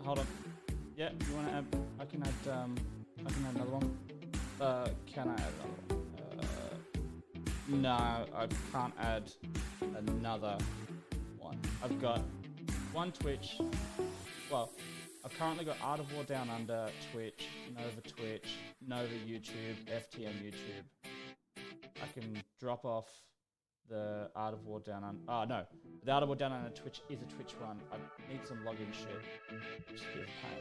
hold on. Yeah, you want to add? I can add another one. Can I add another one? No, I can't add another one. I've got one Twitch. Well, I've currently got Art of War Down Under, Twitch, Nova YouTube, FTM YouTube. I can drop off the Art of War Down Under. Oh no, the Art of War Down Under Twitch is a Twitch one. I need some login shit, which is a bit of a pain.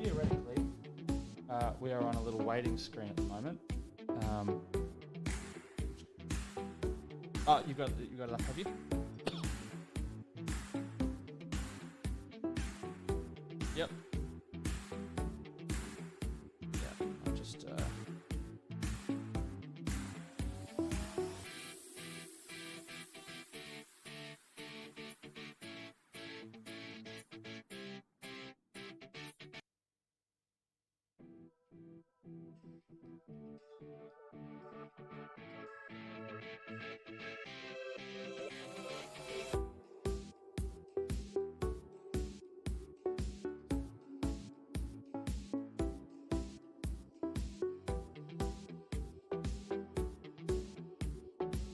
Theoretically, we are on a little waiting screen at the moment. Oh, you got it up, have you? Yep. Yeah, I'm just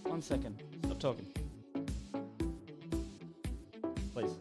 1 second. Stop talking. Please.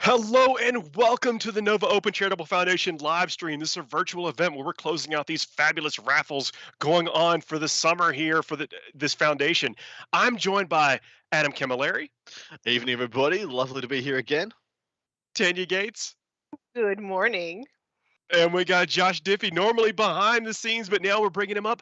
Hello and welcome to the Nova Open Charitable Foundation live stream. This is a virtual event where we're closing out these fabulous raffles going on for the summer here for this foundation. I'm joined by Adam Camilleri. Evening, everybody. Lovely to be here again. Tanya Gates. Good morning. And we got Josh Diffey, normally behind the scenes, but now we're bringing him up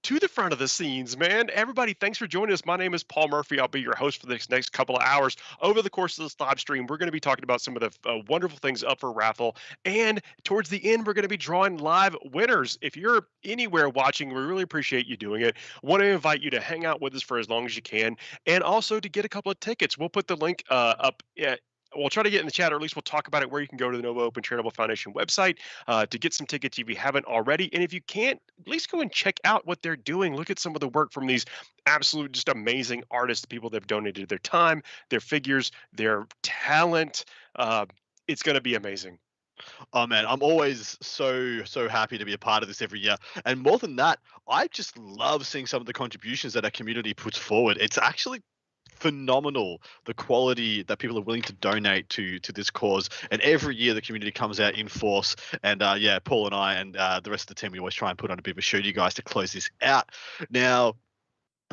to the front of the scenes, man. Everybody, thanks for joining us. My name is Paul Murphy. I'll be your host for the next couple of hours. Over the course of this live stream, we're going to be talking about some of the wonderful things up for raffle. And towards the end, we're going to be drawing live winners. If you're anywhere watching, we really appreciate you doing it. Want to invite you to hang out with us for as long as you can, and also to get a couple of tickets. We'll put the link up we'll try to get in the chat, or at least we'll talk about it, where you can go to the Nova Open Charitable Foundation website to get some tickets if you haven't already. And if you can't, at least go and check out what they're doing. Look at some of the work from these absolute, just amazing artists, people that have donated their time, their figures, their talent. It's going to be amazing. Oh man, I'm always so happy to be a part of this every year. And more than that, I just love seeing some of the contributions that our community puts forward. It's actually phenomenal the quality that people are willing to donate to this cause, and every year the community comes out in force. And yeah, Paul and I and the rest of the team, we always try and put on a bit of a show to you guys to close this out. Now,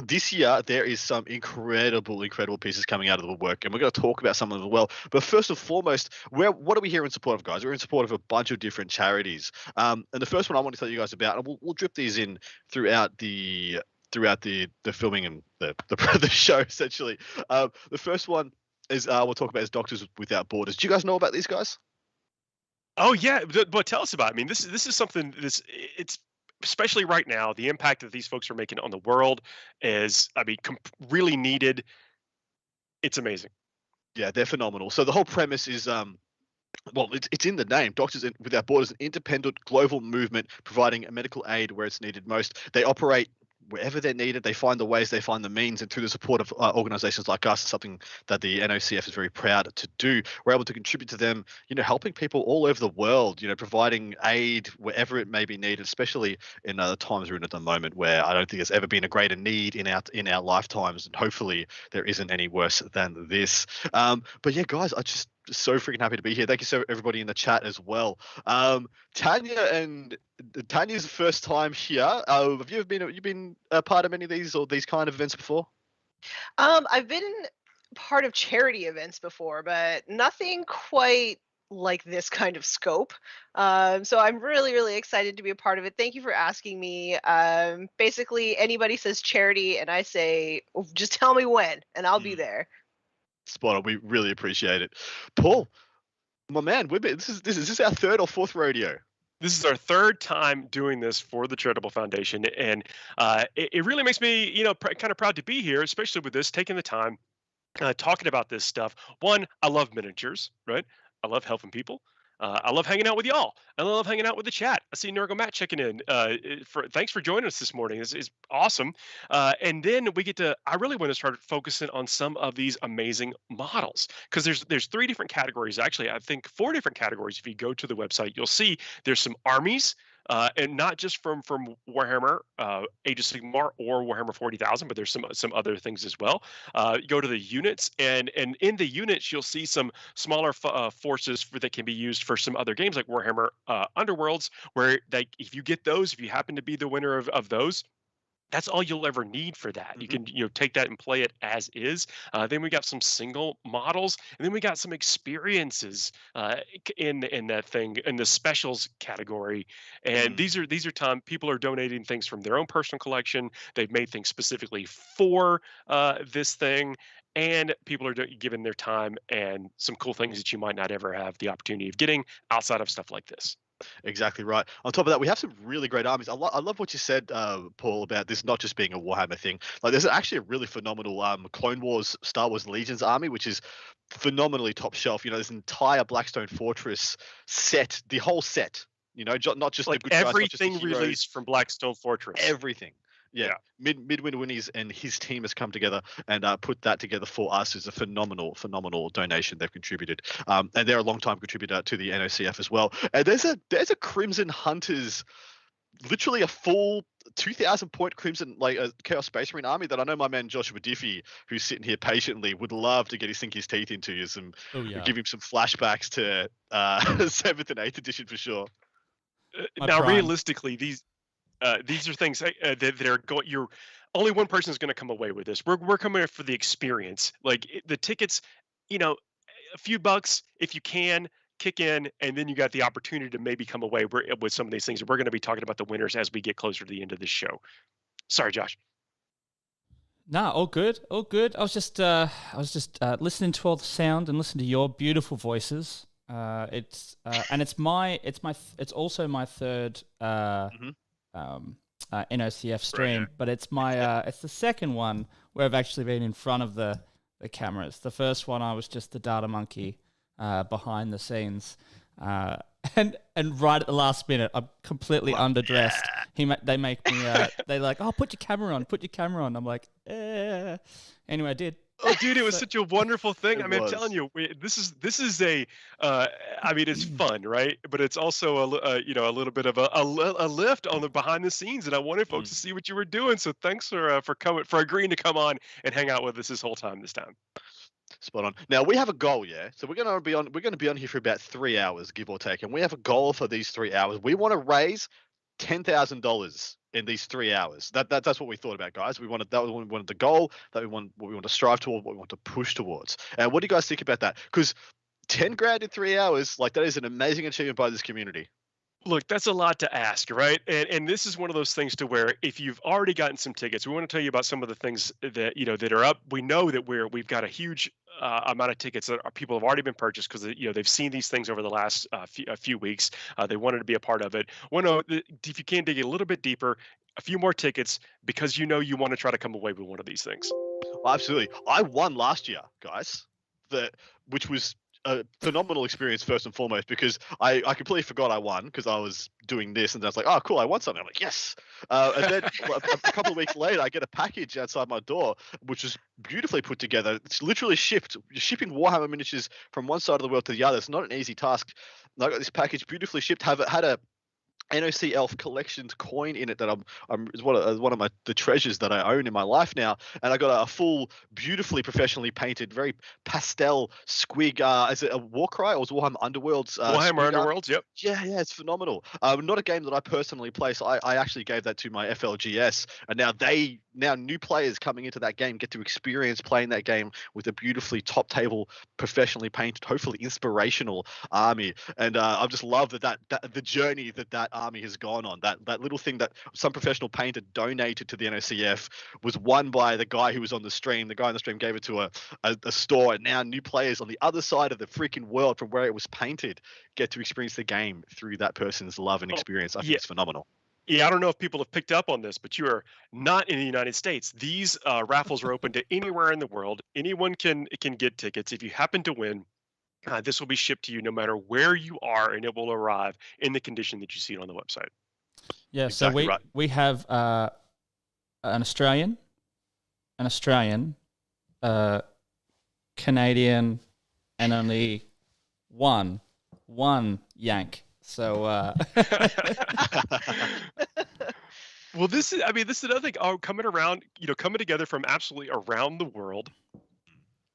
this year there is some incredible pieces coming out of the work, and we're going to talk about some of them as well. But first and foremost, what are we here in support of, guys? We're in support of a bunch of different charities, and the first one I want to tell you guys about, and we'll drip these in throughout the filming and the show, essentially. The first one is we'll talk about is Doctors Without Borders. Do you guys know about these guys? Oh yeah, but tell us about it. I mean, this is something it's especially right now, the impact that these folks are making on the world is, I mean, really needed. It's amazing. Yeah, they're phenomenal. So the whole premise is well, it's in the name. Doctors Without Borders, an independent global movement providing medical aid where it's needed most. They operate wherever they're needed. They find the ways, they find the means, and through the support of organizations like us, something that the Nocf is very proud to do. We're able to contribute to them, helping people all over the world, providing aid wherever it may be needed, especially in the times we're in at the moment, where I don't think there's ever been a greater need in our lifetimes, and hopefully there isn't any worse than this. But yeah, guys, I just so freaking happy to be here. Thank you so everybody in the chat as well. Tanya's first time here. Have you been a part of any of these or these kind of events before? I've been part of charity events before, but nothing quite like this kind of scope. So I'm really, really excited to be a part of it. Thank you for asking me. Basically, anybody says charity and I say, just tell me when and I'll be there. Spot on. We really appreciate it. Paul, my man, is this our third or fourth rodeo? This is our third time doing this for the Charitable Foundation, and it really makes me, kind of proud to be here, especially with this, taking the time, talking about this stuff. One, I love miniatures, right? I love helping people. I love hanging out with y'all. I love hanging out with the chat. I see Nurgle Matt checking in. Thanks for joining us this morning. This is awesome. And then I really want to start focusing on some of these amazing models, because there's 3 different categories. Actually, I think 4 different categories. If you go to the website, you'll see there's some armies, and not just from Warhammer, Age of Sigmar or Warhammer 40,000, but there's some other things as well. You go to the units, and in the units you'll see some smaller forces that can be used for some other games like Warhammer Underworlds, where if you get those, if you happen to be the winner of those, that's all you'll ever need for that. You can take that and play it as is. Then we got some single models, and then we got some experiences in that thing in the specials category. And these are time people are donating things from their own personal collection. They've made things specifically for this thing. And people are giving their time and some cool things that you might not ever have the opportunity of getting outside of stuff like this. Exactly right. On top of that, we have some really great armies. I love what you said, Paul, about this not just being a Warhammer thing. Like, there's actually a really phenomenal Clone Wars, Star Wars Legions army, which is phenomenally top shelf. There's an entire Blackstone Fortress set, the whole set. Not just like the good everything guys, released from Blackstone Fortress. Everything. Yeah. Midwinter Winnies and his team has come together and put that together for us. Is a phenomenal donation they've contributed. And they're a long-time contributor to the Nocf as well. And there's a Crimson Hunters, literally a full 2,000 point Crimson, like a Chaos Space Marine army that I know my man Joshua Diffey, who's sitting here patiently, would love to sink his teeth into. Give him some flashbacks to 7th and 8th edition for sure. Now, realistically, these are things that are going. Only one person is going to come away with this. We're coming here for the experience. Like the tickets, a few bucks if you can kick in, and then you got the opportunity to maybe come away with some of these things. We're going to be talking about the winners as we get closer to the end of this show. Sorry, Josh. Nah, all good. I was just listening to all the sound and listening to your beautiful voices. It's also my third NOCF stream, Right. but it's my it's the second one where I've actually been in front of the cameras. The first one I was just the data monkey behind the scenes, and right at the last minute I'm completely underdressed. They make me they're like, oh, put your camera on. I'm like, Anyway, I did. Oh, dude, it was So- such a wonderful thing. It I mean, I'm was. telling you, this is a, I mean, it's fun, right? But it's also you know, a little bit of a lift on the behind the scenes, and I wanted folks to see what you were doing. So thanks for coming, for agreeing to come on and hang out with us this whole time this time. Spot on. Now we have a goal, yeah. So we're gonna be on here for about 3 hours, give or take, and we have a goal for these 3 hours. We want to raise $10,000 in these 3 hours. That's what we thought about, guys. We wanted that was what we wanted the goal that what we want to strive toward, what we want to push towards. And what do you guys think about that? Because 10 grand in 3 hours, like that is an amazing achievement by this community. Look, that's a lot to ask, right? And this is one of those things to where if you've already gotten some tickets, we want to tell you about some of the things that that are up. We know that we've got a huge amount of tickets that people have already been purchased because they've seen these things over the last few weeks. They wanted to be a part of it. Well, no, if you can dig a little bit deeper, a few more tickets because you want to try to come away with one of these things. Well, absolutely. I won last year, guys. Which was a phenomenal experience first and foremost because I completely forgot I won because I was doing this and I was like, oh cool, I won something. I'm like, yes. And then a couple of weeks later, I get a package outside my door, which is beautifully put together. It's literally shipped. You're shipping Warhammer miniatures from one side of the world to the other. It's not an easy task. And I got this package beautifully shipped. Had a NOC Elf Collections coin in it that is one of the treasures that I own in my life now, and I got a full, beautifully professionally painted, very pastel squig. Is it a Warcry or was Warhammer Underworlds? Warhammer Underworlds, yep. Yeah, it's phenomenal. Not a game that I personally play, so I actually gave that to my FLGS, and now new players coming into that game get to experience playing that game with a beautifully top table, professionally painted, hopefully inspirational army. And I just love that the journey that army has gone on. That little thing that some professional painter donated to the NOCF was won by the guy who was on the stream. The guy on the stream gave it to a store, and now new players on the other side of the freaking world from where it was painted get to experience the game through that person's love and experience. I think it's phenomenal. Yeah, I don't know if people have picked up on this, but you are not in the United States. These raffles are open to anywhere in the world. Anyone can get tickets. If you happen to win, this will be shipped to you no matter where you are, and it will arrive in the condition that you see it on the website. Yeah, Exactly so right. we have an Australian, Canadian, and only one Yank. So Well, this is another thing. Coming together from absolutely around the world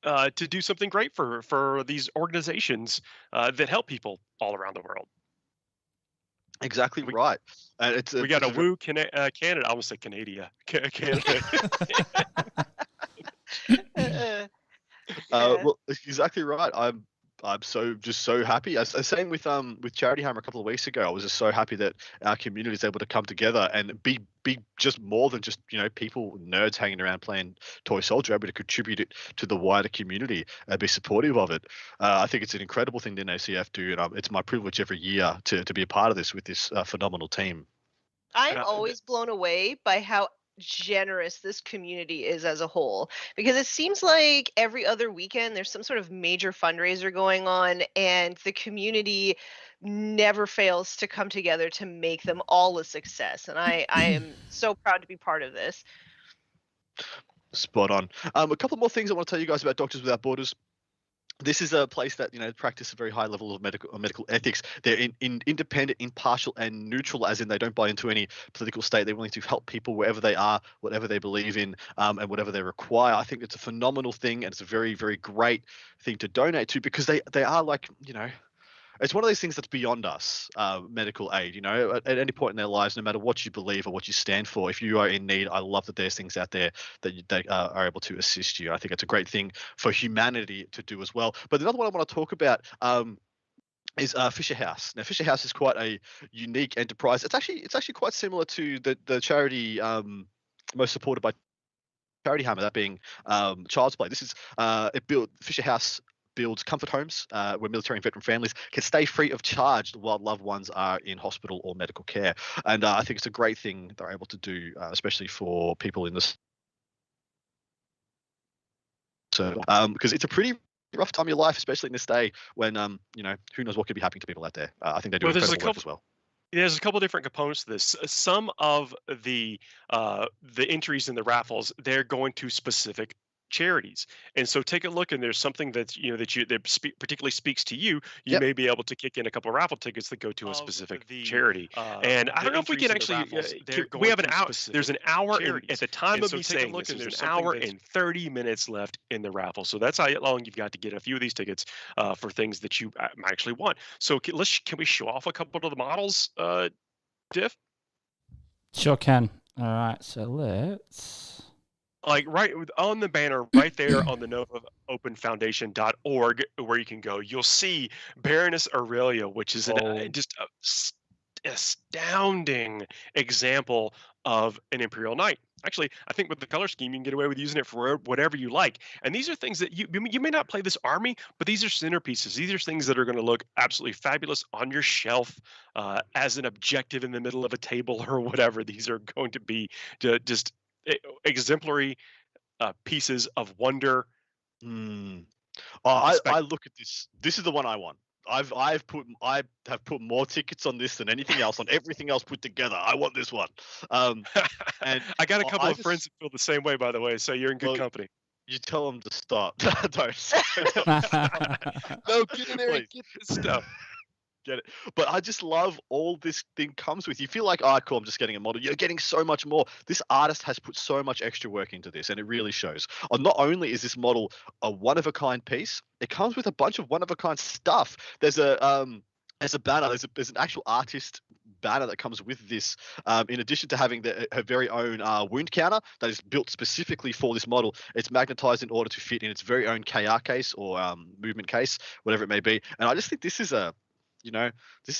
to do something great for these organizations that help people all around the world. Exactly right. And We got a woo Canada. I almost said Canada. Canada. Well, exactly right. I'm so happy. I was saying with Charity Hammer a couple of weeks ago, I was just so happy that our community is able to come together and be just more than just people, nerds hanging around playing Toy Soldier, able to contribute it to the wider community and be supportive of it. I think it's an incredible thing the NACF do, and it's my privilege every year to be a part of this with this phenomenal team. I'm always blown away by how generous this community is as a whole, because it seems like every other weekend there's some sort of major fundraiser going on and the community never fails to come together to make them all a success, and I am so proud to be part of this. Spot on. A couple more things I want to tell you guys about Doctors Without Borders. This is a place that practice a very high level of medical ethics. They're independent, impartial, and neutral, as in they don't buy into any political state. They're willing to help people wherever they are, whatever they believe in, and whatever they require. I think it's a phenomenal thing, and it's a very, very great thing to donate to because they are like it's one of those things that's beyond us, medical aid. At any point in their lives, no matter what you believe or what you stand for, if you are in need, I love that there's things out there that they are able to assist you. I think it's a great thing for humanity to do as well. But another one I want to talk about is Fisher House. Now, Fisher House is quite a unique enterprise. It's actually quite similar to the charity most supported by Charity Hammer, that being Child's Play. This is Fisher House builds comfort homes where military and veteran families can stay free of charge while loved ones are in hospital or medical care. And I think it's a great thing they're able to do, especially for people in this. So, because it's a pretty rough time of your life, especially in this day when, who knows what could be happening to people out there. I think they do incredible work as well. There's a couple different components to this. Some of the entries in the raffles, they're going to specific charities. And so take a look, and there's something that's particularly speaks to you. You Yep. may be able to kick in a couple of raffle tickets that go to a specific charity. And I don't know if we can actually. We have an hour. There's an hour at the time of me saying this. There's an hour and 30 minutes left in the raffle. So that's how long you've got to get a few of these tickets for things that you might actually want. So can we show off a couple of the models, Diff? Sure can. All right, so let's. Like right on the banner right there on the NocFoundation.org, where you can go, you'll see Baroness Aurelia, which is just a astounding example of an Imperial Knight. Actually, I think with the color scheme, you can get away with using it for whatever you like. And these are things that you may not play this army, but these are centerpieces. These are things that are going to look absolutely fabulous on your shelf as an objective in the middle of a table or whatever. These are going to be just exemplary pieces of wonder. I look at this. This is the one I want. I have put more tickets on this than anything else, on everything else put together. I want this one. And I got a couple of friends that feel the same way, by the way. So you're in good company. You tell them to stop. Don't. No, get in there and get this stuff. Get it. But I just love all this thing comes with. You feel like, cool, I'm just getting a model. You're getting so much more. This artist has put so much extra work into this, and it really shows. Not only is this model a one-of-a-kind piece, it comes with a bunch of one-of-a-kind stuff. There's a banner. There's an actual artist banner that comes with this. In addition to having her very own wound counter that is built specifically for this model, it's magnetized in order to fit in its very own KR case or movement case, whatever it may be. And I just think this is a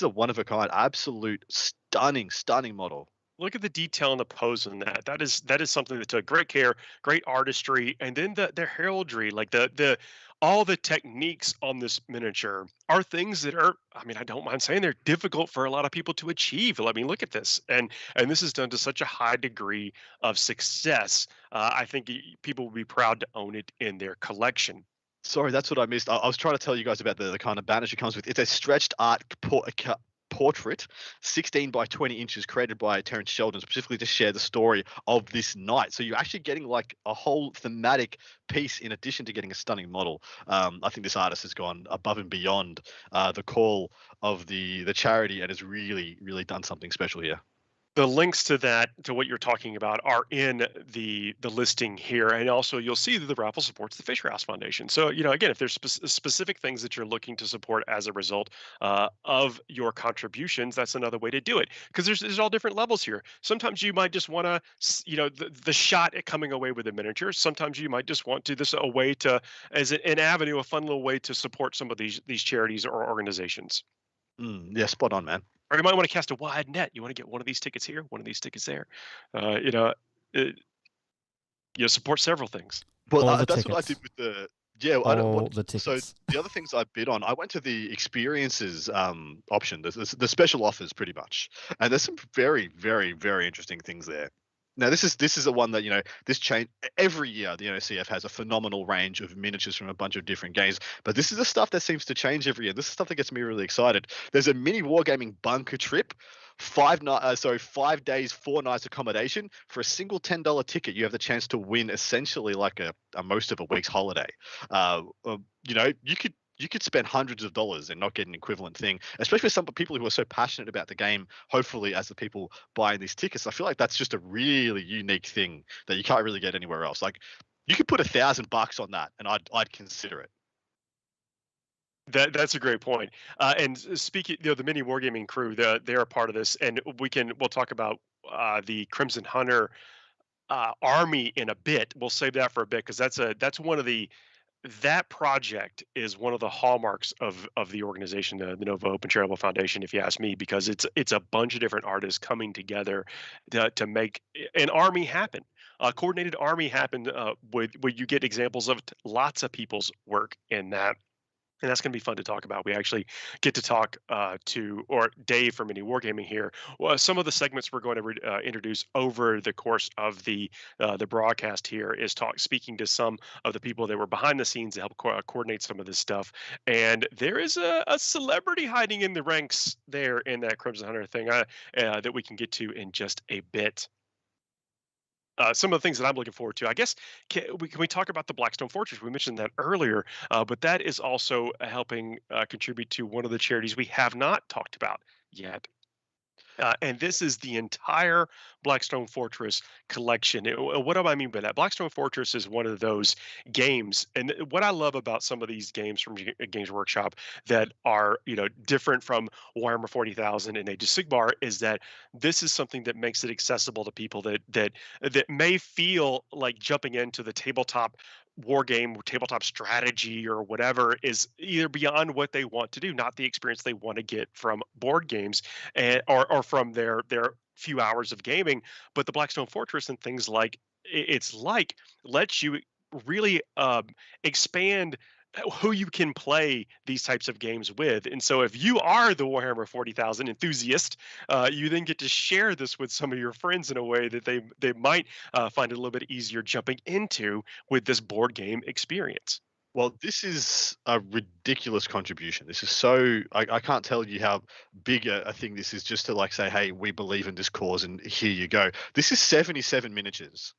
one-of-a-kind, absolute stunning model. Look at the detail and the pose in that. That is something that took great care, great artistry, and then the heraldry, like all the techniques on this miniature are things that are, I mean, I don't mind saying they're difficult for a lot of people to achieve. I mean, look at this, and this is done to such a high degree of success. I think people will be proud to own it in their collection. Sorry, that's what I missed. I was trying to tell you guys about the kind of banners it comes with. It's a stretched art portrait, 16 by 20 inches, created by Terence Sheldon, specifically to share the story of this knight. So you're actually getting like a whole thematic piece in addition to getting a stunning model. I think this artist has gone above and beyond the call of the charity and has really, really done something special here. The links to what you're talking about, are in the listing here, and also you'll see that the raffle supports the Fisher House Foundation. So again, if there's specific things that you're looking to support as a result of your contributions, that's another way to do it, because there's all different levels here. Sometimes you might just want to, the shot at coming away with a miniature. Sometimes you might just want to a way to, as an avenue, a fun little way to support some of these charities or organizations. Yeah, spot on, man. Or you might want to cast a wide net. You want to get one of these tickets here, one of these tickets there. Support several things. Well, that's what I did with the tickets. So the other things I bid on, I went to the experiences option, the special offers, pretty much, and there's some very, very, very interesting things there. Now, this is the one that, this change every year. The NOCF has a phenomenal range of miniatures from a bunch of different games, but this is the stuff that seems to change every year. This is stuff that gets me really excited. There's a mini wargaming bunker trip, 5 days, 4 nights accommodation for a single $10 ticket. You have the chance to win essentially like a most of a week's holiday. You could spend hundreds of dollars and not get an equivalent thing, especially for some people who are so passionate about the game, hopefully as the people buying these tickets. I feel like that's just a really unique thing that you can't really get anywhere else. Like, you could put $1,000 on that and I'd consider it. That's a great point. And speaking, the mini wargaming crew, they're a part of this, and we'll talk about the Crimson Hunter army in a bit. We'll save that for a bit, because that's one of that project is one of the hallmarks of the organization, the Nova Open Charitable Foundation, if you ask me, because it's a bunch of different artists coming together to make an army happen, a coordinated army happen, where you get examples of lots of people's work in that. And that's going to be fun to talk about. We actually get to talk to Dave from Mini Wargaming here. Well, some of the segments we're going to introduce over the course of the broadcast here is speaking to some of the people that were behind the scenes to help coordinate some of this stuff. And there is a celebrity hiding in the ranks there in that Crimson Hunter thing that we can get to in just a bit. some of the things that I'm looking forward to. I guess can we talk about the Blackstone Fortress? We mentioned that earlier, but that is also helping contribute to one of the charities we have not talked about yet. And this is the entire Blackstone Fortress collection. What do I mean by that? Blackstone Fortress is one of those games, and what I love about some of these games from Games Workshop that are, different from Warhammer 40,000 and Age of Sigmar is that this is something that makes it accessible to people that may feel like jumping into the tabletop war game, tabletop strategy, or whatever is either beyond what they want to do, not the experience they want to get from board games and or from their few hours of gaming. But the Blackstone Fortress and things like it's like lets you really expand who you can play these types of games with. And so if you are the Warhammer 40,000 enthusiast, you then get to share this with some of your friends in a way that they might find it a little bit easier jumping into with this board game experience. Well, this is a ridiculous contribution. This is so I can't tell you how big a thing this is, just to like say, hey, we believe in this cause and here you go. This is 77 miniatures.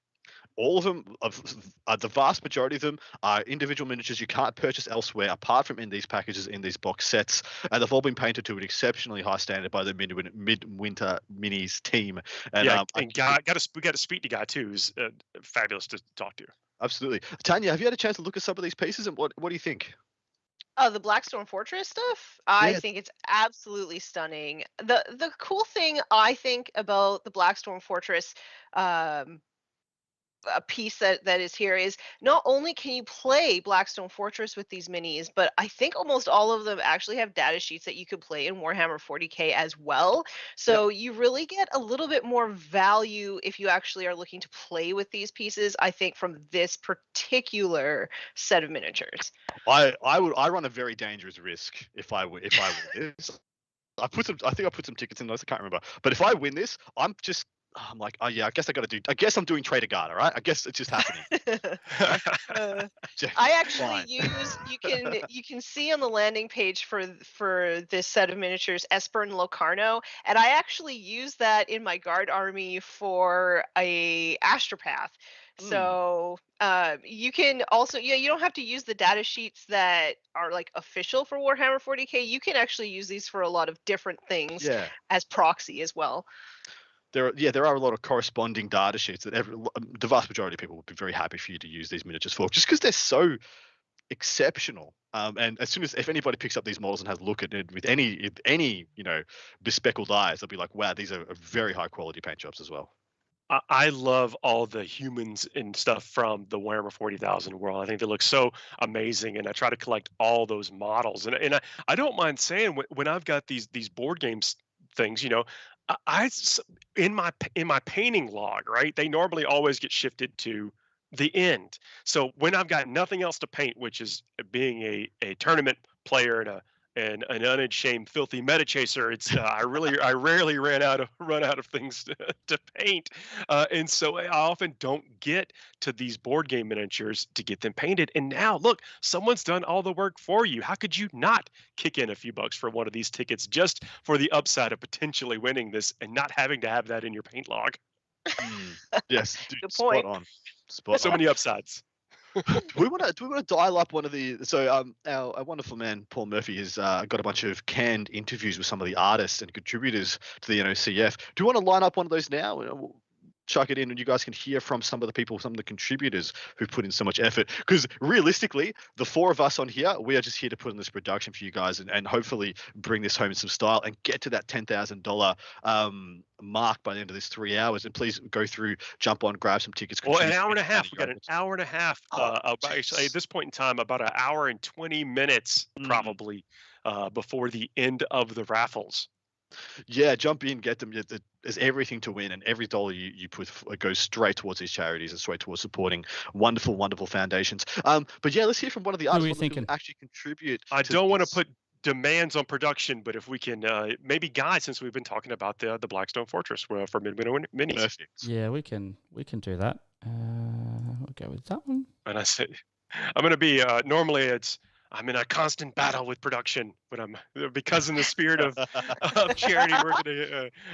All of them, the vast majority of them, are individual miniatures you can't purchase elsewhere apart from in these packages, in these box sets. And they've all been painted to an exceptionally high standard by the Midwinter Minis team. And, yeah, and we got to speak to Guy too, who's fabulous to talk to. Absolutely. Tanya, have you had a chance to look at some of these pieces, and what do you think? Oh, the Blackstone Fortress stuff? I think it's absolutely stunning. The cool thing I think about the Blackstone Fortress a piece that is here is not only can you play Blackstone Fortress with these minis, but I think almost all of them actually have data sheets that you could play in Warhammer 40K as well. So you really get a little bit more value if you actually are looking to play with these pieces, I think, from this particular set of miniatures. I run a very dangerous risk if I win this. I think I put some tickets in those. I can't remember. But if I win this, I'm like, oh yeah, I guess I'm doing Trader Guard, all right? I guess it's just happening. I actually you can see on the landing page for this set of miniatures Esper and Locarno, and I actually use that in my guard army for a astropath. So you can also, you don't have to use the data sheets that are like official for Warhammer 40K. You can actually use these for a lot of different things as proxy as well. There are a lot of corresponding data sheets that the vast majority of people would be very happy for you to use these miniatures for, just because they're so exceptional. And as soon as if anybody picks up these models and has a look at it with any bespeckled eyes, they'll be like, wow, these are very high quality paint jobs as well. I love all the humans and stuff from the Warhammer 40,000 world. I think they look so amazing, and I try to collect all those models. And I don't mind saying when I've got these board games things, I in my painting log, right? They normally always get shifted to the end. So when I've got nothing else to paint, which is being a tournament player and an unashamed filthy meta chaser, it's I rarely run out of things to paint, and so I often don't get to these board game miniatures to get them painted. And now look, someone's done all the work for you. How could you not kick in a few bucks for one of these tickets just for the upside of potentially winning this and not having to have that in your paint log? Yes, dude, good point. Spot on. Many upsides. Do we want to dial up one of the our wonderful man Paul Murphy has got a bunch of canned interviews with some of the artists and contributors to the NOCF. Do you want to line up one of those now? We'll chuck it in and you guys can hear from some of the contributors who've put in so much effort, because realistically the four of us on here, we are just here to put in this production for you guys and hopefully bring this home in some style and get to that $10,000 mark by the end of this 3 hours. And please go through, jump on, grab some tickets. Well, an hour and a half. We got an hour and a half. Actually, at this point in time, about an hour and 20 minutes probably before the end of the raffles. Yeah, jump in, get them. There's everything to win, and every dollar you put goes straight towards these charities and straight towards supporting wonderful foundations. But yeah, let's hear from one of the artists who actually contribute. I don't want to put demands on production, but if we can, maybe Guy, since we've been talking about the Blackstone Fortress for Midwinter Minis. Perfect. Yeah, we can do that. We'll go with that one. And I said, I'm going to be normally it's I'm in a constant battle with production when because in the spirit of charity,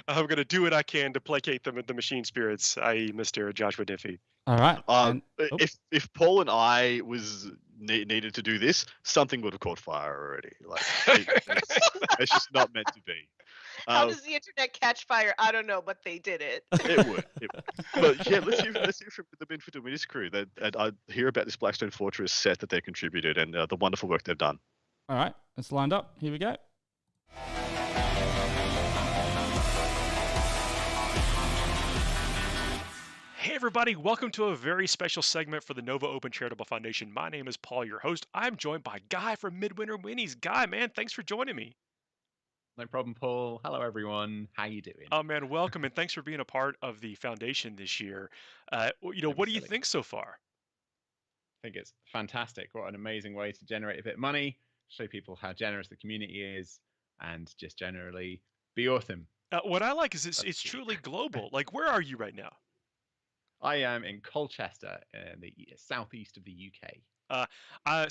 I'm gonna do what I can to placate them with the machine spirits, i.e., Mr. Joshua Diffey. All right. Um, And oh, if Paul and I was needed to do this, something would have caught fire already. Like it's just not meant to be. How does the internet catch fire? I don't know, but they did it. It would. But yeah, let's hear from the Binford and Winnie's crew. And I hear about this Blackstone Fortress set that they contributed and the wonderful work they've done. all right. It's lined up. Here we go. Hey everybody, welcome to a very special segment for the Nova Open Charitable Foundation. My name is Paul, your host. I'm joined by Guy from Midwinter Winnies. Guy, man, thanks for joining me. No problem, Paul. Hello, everyone. How you doing? Oh man, welcome and thanks for being a part of the foundation this year. What do you think so far? I think it's fantastic. What an amazing way to generate a bit of money, show people how generous the community is, and just generally be awesome. What I like is it's truly global. Like, where are you right now? I am in Colchester, in the southeast of the UK.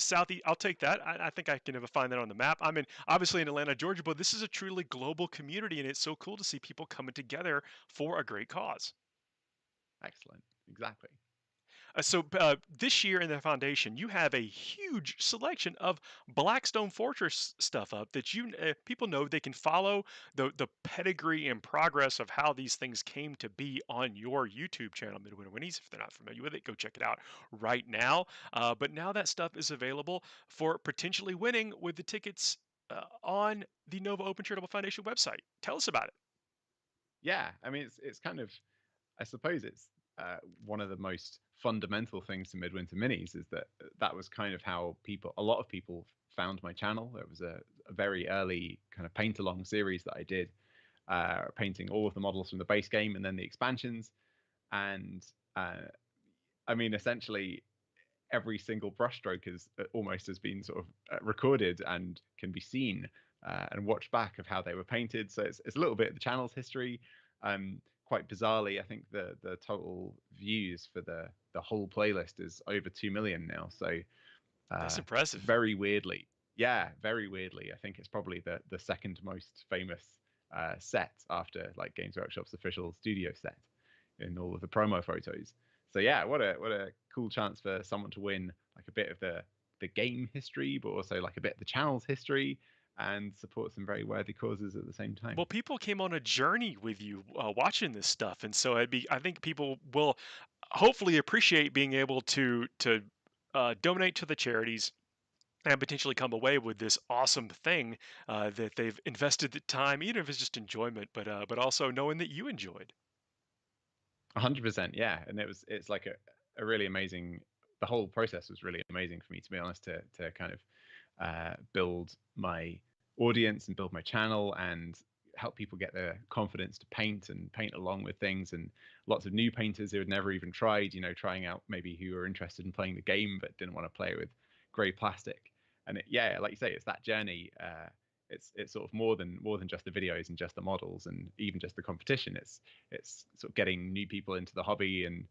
Southeast, I'll take that. I think I can find that on the map. I'm obviously in Atlanta, Georgia, but this is a truly global community, and it's so cool to see people coming together for a great cause. Excellent. Exactly. So this year in the foundation, you have a huge selection of Blackstone Fortress stuff up that people know they can follow the pedigree and progress of how these things came to be on your YouTube channel, Midwinter Winnies. If they're not familiar with it, go check it out right now. But now that stuff is available for potentially winning with the tickets on the Nova Open Charitable Foundation website. Tell us about it. Yeah, I mean, it's kind of, I suppose it's one of the most fundamental things to Midwinter Minis is that was kind of how a lot of people found my channel. It was a very early kind of paint along series that I did, painting all of the models from the base game and then the expansions. And I mean, essentially every single brushstroke is almost has been sort of recorded and can be seen and watched back of how they were painted. So it's a little bit of the channel's history. Quite bizarrely, I think the total views for the whole playlist is over 2 million now. So that's impressive. Very weirdly, I think it's probably the second most famous set after like Games Workshop's official studio set in all of the promo photos. So yeah, what a cool chance for someone to win like a bit of the game history, but also like a bit of the channel's history, and support some very worthy causes at the same time. Well, people came on a journey with you watching this stuff, and so I think people will hopefully appreciate being able to donate to the charities and potentially come away with this awesome thing that they've invested the time, even if it's just enjoyment, but also knowing that you enjoyed. 100%, yeah, and it's like a really amazing. The whole process was really amazing for me, to be honest, to kind of build my audience and build my channel and help people get the confidence to paint along with things, and lots of new painters who had never even tried, trying out, maybe who were interested in playing the game but didn't want to play with grey plastic. And like you say, it's that journey. It's sort of more than just the videos and just the models and even just the competition. It's sort of getting new people into the hobby, and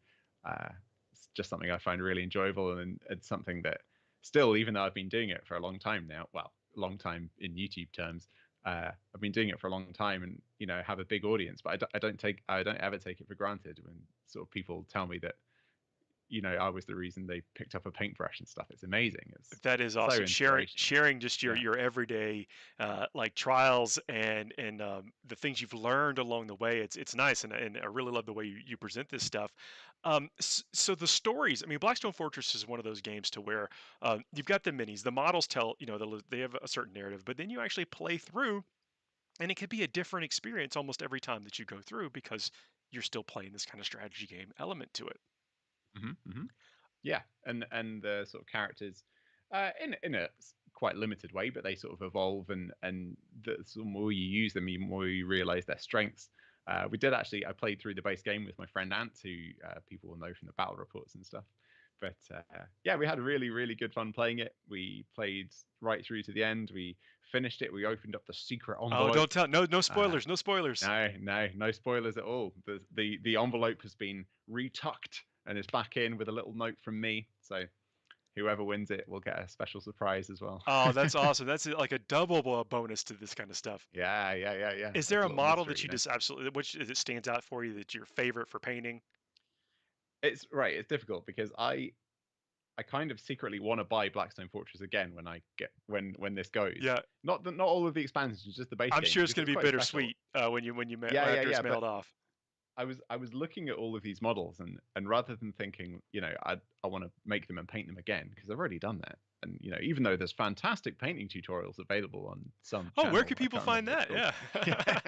it's just something I find really enjoyable, and it's something that still, even though I've been doing it for a long time now, well, long time in YouTube terms, I've been doing it for a long time, and have a big audience, but I don't ever take it for granted when sort of people tell me that I was the reason they picked up a paintbrush and stuff. It's amazing. That is awesome. Sharing just your everyday like trials and the things you've learned along the way. It's nice, and I really love the way you present this stuff. So the stories. I mean, Blackstone Fortress is one of those games to where you've got the minis. The models tell they have a certain narrative, but then you actually play through, and it could be a different experience almost every time that you go through because you're still playing this kind of strategy game element to it. Yeah, and the sort of characters, in a quite limited way, but they sort of evolve, and the more you use them, the more you realize their strengths. I played through the base game with my friend Ant, who people will know from the battle reports and stuff. But yeah, we had a really, really good fun playing it. We played right through to the end. We finished it. We opened up the secret envelope. Oh, don't tell! No spoilers! No spoilers! No spoilers at all. The envelope has been retucked and is back in with a little note from me. So whoever wins it will get a special surprise as well. Oh, that's awesome. That's like a double bonus to this kind of stuff. Yeah. Is It's there a little model mystery, that you just absolutely, which that stands out for you that's your favorite for painting? It's right. It's difficult because I kind of secretly want to buy Blackstone Fortress again when I get when this goes. Yeah, Not all of the expansions, just the base I'm game. sure it's because going to be quite special. bittersweet when Yeah, after it's but mailed off. I was looking at all of these models and rather than thinking, I want to make them and paint them again because I've already done that. And even though there's fantastic painting tutorials available on some Oh, channel, where can I people can't find remember that? what it's Yeah.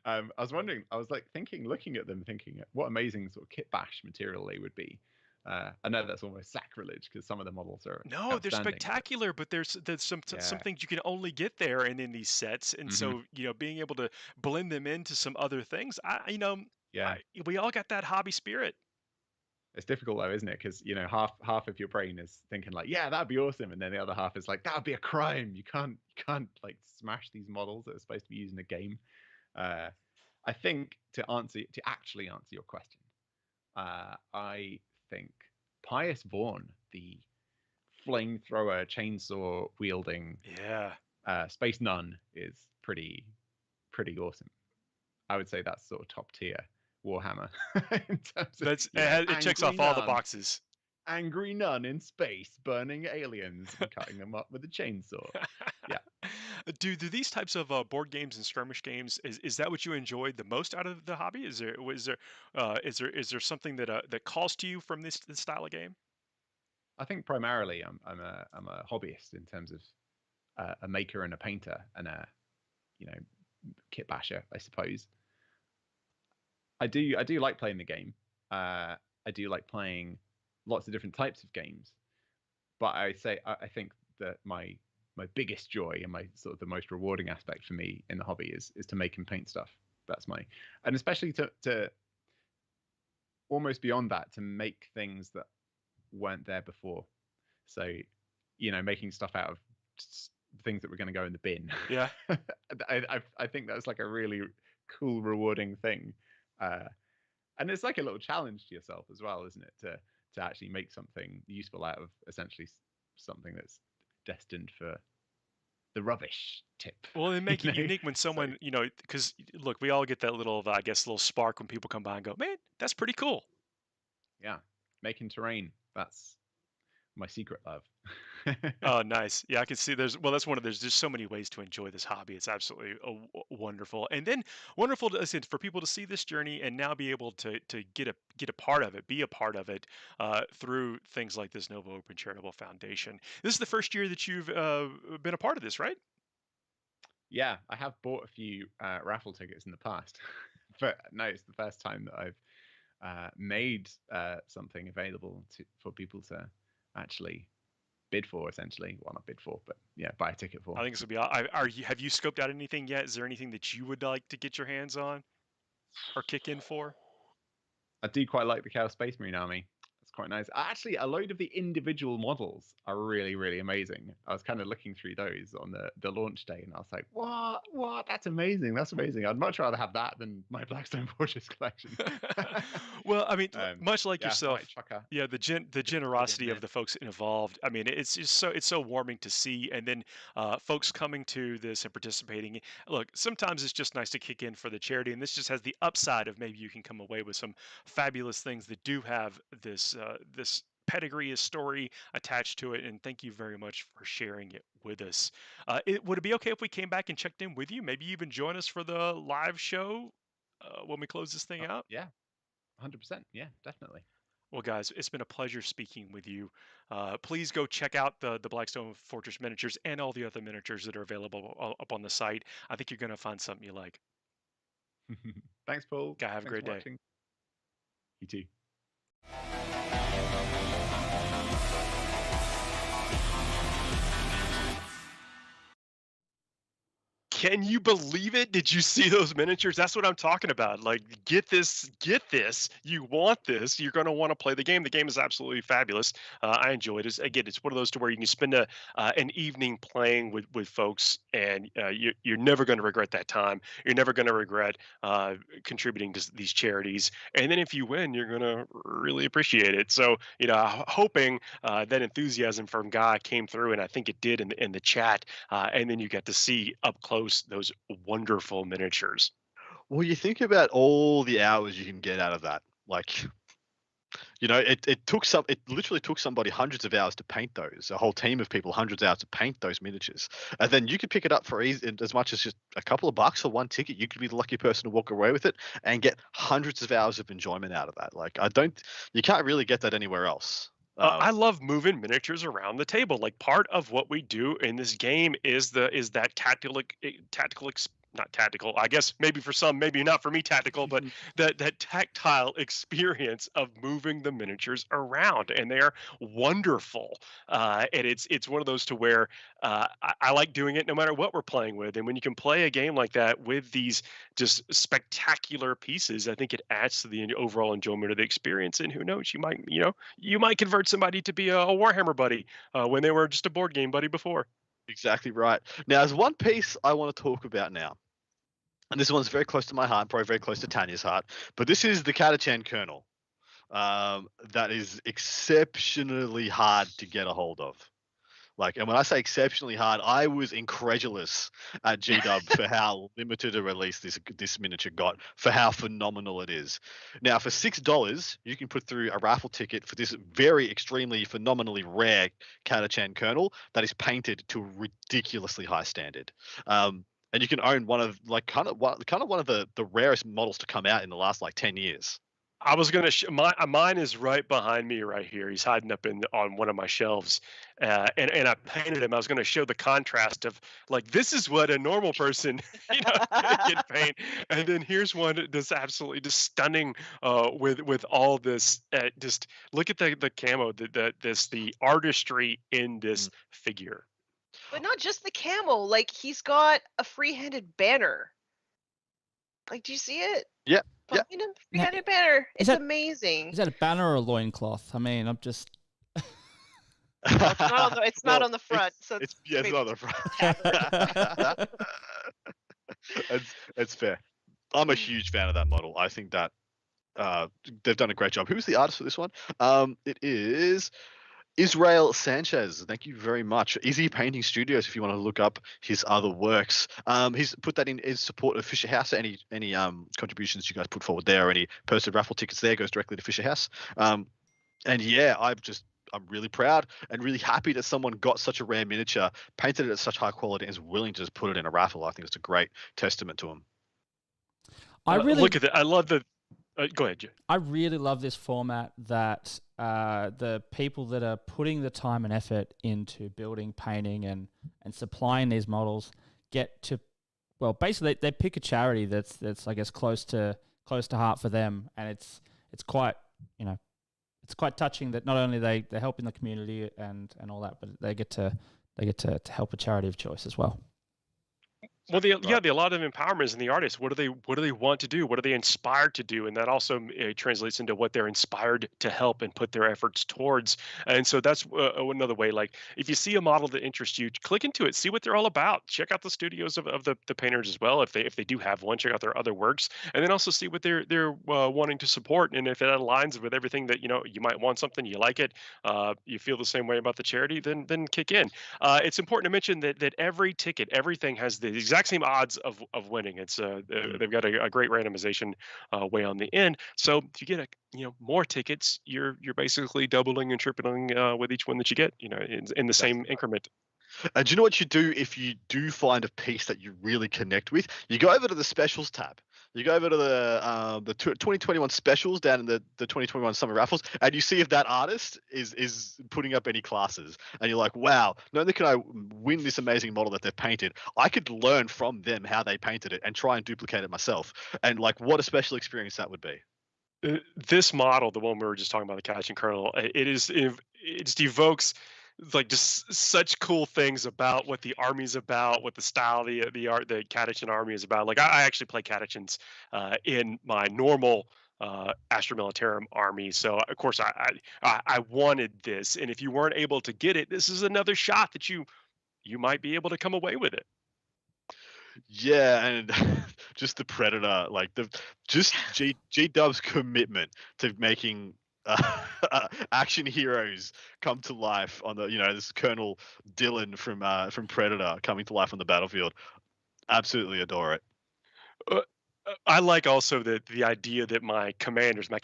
called. I was wondering, I was like looking at them, thinking what amazing sort of kit bash material they would be. I know that's almost sacrilege because some of the models are No, they're outstanding. spectacular, but there's some Yeah. things you can only get there and in these sets, and so being able to blend them into some other things, Yeah. we all got that hobby spirit. It's difficult though, isn't it? Because half of your brain is thinking like, yeah, that'd be awesome, and then the other half is like, that'd be a crime. You can't like smash these models that are supposed to be used in a game. I think to actually answer your question, I think Pius Vaughn, the flamethrower chainsaw wielding space nun, is pretty awesome. I would say that's sort of top tier Warhammer in terms of it checks off all the boxes. Angry nun in space burning aliens and cutting them up with a chainsaw. Yeah. Do these types of board games and skirmish games, is that what you enjoyed the most out of the hobby? Is there something that calls to you from this style of game? I think primarily I'm a hobbyist in terms of a maker and a painter and a kit basher, I suppose. I do like playing the game. I do like playing lots of different types of games, but I think that my biggest joy and my sort of the most rewarding aspect for me in the hobby is to make and paint stuff. And especially to almost beyond that, to make things that weren't there before. So making stuff out of things that were going to go in the bin. Yeah. I think that's like a really cool, rewarding thing. And it's like a little challenge to yourself as well, isn't it? To actually make something useful out of essentially something that's destined for the rubbish tip. Well, and make it unique when someone, because look, we all get that little, I guess, little spark when people come by and go, man, that's pretty cool. Yeah. Making terrain. That's my secret love. Oh, nice. Yeah, I can see there's just so many ways to enjoy this hobby. It's absolutely wonderful. And then wonderful to listen for people to see this journey and now be able to get a part of it, be a part of it through things like this Nova Open Charitable Foundation. This is the first year that you've been a part of this, right? Yeah, I have bought a few raffle tickets in the past, but no, it's the first time that I've made something available for people to actually bid for, essentially. Well, not bid for, but yeah, buy a ticket for. I think this will be. Have you scoped out anything yet? Is there anything that you would like to get your hands on or kick in for? I do quite like the Chaos Space Marine Army. It's quite nice. Actually, a load of the individual models are really, really amazing. I was kind of looking through those on the launch day, and I was like, what? That's amazing. That's amazing. I'd much rather have that than my Blackstone Fortress collection. Well, I mean, much like yourself, yeah, the generosity of the folks involved. I mean, it's just so warming to see, and then folks coming to this and participating. Look, sometimes it's just nice to kick in for the charity, and this just has the upside of maybe you can come away with some fabulous things that do have this pedigree, a story attached to it. And thank you very much for sharing it with us. Would it be okay if we came back and checked in with you? Maybe even join us for the live show when we close this thing out? Yeah, 100%. Yeah, definitely. Well, guys, it's been a pleasure speaking with you. Please go check out the Blackstone Fortress miniatures and all the other miniatures that are available up on the site. I think you're going to find something you like. Thanks, Paul. Have a great day. Watching. You too. Can you believe it? Did you see those miniatures? That's what I'm talking about. Like, get this. You want this. You're going to want to play the game. The game is absolutely fabulous. I enjoyed it. Again, it's one of those to where you can spend an evening playing with folks, and you're never going to regret that time. You're never going to regret contributing to these charities. And then if you win, you're going to really appreciate it. So, hoping that enthusiasm from Guy came through, and I think it did in the chat. And then you get to see up close those wonderful miniatures. Well, you think about all the hours you can get out of that. Like, it literally took somebody hundreds of hours to paint those. A whole team of people, hundreds of hours to paint those miniatures. And then you could pick it up for as much as just a couple of bucks for one ticket. You could be the lucky person to walk away with it and get hundreds of hours of enjoyment out of that. Like, you can't really get that anywywhere else. I love moving miniatures around the table. Like, part of what we do in this game is that not tactical. I guess maybe for some, maybe not for me tactical, but that tactile experience of moving the miniatures around, and they're wonderful. And it's one of those to where I like doing it no matter what we're playing with. And when you can play a game like that with these just spectacular pieces, I think it adds to the overall enjoyment of the experience. And who knows, you might convert somebody to be a Warhammer buddy when they were just a board game buddy before. Exactly right. Now, there's one piece I want to talk about now. And this one's very close to my heart, probably very close to Tanya's heart. But this is the Catachan kernel. That is exceptionally hard to get a hold of. Like, and when I say exceptionally hard, I was incredulous at GW for how limited a release this miniature got, for how phenomenal it is. Now, for $6, you can put through a raffle ticket for this very extremely phenomenally rare Catachan kernel that is painted to a ridiculously high standard. And you can own one of kind of one of the rarest models to come out in the last 10 years. I was gonna mine is right behind me right here. He's hiding up on one of my shelves, and I painted him. I was gonna show the contrast of this is what a normal person can paint, and then here's one that's absolutely just stunning with all this. Just look at the camo, the artistry in this figure. But not just the camo. He's got a free-handed banner. Do you see it? Yeah. Yeah. Free-handed banner. It's amazing. Is that a banner or a loincloth? I mean, I'm just. It's not on the front. It's not on the front. It's fair. I'm a huge fan of that model. I think that they've done a great job. Who's the artist for this one? It is Israel Sanchez. Thank you very much. Easy Painting Studios, if you want to look up his other works. He's put that in support of Fisher House. Any contributions you guys put forward there, or any posted raffle tickets there, goes directly to Fisher House. And yeah, I'm really proud and really happy that someone got such a rare miniature, painted it at such high quality, and is willing to just put it in a raffle. I think it's a great testament to him. Look at that. I love the. Go ahead, Jay. I really love this format that the people that are putting the time and effort into building, painting, and supplying these models get to, well, basically they pick a charity that's I guess close to heart for them, and it's quite it's quite touching that not only they're helping the community and all that, but they get to help a charity of choice as well. Well, a lot of empowerment is in the artists. What do they want to do? What are they inspired to do? And that also translates into what they're inspired to help and put their efforts towards. And so that's another way. If you see a model that interests you, click into it, see what they're all about. Check out the studios of the painters as well, if they do have one. Check out their other works, and then also see what they're wanting to support. And if it aligns with everything that you might want something, you like it, you feel the same way about the charity, then kick in. It's important to mention that every ticket, everything has the exact same odds of winning. It's they've got a great randomization way on the end. So if you get more tickets, you're basically doubling and tripling with each one that you get, in the same increment. And do you know what you do if you do find a piece that you really connect with? You go over to the specials tab. You go over to the 2021 specials down in the 2021 summer raffles, and you see if that artist is putting up any classes. And you're like, wow, not only can I win this amazing model that they've painted, I could learn from them how they painted it and try and duplicate it myself. And what a special experience that would be. This model, the one we were just talking about, the Catachan kernel, it just evokes it's like just such cool things about what the army's about, what the style the Catachan army is about. Like I actually play Catachans in my normal Astra Militarum army, so of course I wanted this, and if you weren't able to get it, this is another shot that you might be able to come away with it. Yeah, and just the Predator, like just G Dub's commitment to making action heroes come to life on the, this Colonel Dylan from Predator coming to life on the battlefield. Absolutely adore it. I like also the idea that my commanders, my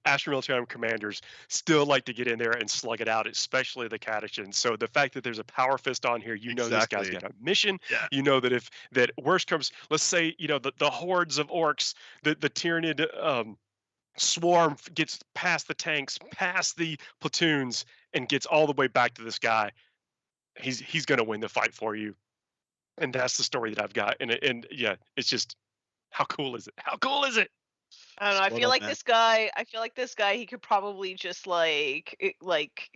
Astra Militarum commanders, still like to get in there and slug it out, especially the Catachans. So the fact that there's a power fist on here, you know this guy's Exactly. got a mission. Yeah. You know that if that worst comes, let's say the hordes of orcs, the Tyrannid swarm gets past the tanks, past the platoons, and gets all the way back to this guy. He's gonna win the fight for you, and that's the story that I've got. And yeah, it's just. How cool is it? How cool is it? I don't know. I Spot feel on, like man. this guy. I feel like this guy. He could probably just like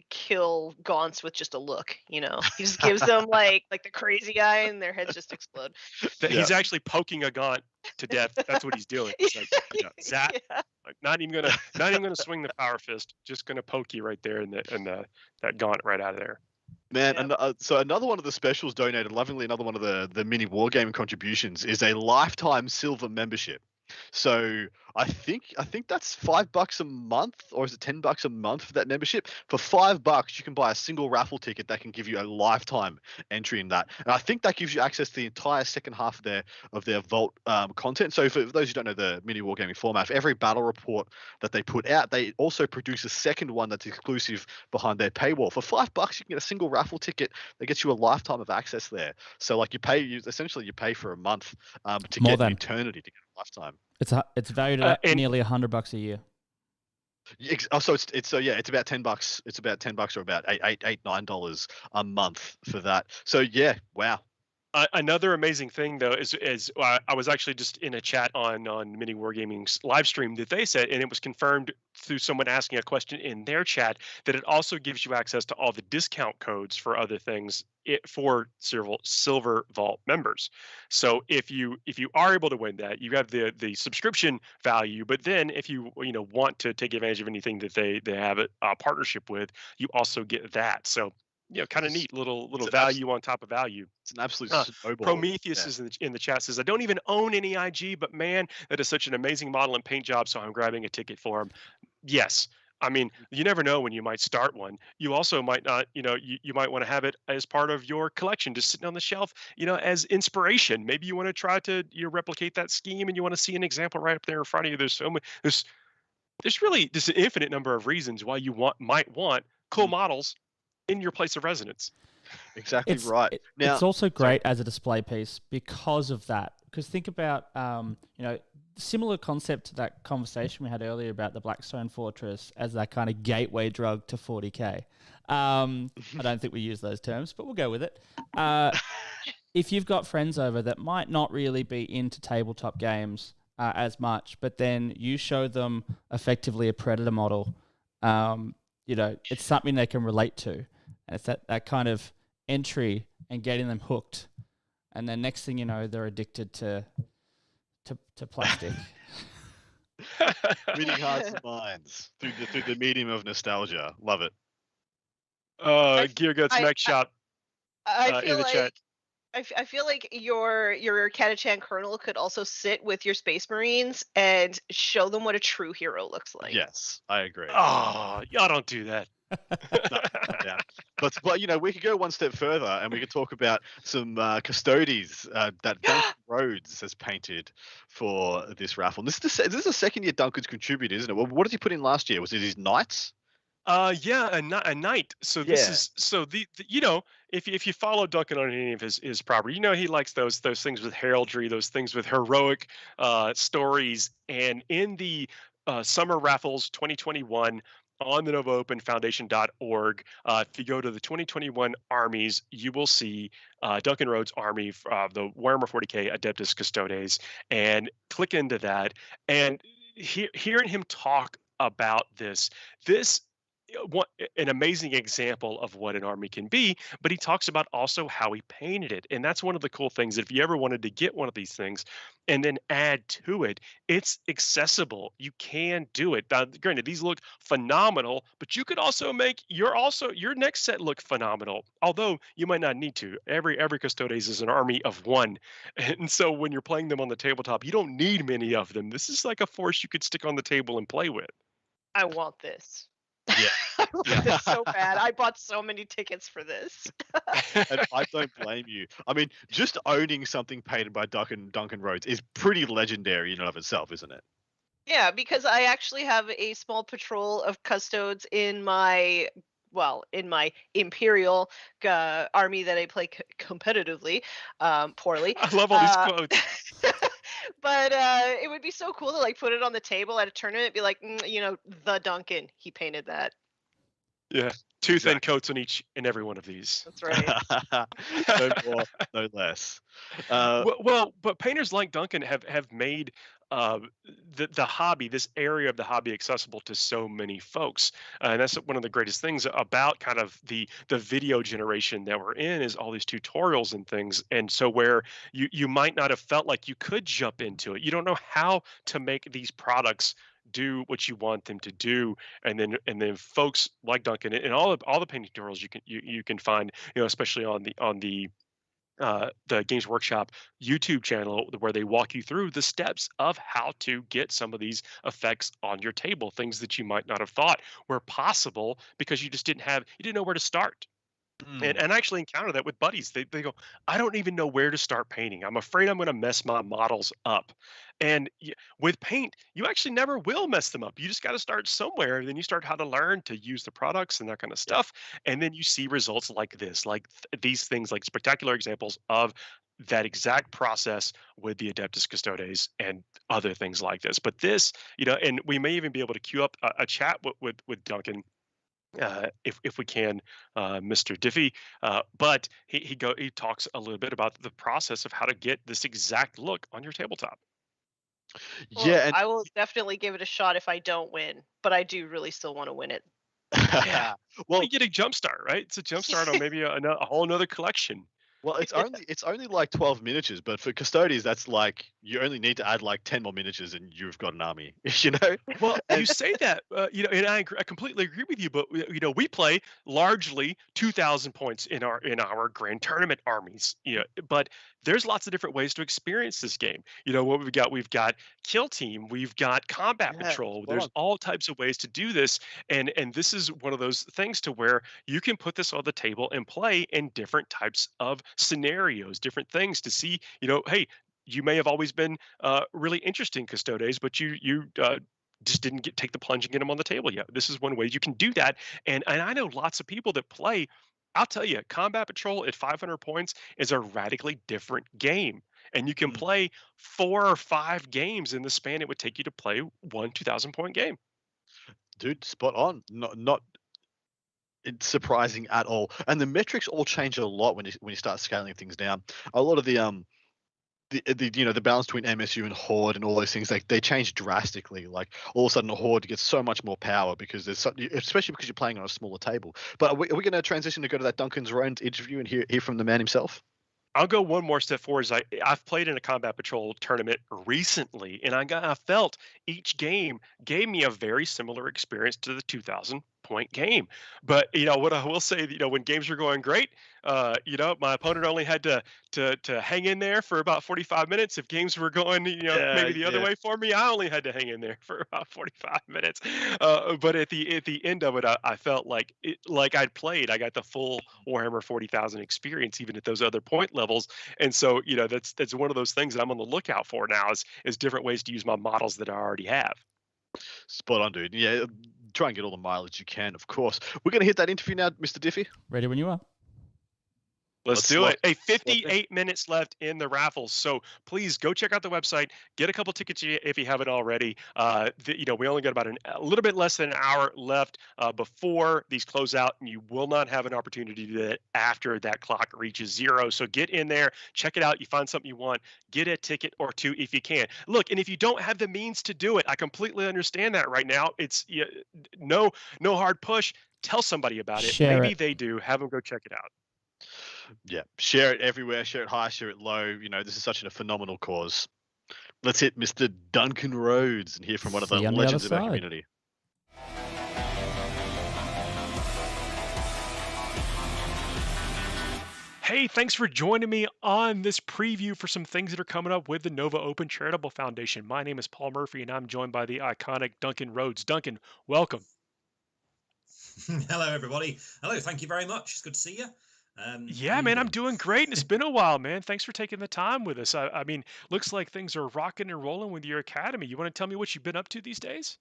kill Gaunts with just a look. He just gives them like the crazy guy, and their heads just explode. That Yeah. he's actually poking a gaunt to death. That's what he's doing. It's like zap. Yeah. Like not even gonna swing the power fist. Just gonna poke you right there and that gaunt right out of there. Man, Yep. and so another one of the specials donated, lovingly, another one of the mini wargaming contributions is a lifetime silver membership. So I think that's $5 a month, or is it $10 a month for that membership? For $5, you can buy a single raffle ticket that can give you a lifetime entry in that, and I think that gives you access to the entire second half of their vault content. So for those who don't know the mini wargaming format, for every battle report that they put out, they also produce a second one that's exclusive behind their paywall. For $5, you can get a single raffle ticket that gets you a lifetime of access there. So like you pay for a month to More get than. an eternity, to get a lifetime. It's valued at and- nearly $100 a year. So it's about $10. It's about $10 or about $9 a month for that. So yeah, wow. Another amazing thing though is I was actually just in a chat on Mini Wargaming's live stream that they said, and it was confirmed through someone asking a question in their chat, that it also gives you access to all the discount codes for other things for Silver Vault members. So if you are able to win that, you have the subscription value, but then if you want to take advantage of anything that they have a partnership with, you also get that. So kind of neat little value on top of value. It's an absolute snowball. Prometheus is in the chat, says, I don't even own any IG, but man, that is such an amazing model and paint job, so I'm grabbing a ticket for him. Yes. I mean, you never know when you might start one. You also might not, you might want to have it as part of your collection, just sitting on the shelf, as inspiration. Maybe you want to try to replicate that scheme and you want to see an example right up there in front of you. There's so many, there's really just an infinite number of reasons why you might want cool models in your place of residence. Exactly right. Now, it's also great as a display piece because of that. Because think about, similar concept to that conversation we had earlier about the Blackstone Fortress as that kind of gateway drug to 40K. I don't think we use those terms, but we'll go with it. If you've got friends over that might not really be into tabletop games as much, but then you show them effectively a Predator model, it's something they can relate to. And it's that kind of entry and getting them hooked. And then next thing you know, they're addicted to plastic. winning hearts and minds through the medium of nostalgia. Love it. Gear Guts I- Mech Shop I in feel the like chat. I feel like your Catachan Colonel could also sit with your Space Marines and show them what a true hero looks like. Yes, I agree. Oh, y'all don't do that. Yeah. But we could go one step further and we could talk about some custodies that Duncan Rhodes has painted for this raffle. This is the second year Duncan's contributed, isn't it? Well, what did he put in last year? Was it his knights? Yeah, a knight. So this Yeah. is so the if you follow Duncan on any of his property, he likes those things with heraldry, those things with heroic stories. And in the Summer Raffles 2021 on the NovaOpenFoundation.org, if you go to the 2021 armies, you will see Duncan Rhodes' army, the Warhammer 40K Adeptus Custodes, and click into that. And hearing him talk about this an amazing example of what an army can be, but he talks about also how he painted it. And that's one of the cool things. If you ever wanted to get one of these things and then add to it, it's accessible. You can do it. Now, granted, these look phenomenal, but you could also make your next set look phenomenal. Although you might not need to. Every Custodes is an army of one. And so when you're playing them on the tabletop, you don't need many of them. This is like a force you could stick on the table and play with. I want this. Yeah. I want this so bad. I bought so many tickets for this. And I don't blame you. I mean, just owning something painted by Duncan Rhodes is pretty legendary in and of itself, isn't it? Yeah, because I actually have a small patrol of custodes in my Imperial army that I play competitively, poorly. I love all these quotes. But it would be so cool to like put it on the table at a tournament and be like, the Duncan, he painted that. Yeah, two thin coats on each and every one of these. That's right. No more, no less. Well, but painters like Duncan have made the hobby, this area of the hobby, accessible to so many folks, and that's one of the greatest things about kind of the video generation that we're in, is all these tutorials and things. And so where you might not have felt like you could jump into it, you don't know how to make these products do what you want them to do, and then folks like Duncan and all the painting tutorials you can find, especially on the Games Workshop YouTube channel, where they walk you through the steps of how to get some of these effects on your table, things that you might not have thought were possible because you didn't know where to start. And I actually encounter that with buddies. They go, I don't even know where to start painting. I'm afraid I'm going to mess my models up. And with paint, you actually never will mess them up. You just got to start somewhere. And then you start how to learn to use the products and that kind of stuff. And then you see results like this, like these things, like spectacular examples of that exact process with the Adeptus Custodes and other things like this. But this, and we may even be able to queue up a chat with Duncan, if we can, Mr. Diffey, but he talks a little bit about the process of how to get this exact look on your tabletop. Well, Yeah, and I will definitely give it a shot if I don't win, but I do really still want to win it. Yeah. Well, you get a jump start, right? It's a jump start on maybe a whole another collection. well, it's only like 12 miniatures, but for Custodes, that's like you only need to add like 10 more miniatures, and you've got an army. Well, you say that, and I completely agree with you. But we play largely 2,000 points in our grand tournament armies. But there's lots of different ways to experience this game. What we've got kill team, we've got combat Yeah, patrol. spot There's on. all types of ways to do this, and this is one of those things to where you can put this on the table and play in different types of scenarios, different things to see. Hey, you may have always been really interested in Custodes, but you just didn't take the plunge and get them on the table yet. This is one way you can do that. And I know lots of people that play. I'll tell you, Combat Patrol at 500 points is a radically different game. And you can play 4 or 5 games in the span it would take you to play one 2,000 point game. Dude, spot on. Not it's surprising at all. And the metrics all change a lot when you start scaling things down. A lot of the the balance between MSU and Horde and all those things, they change drastically. Like all of a sudden a Horde gets so much more power because especially because you're playing on a smaller table. But are we going to transition to go to that Duncan's Round interview and hear from the man himself? I'll go one more step forward. I've played in a Combat Patrol tournament recently, and I felt each game gave me a very similar experience to the 2,000 point game. But what I will say, when games are going great, my opponent only had to hang in there for about 45 minutes. If games were going, maybe the other way for me, I only had to hang in there for about 45 minutes. But at the end of it, I felt like I'd played. I got the full Warhammer 40,000 experience, even at those other point levels. And so, that's one of those things that I'm on the lookout for now is different ways to use my models that I already have. Spot on, dude. Yeah, try and get all the mileage you can, of course. We're going to hit that interview now, Mr. Diffey. Ready when you are. Let's Let's do lock- it. Hey, let's lock in. 58 minutes left in the raffles. So please go check out the website. Get a couple tickets if you haven't already. We only got about a little bit less than an hour left before these close out, and you will not have an opportunity to do that after that clock reaches zero. So get in there, check it out. You find something you want, get a ticket or two if you can. Look, and if you don't have the means to do it, I completely understand that right now. It's no hard push. Tell somebody about it. Share Maybe it. they do. Have them go check it out. Yeah, share it everywhere. Share it high, share it low. You know, this is such a phenomenal cause. Let's hit Mr. Duncan Rhodes and hear from one of the See you on the other legends of our side. community. Hey, thanks for joining me on this preview for some things that are coming up with the Nova Open Charitable Foundation. My name is Paul Murphy, and I'm joined by the iconic Duncan Rhodes. Duncan, welcome. Hello, everybody. Hello, thank you very much. It's good to see you. Yeah, how you man, I'm doing? doing great, and it's been a while, man. Thanks for taking the time with us. I mean, looks like things are rocking and rolling with your academy. You want to tell me what you've been up to these days?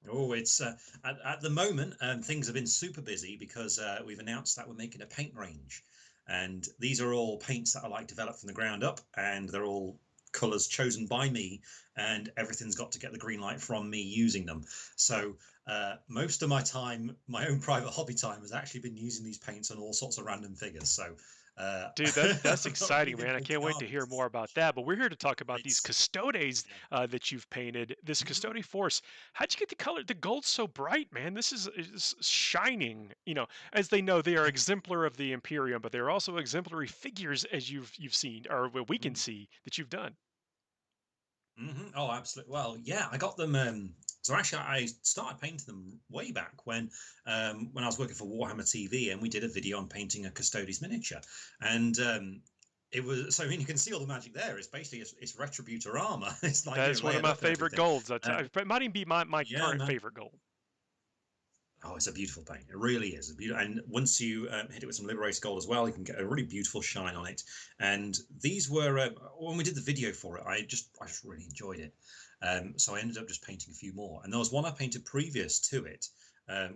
Oh, it's at the moment, things have been super busy because we've announced that we're making a paint range, and these are all paints that are like developed from the ground up, and they're all colors chosen by me, and everything's got to get the green light from me using them. So most of my time, my own private hobby time, has actually been using these paints on all sorts of random figures. So Dude, that's I've not exciting, really been man. I can't painting wait to hear artists. more about that. But we're here to talk about these It's custodes yeah. that you've painted. This Mhm. custode force. How'd you get the color? The gold's so bright, man. This is shining. As they know, they are exemplar of the Imperium, but they're also exemplary figures, as you've seen, or what we can see that you've done. Oh, absolutely. Well, yeah, I got them. So actually, I started painting them way back when I was working for Warhammer TV, and we did a video on painting a Custodes miniature, and it was so. I mean, you can see all the magic there. It's basically it's Retributor armor. It's like That is one of layered my up and favorite everything. golds. It might even be my Yeah, current man. favorite gold. Oh, it's a beautiful paint. It really is. And once you hit it with some Liberator Gold as well, you can get a really beautiful shine on it. And these were when we did the video for it, I just really enjoyed it. So I ended up just painting a few more. And there was one I painted previous to it,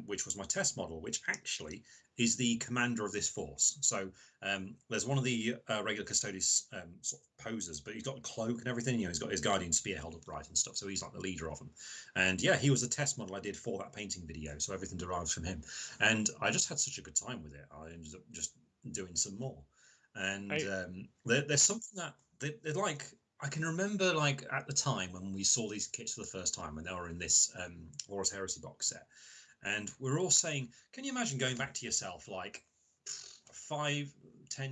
which was my test model, which actually is the commander of this force. So there's one of the regular Custodes sort of posers, but he's got a cloak and everything. He's got his guardian spear held upright and stuff. So he's like the leader of them. And yeah, he was the test model I did for that painting video. So everything derives from him. And I just had such a good time with it. I ended up just doing some more. And there's something that they're like. I can remember, like, at the time when we saw these kits for the first time, when they were in this Horus Heresy box set, and we were all saying, can you imagine going back to yourself like 5-10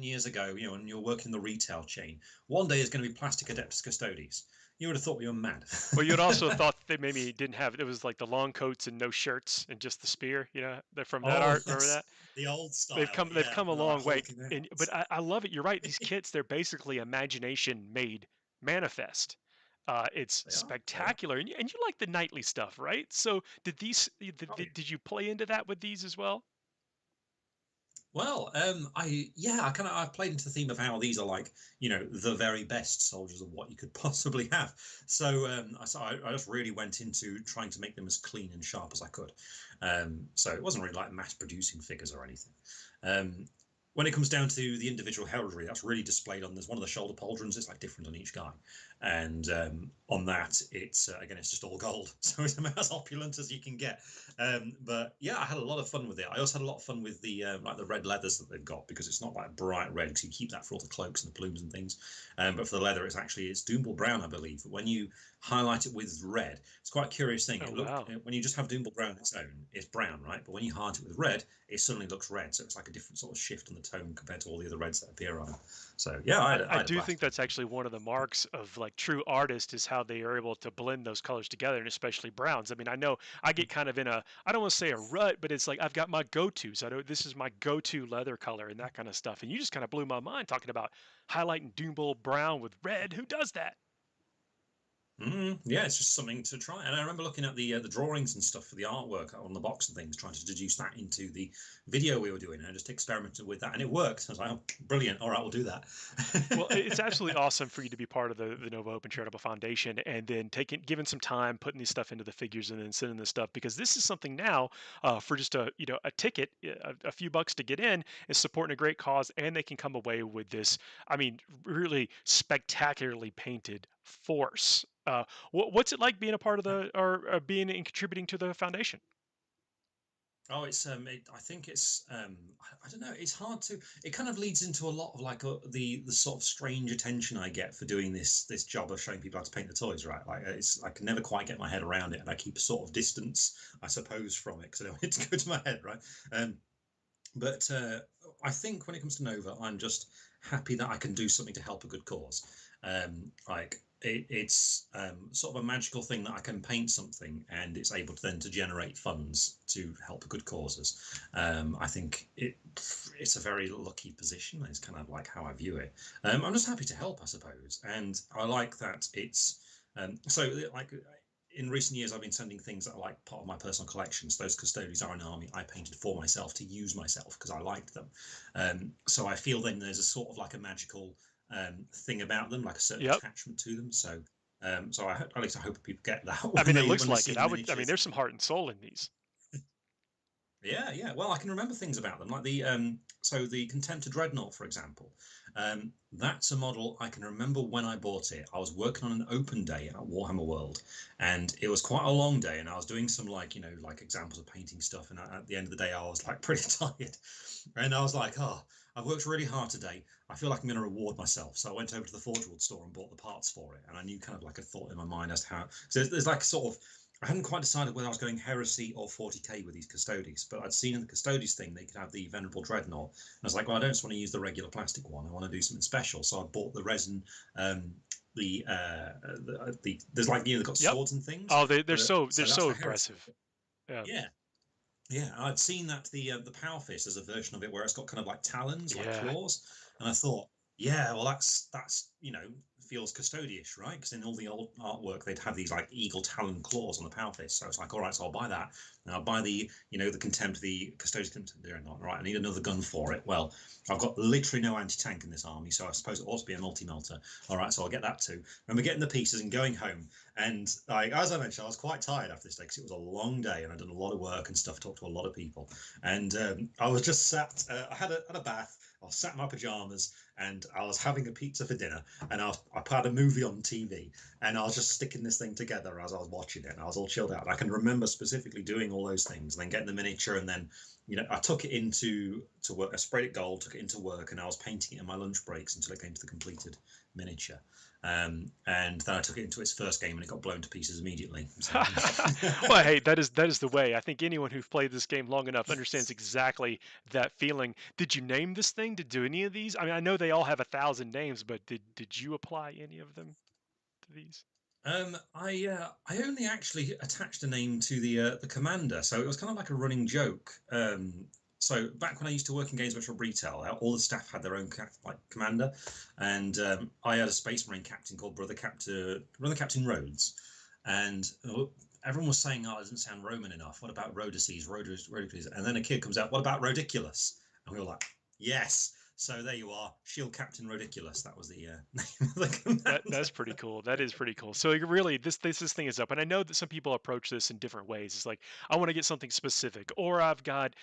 years ago, and you're working the retail chain, one day there's going to be Plastic Adeptus Custodes. You would have thought we were mad. Well, you'd also thought they maybe didn't have it was like the long coats and no shirts and just the spear. They're from that Oh, art. Remember that? the old style. They've Yeah, come a with all long that way. hulking But out. I love it. You're right. These kits, they're basically imagination made manifest. It's They are. spectacular, and you like the knightly stuff, right? So did Oh, yeah. did you play into that with these as well? Well, I played into the theme of how these are like, the very best soldiers of what you could possibly have. So I just really went into trying to make them as clean and sharp as I could. So it wasn't really like mass producing figures or anything. When it comes down to the individual heraldry, that's really displayed on. There's one of the shoulder pauldrons. It's like different on each guy, and on that, it's again, it's just all gold, so it's about as opulent as you can get. But yeah, I had a lot of fun with it. I also had a lot of fun with the like the red leathers that they've got, because it's not like bright red, because you keep that for all the cloaks and the plumes and things. But for the leather, it's Doomball brown, I believe. But when you highlight it with red, it's quite a curious thing. Oh, wow. When you just have Doomball brown on its own, it's brown, right? But when you highlight it with red, it suddenly looks red. So it's like a different sort of shift on the tone compared to all the other reds that appear on it. So yeah, I I had a do blast. think that's actually one of the marks of like true artists is how they are able to blend those colors together, and especially browns. I mean, I know I get kind of in I don't want to say a rut, but it's like I've got my go-tos. I know this is my go-to leather color and that kind of stuff. And you just kind of blew my mind talking about highlighting Doombull brown with red. Who does that? Yeah, it's just something to try. And I remember looking at the drawings and stuff for the artwork on the box and things, trying to deduce that into the video we were doing, and I just experimented with that, and it worked. I was like, oh, brilliant! All right, we'll do that. Well, it's absolutely awesome for you to be part of the Nova Open Charitable Foundation, and then giving some time, putting these stuff into the figures, and then sending this stuff, because this is something now for just a ticket, a few bucks to get in, is supporting a great cause, and they can come away with this. I mean, really spectacularly painted force. What's it like being a part of or being and contributing to the foundation? Oh, I think it's I don't know. It's hard to. It kind of leads into a lot of like the sort of strange attention I get for doing this job of showing people how to paint the toys, right? Like I can never quite get my head around it, and I keep a sort of distance, I suppose, from it because I don't want it to go to my head, right? But I think when it comes to Nova, I'm just happy that I can do something to help a good cause. Like it's sort of a magical thing that I can paint something and it's able to then to generate funds to help good causes. I think it's a very lucky position. It's kind of like how I view it. I'm just happy to help, I suppose, and I like that it's so like. In recent years, I've been sending things that are like part of my personal collections. Those custodians are an army I painted for myself to use myself because I liked them. So I feel then there's a sort of like a magical thing about them, like a certain Yep. attachment to them. So at least I hope people get that. I mean, it looks when they like see it. the I mean, miniatures. there's some heart and soul in these. Yeah. Well, I can remember things about them, like the Contemptor Dreadnought, for example. That's a model I can remember when I bought it. I was working on an open day at Warhammer World, and it was quite a long day. And I was doing some like examples of painting stuff. And at the end of the day, I was like pretty tired, and I was like, oh, I've worked really hard today. I feel like I'm going to reward myself. So I went over to the Forge World store and bought the parts for it. And I knew kind of like a thought in my mind as to how. So there's like sort of I hadn't quite decided whether I was going Heresy or 40k with these Custodes, but I'd seen in the Custodes thing they could have the Venerable Dreadnought. And I was like, well, I don't just want to use the regular plastic one. I want to do something special. So I bought the resin, there's like they've got Yep. swords and things. Oh, they're so that's so the Heresy. impressive. Yeah. Yeah, I'd seen that the Power Fist as a version of it where it's got kind of like talons, like Yeah. claws, and I thought, yeah, well, that's feels custodiish, right? Because in all the old artwork they'd have these like eagle talon claws on the Power Fist, so it's like, all right, so I'll buy that, and I'll buy the the Contempt, the Custodian Contempt. Not right. I need another gun for it. Well, I've got literally no anti-tank in this army, so I suppose it ought to be a multi-melter. All right, so I'll get that too. And we're getting the pieces and going home. And like as I mentioned, I was quite tired after this day because it was a long day and I'd done a lot of work and stuff, talked to a lot of people. And I was just sat. I had a bath. I was sat in my pajamas and I was having a pizza for dinner. And I had a movie on TV and I was just sticking this thing together as I was watching it. And I was all chilled out. I can remember specifically doing all those things, and then getting the miniature, and then I took it into work. I sprayed it gold, took it into work, and I was painting it in my lunch breaks until it came to the completed miniature. And then I took it into its first game, and it got blown to pieces immediately. So. Well, hey, that is the way. I think anyone who's played this game long enough understands exactly that feeling. Did you name this thing? Did you do any of these? I mean, I know they all have 1,000 names, but did you apply any of them to these? I only actually attached a name to the commander, so it was kind of like a running joke. So back when I used to work in Games Workshop retail, all the staff had their own commander, and I had a Space Marine captain called Brother Captain Rhodes, and everyone was saying, "Oh, it doesn't sound Roman enough. What about Rhodaces, Rhodocles?" And then a kid comes out, "What about Rodiculus?" And we were like, "Yes." So there you are, Shield Captain Rodiculus. That was the name of the commander. That's pretty cool. That is pretty cool. So really, this thing is up, and I know that some people approach this in different ways. It's like, I want to get something specific, or I've got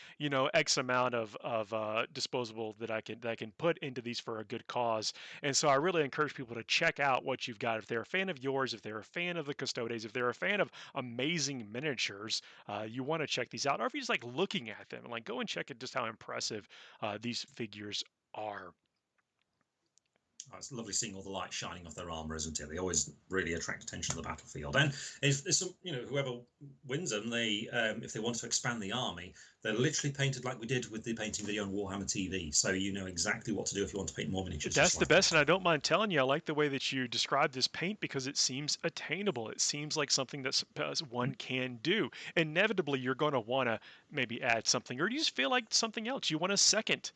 X amount of disposable that I can put into these for a good cause. And so I really encourage people to check out what you've got. If they're a fan of yours, if they're a fan of the Custodes, if they're a fan of amazing miniatures, you want to check these out. Or if you just like looking at them, like go and check it, just how impressive these figures are. Oh, it's lovely seeing all the light shining off their armor, isn't it? They always really attract attention on the battlefield. And if whoever wins them, they if they want to expand the army, they're literally painted like we did with the painting video on Warhammer TV. So you know exactly what to do if you want to paint more miniatures. That's the best, and I don't mind telling you, I like the way that you describe this paint because it seems attainable. It seems like something that one can do. Inevitably, you're going to want to maybe add something, or do you just feel like something else? You want a second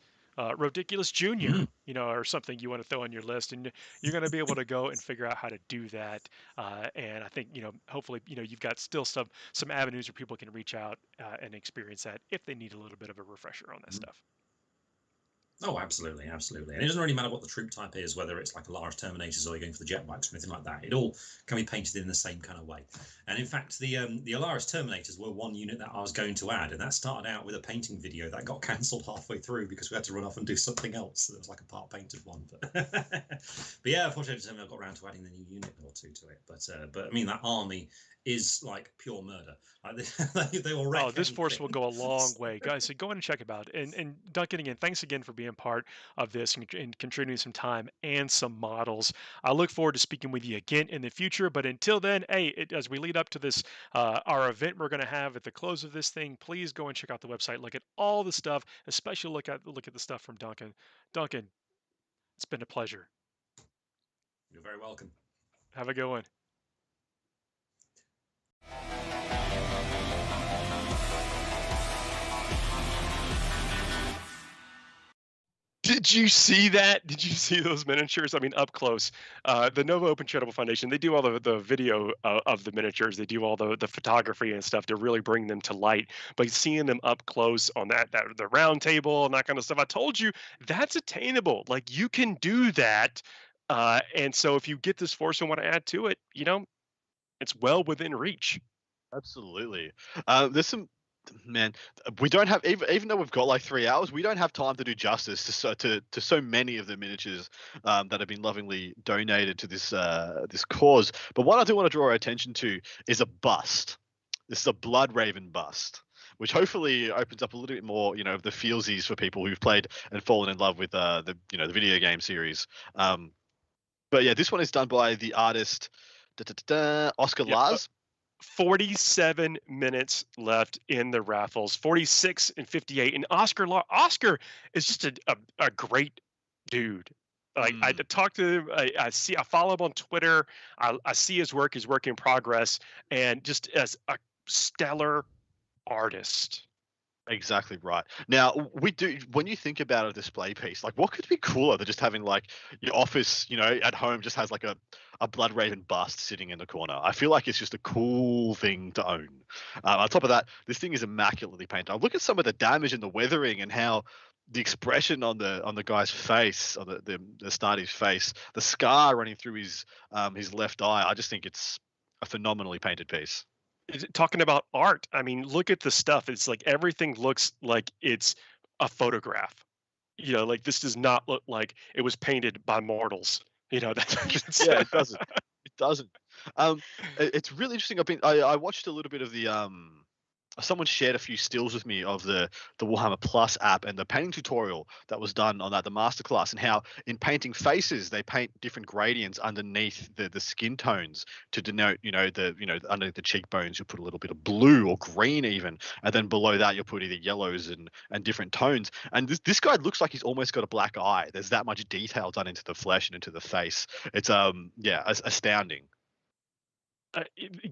Ridiculous Junior, or something you want to throw on your list, and you're going to be able to go and figure out how to do that. And I think, hopefully, you've got still some avenues where people can reach out and experience that if they need a little bit of a refresher on that stuff. Oh, absolutely, absolutely. And it doesn't really matter what the troop type is, whether it's like a large Terminators or you're going for the jet bikes or anything like that. It all can be painted in the same kind of way. And in fact, the Alaris Terminators were one unit that I was going to add, and that started out with a painting video that got cancelled halfway through because we had to run off and do something else. So there was like a part painted one. But yeah, unfortunately, I got around to adding the new unit or two to it. But I mean, that army is like pure murder. Like, they will wreck this force anything. will go a long way, guys. So go ahead and check it out. And Duncan, again, thanks again for being part of this and contributing some time and some models. I look forward to speaking with you again in the future. But until then, hey, as we lead up to this, our event we're going to have at the close of this thing, please go and check out the website. Look at all the stuff, especially look at the stuff from Duncan. Duncan, it's been a pleasure. You're very welcome. Have a good one. Did you see that? Did you see those miniatures? I mean, up close. The Nova Open Charitable Foundation, they do all the video of the miniatures. They do all the photography and stuff to really bring them to light. But seeing them up close on that the round table and that kind of stuff, I told you that's attainable. Like, you can do that. And so if you get this force and want to add to it, it's well within reach. Absolutely. There's some, man, we don't have, even though we've got like 3 hours, we don't have time to do justice to so many of the miniatures that have been lovingly donated to this this cause. But what I do want to draw our attention to is a bust. This is a Blood Raven bust, which hopefully opens up a little bit more, of the feelsies for people who've played and fallen in love with the video game series. But yeah, this one is done by the artist Oscar Lars. 47 minutes left in the Raffles, 46 and 58. And Oscar is just a great dude. Like, I talk to him, I follow him on Twitter. I see his work in progress, and just as a stellar artist. Exactly right. Now, we do, when you think about a display piece, like, what could be cooler than just having like your office, at home just has like a Blood Raven bust sitting in the corner. I feel like it's just a cool thing to own. On top of that, this thing is immaculately painted. I look at some of the damage and the weathering and how the expression on the guy's face, on the Stardy's face, the scar running through his left eye. I just think it's a phenomenally painted piece. Talking about art, I mean, look at the stuff. It's like everything looks like it's a photograph. Like, this does not look like it was painted by mortals. That's Yeah, it doesn't. It doesn't. It's really interesting. I watched a little bit of the someone shared a few stills with me of the Warhammer Plus app and the painting tutorial that was done on that, the masterclass, and how in painting faces they paint different gradients underneath the skin tones to denote, underneath the cheekbones you'll put a little bit of blue or green even, and then below that you'll put either yellows and different tones. And this guy looks like he's almost got a black eye. There's that much detail done into the flesh and into the face. It's astounding.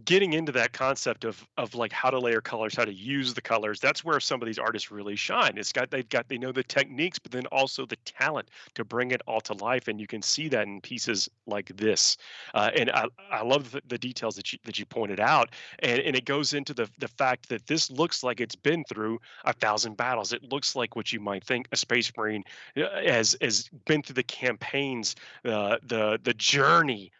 Getting into that concept of like how to layer colors, how to use the colors, that's where some of these artists really shine. They know the techniques, but then also the talent to bring it all to life, and you can see that in pieces like this. And I love the details that you pointed out, and it goes into the fact that this looks like it's been through 1,000 battles. It looks like what you might think a Space Marine has been through the campaigns, the journey.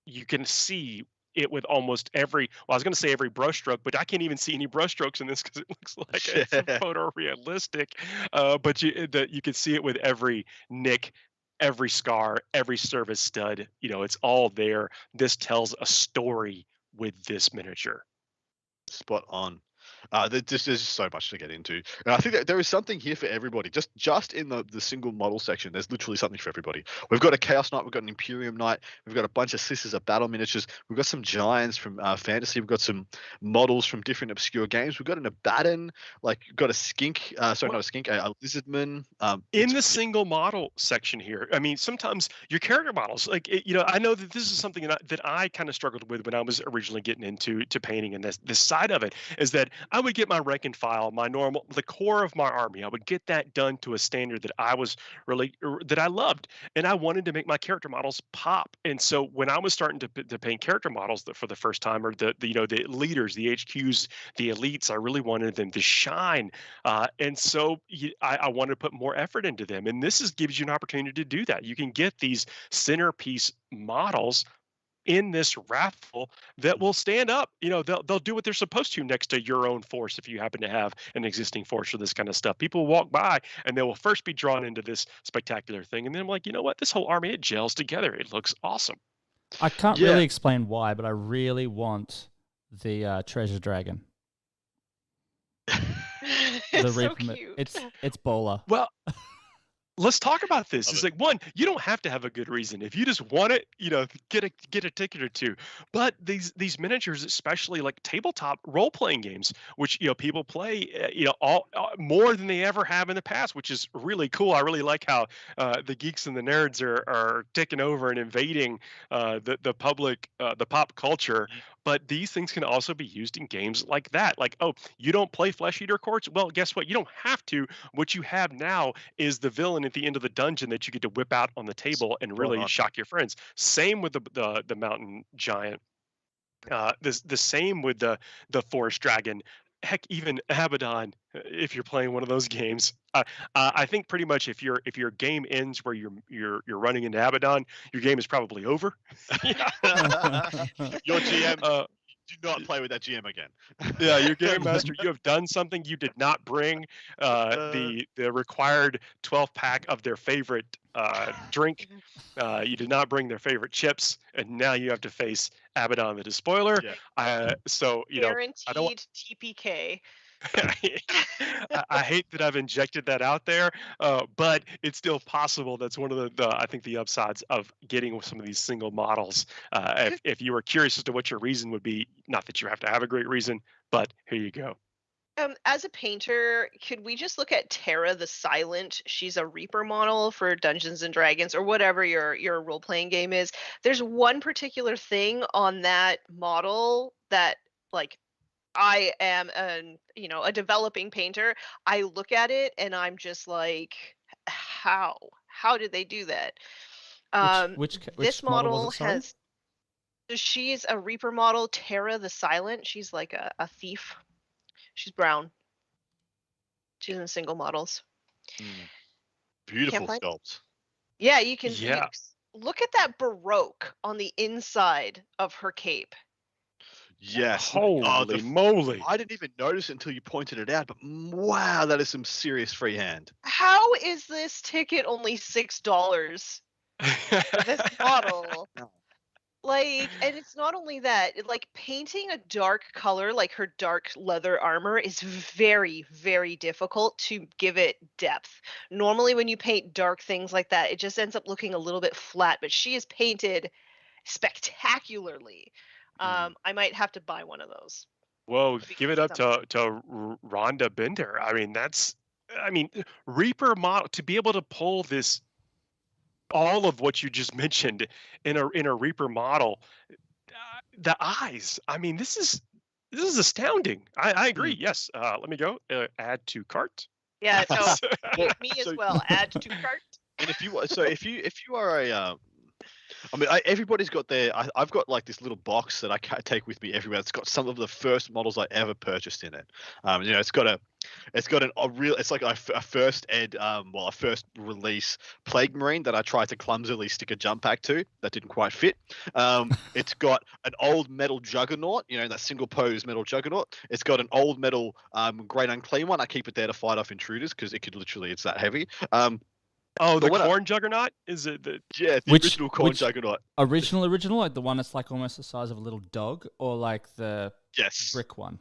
You can see it with almost every, I was going to say every brushstroke, but I can't even see any brushstrokes in this because it looks like it's photorealistic. But you can see it with every nick, every scar, every service stud. It's all there. This tells a story with this miniature. Spot on. There's so much to get into, and I think that there is something here for everybody. Just in the single model section, there's literally something for everybody. We've got a Chaos Knight, we've got an Imperium Knight, we've got a bunch of Sisters of Battle miniatures, we've got some Giants from Fantasy, we've got some models from different obscure games, we've got an Abaddon, like got a Skink, a Lizardman. In the single model section here, I mean, sometimes your character models, like I know that this is something that I kind of struggled with when I was originally getting into painting, and this side of it is that I would get my rank and file, the core of my army. I would get that done to a standard that I was that I loved, and I wanted to make my character models pop. And so when I was starting to paint character models for the first time, or the the leaders, the HQs, the elites, I really wanted them to shine. And so I wanted to put more effort into them, and gives you an opportunity to do that. You can get these centerpiece models in this raffle that will stand up. They'll do what they're supposed to next to your own force. If you happen to have an existing force for this kind of stuff, people walk by and they will first be drawn into this spectacular thing, and then I'm like, you know what, this whole army, it gels together, it looks awesome. I can't Yeah. really explain why, but I really want the treasure dragon. It's so Reaper cute. It's Bowler. Well, let's talk about this. Love It's it. like, one, you don't have to have a good reason. If you just want it, get a ticket or two. But these miniatures, especially like tabletop role playing games, which people play, all more than they ever have in the past, which is really cool. I really like how the geeks and the nerds are taking over and invading the public, the pop culture. But these things can also be used in games like that. Like, oh, you don't play Flesh Eater Courts? Well, guess what? You don't have to. What you have now is the villain at the end of the dungeon that you get to whip out on the table and really on. shock your friends. Same with the mountain giant. The same with the forest dragon. Heck, even Abaddon, if you're playing one of those games. I think pretty much if your game ends where you're running into Abaddon, your game is probably over. Your GM, do not Uh, play with that GM again. yeah, your game master, you have done something. You did not bring the required 12-pack of their favorite drink. You did not bring their favorite chips, and now you have to face Abaddon the Despoiler. Yeah. So Guaranteed I don't. TPK. I hate that I've injected that out there, but it's still possible. That's one of I think the upsides of getting some of these single models. If you were curious as to what your reason would be, not that you have to have a great reason, but here you go. As a painter, could we just look at Terra the Silent? She's a Reaper model for Dungeons and Dragons or whatever your role-playing game is. There's one particular thing on that model that, like, I am a developing painter. I look at it and I'm just like, how did they do that? Which This model model was it, sorry? has. She's a Reaper model, Terra the Silent. She's like a thief. She's brown. She's in single models. Beautiful find- sculpt. Yeah, you can Yeah. look at that Baroque on the inside of her cape. Yes. Holy moly! I didn't even notice it until you pointed it out, but wow, that is some serious freehand. How is this ticket only $6 for this model? Like, and it's not only that, like painting a dark color like her dark leather armor is very, very difficult to give it depth. Normally when you paint dark things like that, it just ends up looking a little bit flat, but she is painted spectacularly. I might have to buy one of those. Whoa, give it up Something. to Rhonda Bender. I mean, Reaper model, to be able to pull this, all of what you just mentioned in a Reaper model, the eyes. I mean, this is astounding. I agree. Yes. Let me go. Add to cart. Yeah, no, Well, me as so- well. Add to cart. And if you are a everybody's got their. I've got like this little box that I take with me everywhere. It's got some of the first models I ever purchased in it. It's got it's like a first release Plague Marine that I tried to clumsily stick a jump pack to that didn't quite fit. It's got an old metal Juggernaut, that single pose metal Juggernaut. It's got an old metal Great Unclean one. I keep it there to fight off intruders because it's that heavy. Oh, the what I- corn juggernaut? Is it the Yeah, the Which- original corn which- Juggernaut. Original, like the one that's like almost the size of a little dog, or like the Yes. brick one?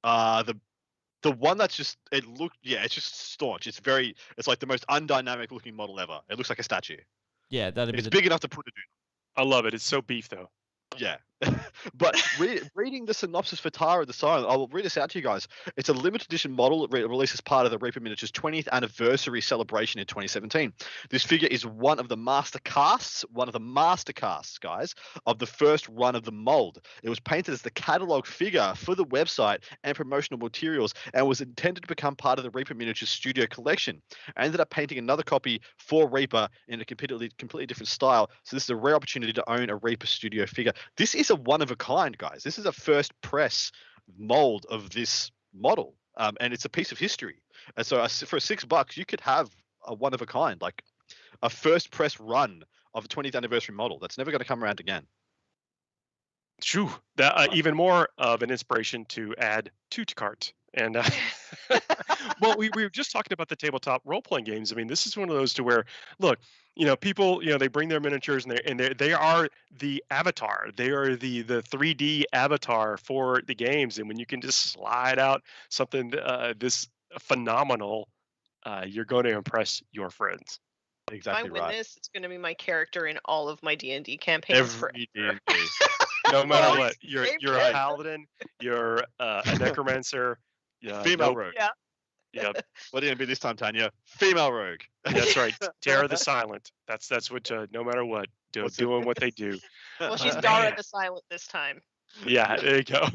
The one that's just it's just staunch. It's like the most undynamic looking model ever. It looks like a statue. Yeah, that'd be It's the big enough to put a dude. I love it. It's so beef though. Yeah, But reading the synopsis for Tara the Silent, I will read this out to you guys. It's a limited edition model released as part of the Reaper Miniatures 20th anniversary celebration in 2017. This figure is one of the master casts, guys, of the first run of the mold. It was painted as the catalog figure for the website and promotional materials and was intended to become part of the Reaper Miniatures studio collection. I ended up painting another copy for Reaper in a completely different style. So this is a rare opportunity to own a Reaper studio figure. This is a one of a kind, guys. This is a first press mold of this model, and it's a piece of history. And so for $6, you could have a one of a kind, like a first press run of a 20th anniversary model. That's never going to come around again. True. That even more of an inspiration to add to cart. And well, we were just talking about the tabletop role-playing games. I mean, this is one of those to where, look, people, they bring their miniatures and they are the avatar. They are the 3D avatar for the games. And when you can just slide out something this phenomenal, you're going to impress your friends. Exactly if I win right. this, it's going to be my character in all of my D&D campaigns Every forever. D&D. No matter Oh, what, you're a paladin, you're a necromancer, Female rogue. Yeah. Yep. What are you going to be this time, Tanya? Female rogue. That's right. Tara the Silent. That's what. No matter what, doing what they do. Well, she's Man. Dara the Silent this time. Yeah, there you go.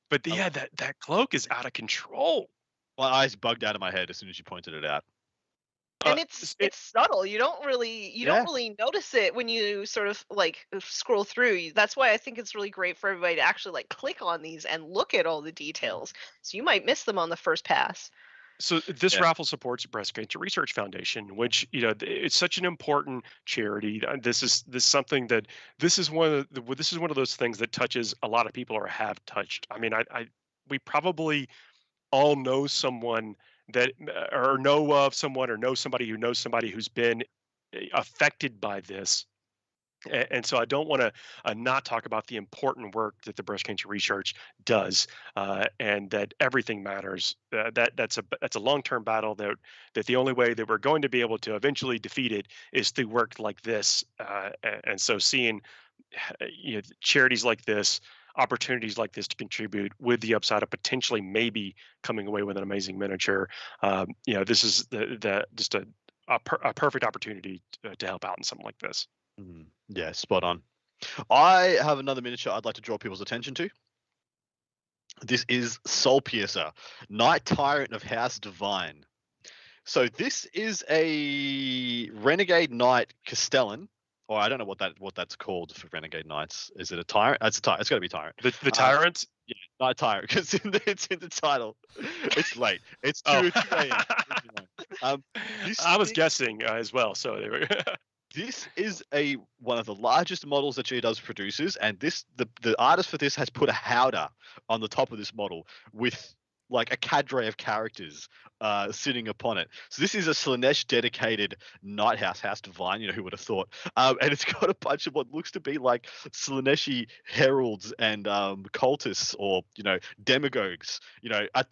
But yeah, that cloak is out of control. My eyes bugged out of my head as soon as you pointed it out. And it's subtle. You don't really notice it when you sort of like scroll through. That's why I think it's really great for everybody to actually like click on these and look at all the details. So you might miss them on the first pass. So this raffle supports Breast Cancer Research Foundation, which it's such an important charity. This is one of those things that touches a lot of people or have touched. I mean, we probably all know someone that or know of someone or know somebody who knows somebody who's been affected by this. And so I don't want to not talk about the important work that the breast cancer research does, and that everything matters. That's a long-term battle that the only way that we're going to be able to eventually defeat it is through work like this. And so seeing charities like this, opportunities like this to contribute with the upside of potentially maybe coming away with an amazing miniature, this is just a perfect opportunity to help out in something like this. Yeah, spot on. I have another miniature I'd like to draw people's attention to. This is Soul Piercer, Knight Tyrant of House Divine. So this is a Renegade Knight Castellan, or I don't know what that's called for Renegade Knights. Is it a Tyrant? It's a Tyrant. It's got to be Tyrant. The Tyrant? Yeah, Knight Tyrant, because it's in the title. It's late. It's 2 a.m. I was guessing as well, so they were. This is one of the largest models that G-Dubs produces, and the artist for this has put a howdah on the top of this model with like a cadre of characters sitting upon it. So this is a Slaanesh dedicated Night House Divine, who would have thought? And it's got a bunch of what looks to be like Slaaneshi heralds and cultists or, demagogues,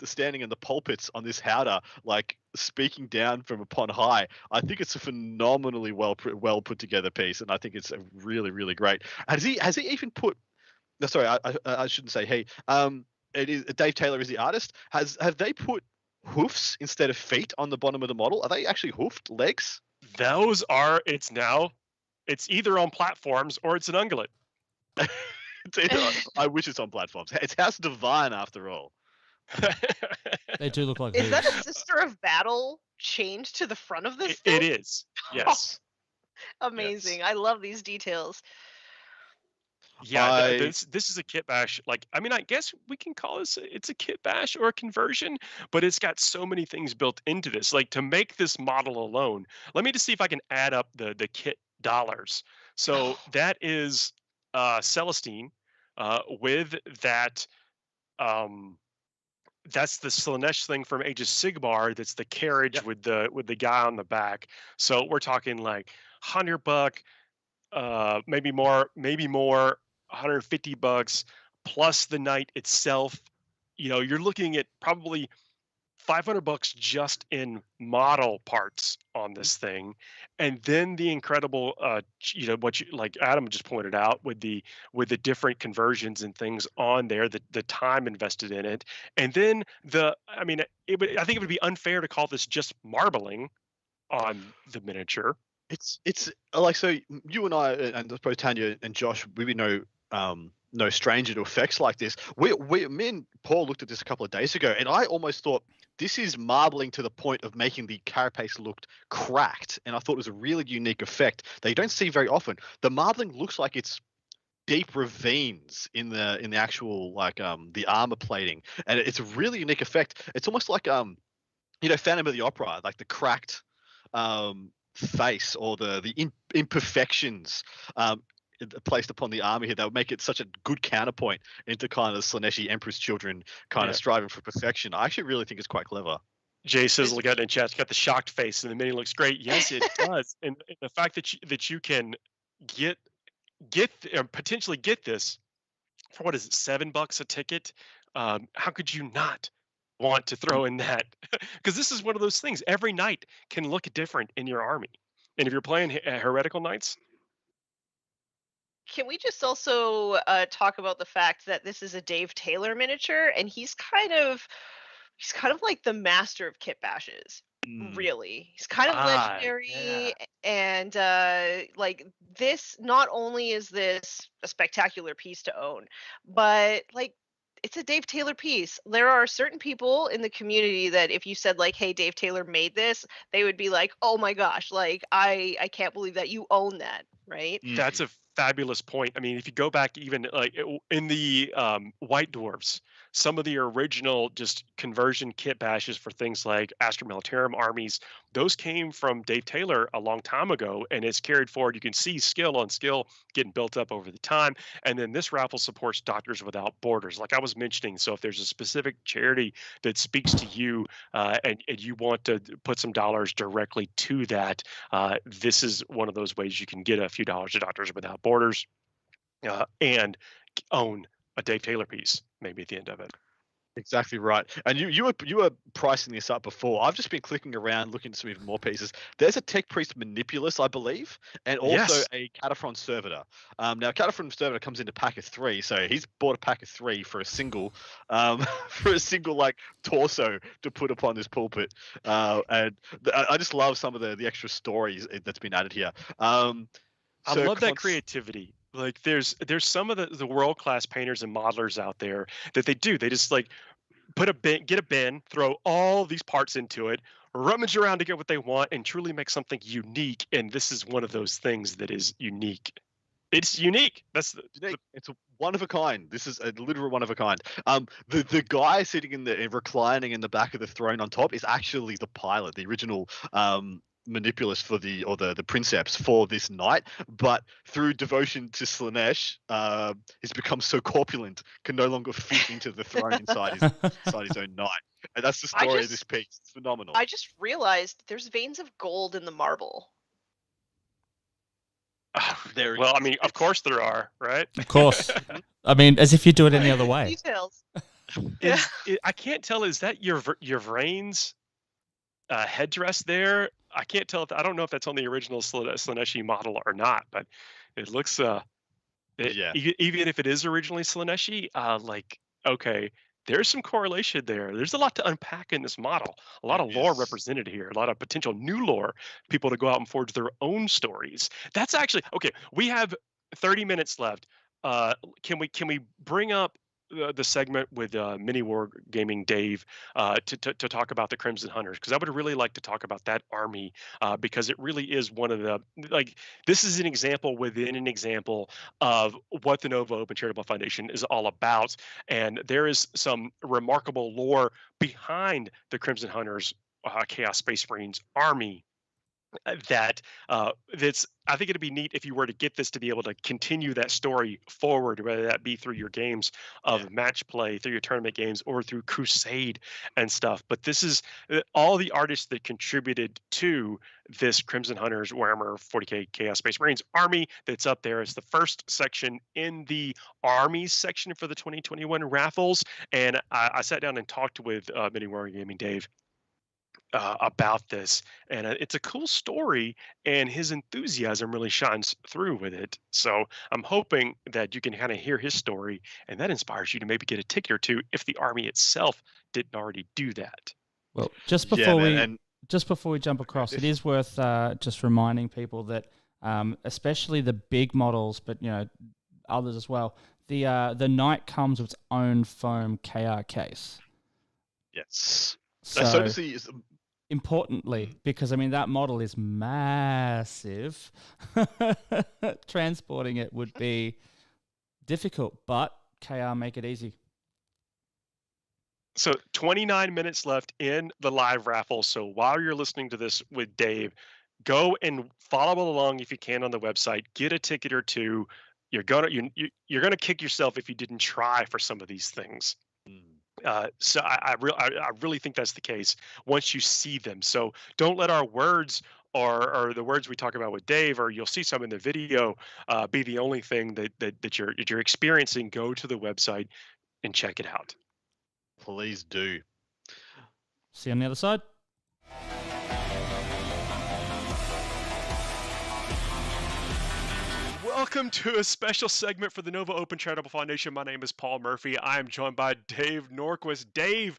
standing in the pulpits on this howdah, like speaking down from upon high. I think it's a phenomenally well put together piece, and I think it's really, really great. Has he even put? No, sorry, I shouldn't say he. It is Dave Taylor is the artist. Have they put hoofs instead of feet on the bottom of the model? Are they actually hoofed legs? Those are. It's either on platforms or it's an ungulate. I wish it's on platforms. It's House Divine after all. They do look like. Is that a Sister of Battle chained to the front of this thing? It is. Yes. Amazing. Yes. I love these details. Yeah, this is a kit bash. Like, I mean, I guess we can call this it's a kit bash or a conversion, but it's got so many things built into this. Like, to make this model alone, let me just see if I can add up the kit dollars. So that is Celestine with that. That's the Slaanesh thing from Age of Sigmar. That's the carriage with the guy on the back. So we're talking like $100, maybe more, $150 plus the knight itself. You're looking at probably $500 just in model parts on this thing, and then the incredible, what you like Adam just pointed out with the different conversions and things on there, the time invested in it, and then I mean, I think it would be unfair to call this just marbling on the miniature. It's like, so you and I, and I suppose Tanya and Josh, we no stranger to effects like this. Me and Paul looked at this a couple of days ago, and I almost thought this is marbling to the point of making the carapace looked cracked, and I thought it was a really unique effect that you don't see very often. The marbling looks like it's deep ravines in the actual, like, the armor plating, and it's a really unique effect. It's almost like Phantom of the Opera, like the cracked face, or the imperfections placed upon the armor here, that would make it such a good counterpoint into kind of Slaneshi Emperor's Children kind of striving for perfection. I actually really think it's quite clever. Jay says, look at it in chat, it's got the shocked face, and the mini looks great. Yes, it does. And the fact that you can get or potentially get this for, what is it, $7 a ticket? How could you not want to throw in that? Because this is one of those things. Every knight can look different in your army, and if you're playing heretical knights. Can we just also talk about the fact that this is a Dave Taylor miniature, and he's kind of like the master of kit bashes. Really, he's kind of legendary, and like, this, not only is this a spectacular piece to own, but like, it's a Dave Taylor piece. There are certain people in the community that if you said, like, hey, Dave Taylor made this, they would be like, oh my gosh, like, I can't believe that you own that, right? That's a fabulous point. I mean, if you go back even like in the White Dwarfs, some of the original just conversion kit bashes for things like Astra Militarum armies, those came from Dave Taylor a long time ago, and it's carried forward. You can see skill on skill getting built up over the time. And then this raffle supports Doctors Without Borders, like I was mentioning. So if there's a specific charity that speaks to you, and you want to put some dollars directly to that, this is one of those ways you can get a few dollars to Doctors Without Borders, and own a Dave Taylor piece maybe at the end of it. Exactly right. And you were pricing this up before. I've just been clicking around looking at some even more pieces. There's a Tech Priest Manipulus, I believe, and also a Cataphren Servitor. Now Cataphren Servitor comes in a pack of 3, so he's bought a pack of 3 for a single like torso to put upon this pulpit. I just love some of the extra stories that's been added here. I love that creativity. Like there's some of the world-class painters and modelers out there that they just like get a bin, throw all these parts into it, rummage around to get what they want, and truly make something unique. And this is one of those things that is unique. It's unique. It's a one of a kind. This is a literal one of a kind. The guy sitting reclining in the back of the throne on top is actually the pilot, the original Manipulus for the Princeps for this knight, but through devotion to Slanesh, he's become so corpulent, can no longer fit into the throne inside his own knight. And that's the story of this piece. It's phenomenal. I just realized there's veins of gold in the marble. Well, I mean, of course there are, right? Of course. I mean, as if you do it any other way. Details. I can't tell. Is that your Vrain's headdress there? I can't tell. I don't know if that's on the original Slaneshi model or not, but it looks. Even if it is originally Slaneshi, like, okay, there's some correlation there. There's a lot to unpack in this model. A lot of lore represented here. A lot of potential new lore. People to go out and forge their own stories. That's actually okay. We have 30 minutes left. Can we bring up the segment with Mini War Gaming Dave to talk about the Crimson Hunters, because I would really like to talk about that army, because it really is one of the, like, this is an example within an example of what the Nova Open Charitable Foundation is all about, and there is some remarkable lore behind the Crimson Hunters Chaos Space Marines army. That's I think it'd be neat if you were to get this to be able to continue that story forward, whether that be through your games Yeah. of match play, through your tournament games, or through Crusade and stuff. But this is all the artists that contributed to this Crimson Hunters Warhammer 40K Chaos Space Marines army that's up there. It's the first section in the armies section for the 2021 raffles. And I sat down and talked with Mini Warrior Gaming Dave about this, and it's a cool story, and his enthusiasm really shines through with it. So I'm hoping that you can kind of hear his story, and that inspires you to maybe get a ticket or two if the army itself didn't already do that. Well, just Yeah, before man, we and just before we jump across, it is worth just reminding people that, especially the big models, but others as well. The Knight comes with its own foam KR case. yes, So so to see is importantly, because I mean that model is massive, transporting it would be difficult, but KR make it easy. So 29 minutes left in the live raffle. So while you're listening to this with Dave, go and follow along if you can on the website. Get a ticket or two. You're gonna kick yourself if you didn't try for some of these things. So I really think that's the case once you see them. So don't let our words or the words we talk about with Dave, or you'll see some in the video, be the only thing that you're experiencing. Go to the website and check it out. please do. See you on the other side. Welcome to a special segment for the Nova Open Charitable Foundation. My name is Paul Murphy. I am joined by Dave Norquist. Dave,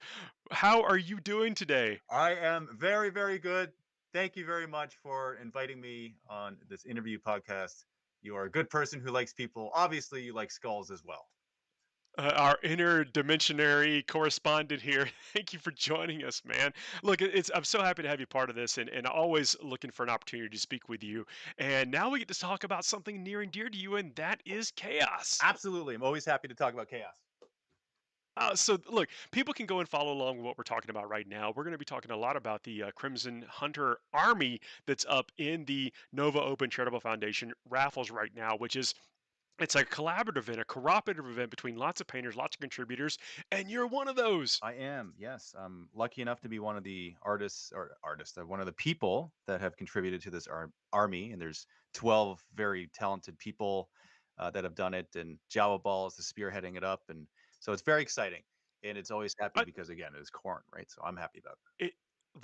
how are you doing today? I am very, very good. Thank you very much for inviting me on this interview podcast. You are a good person who likes people. Obviously, you like skulls as well. Our interdimensionary correspondent here. Thank you for joining us, man. Look, I'm so happy to have you part of this, and always looking for an opportunity to speak with you. And now we get to talk about something near and dear to you, and that is chaos. Absolutely. I'm always happy to talk about chaos. So look, people can go and follow along with what we're talking about right now. We're going to be talking a lot about the Crimson Hunter Army that's up in the Nova Open Charitable Foundation raffles right now, which is it's a collaborative event, a cooperative event between lots of painters, lots of contributors, and you're one of those. I am, yes. I'm lucky enough to be one of the one of the people that have contributed to this army. And there's 12 very talented people that have done it. And Jawa Ball is the spearheading it up. And so it's very exciting. And it's always happy because, again, it is corn, right? So I'm happy about it.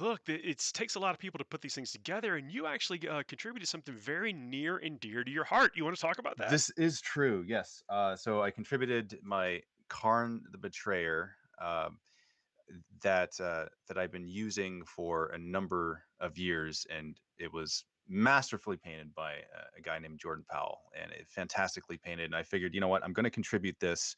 Look, it takes a lot of people to put these things together, and you actually contributed something very near and dear to your heart. You want to talk about that? This is true, yes. So I contributed my Karn the Betrayer that I've been using for a number of years, and it was masterfully painted by a guy named Jordan Powell, and it fantastically painted. And I figured, you know what, I'm going to contribute this.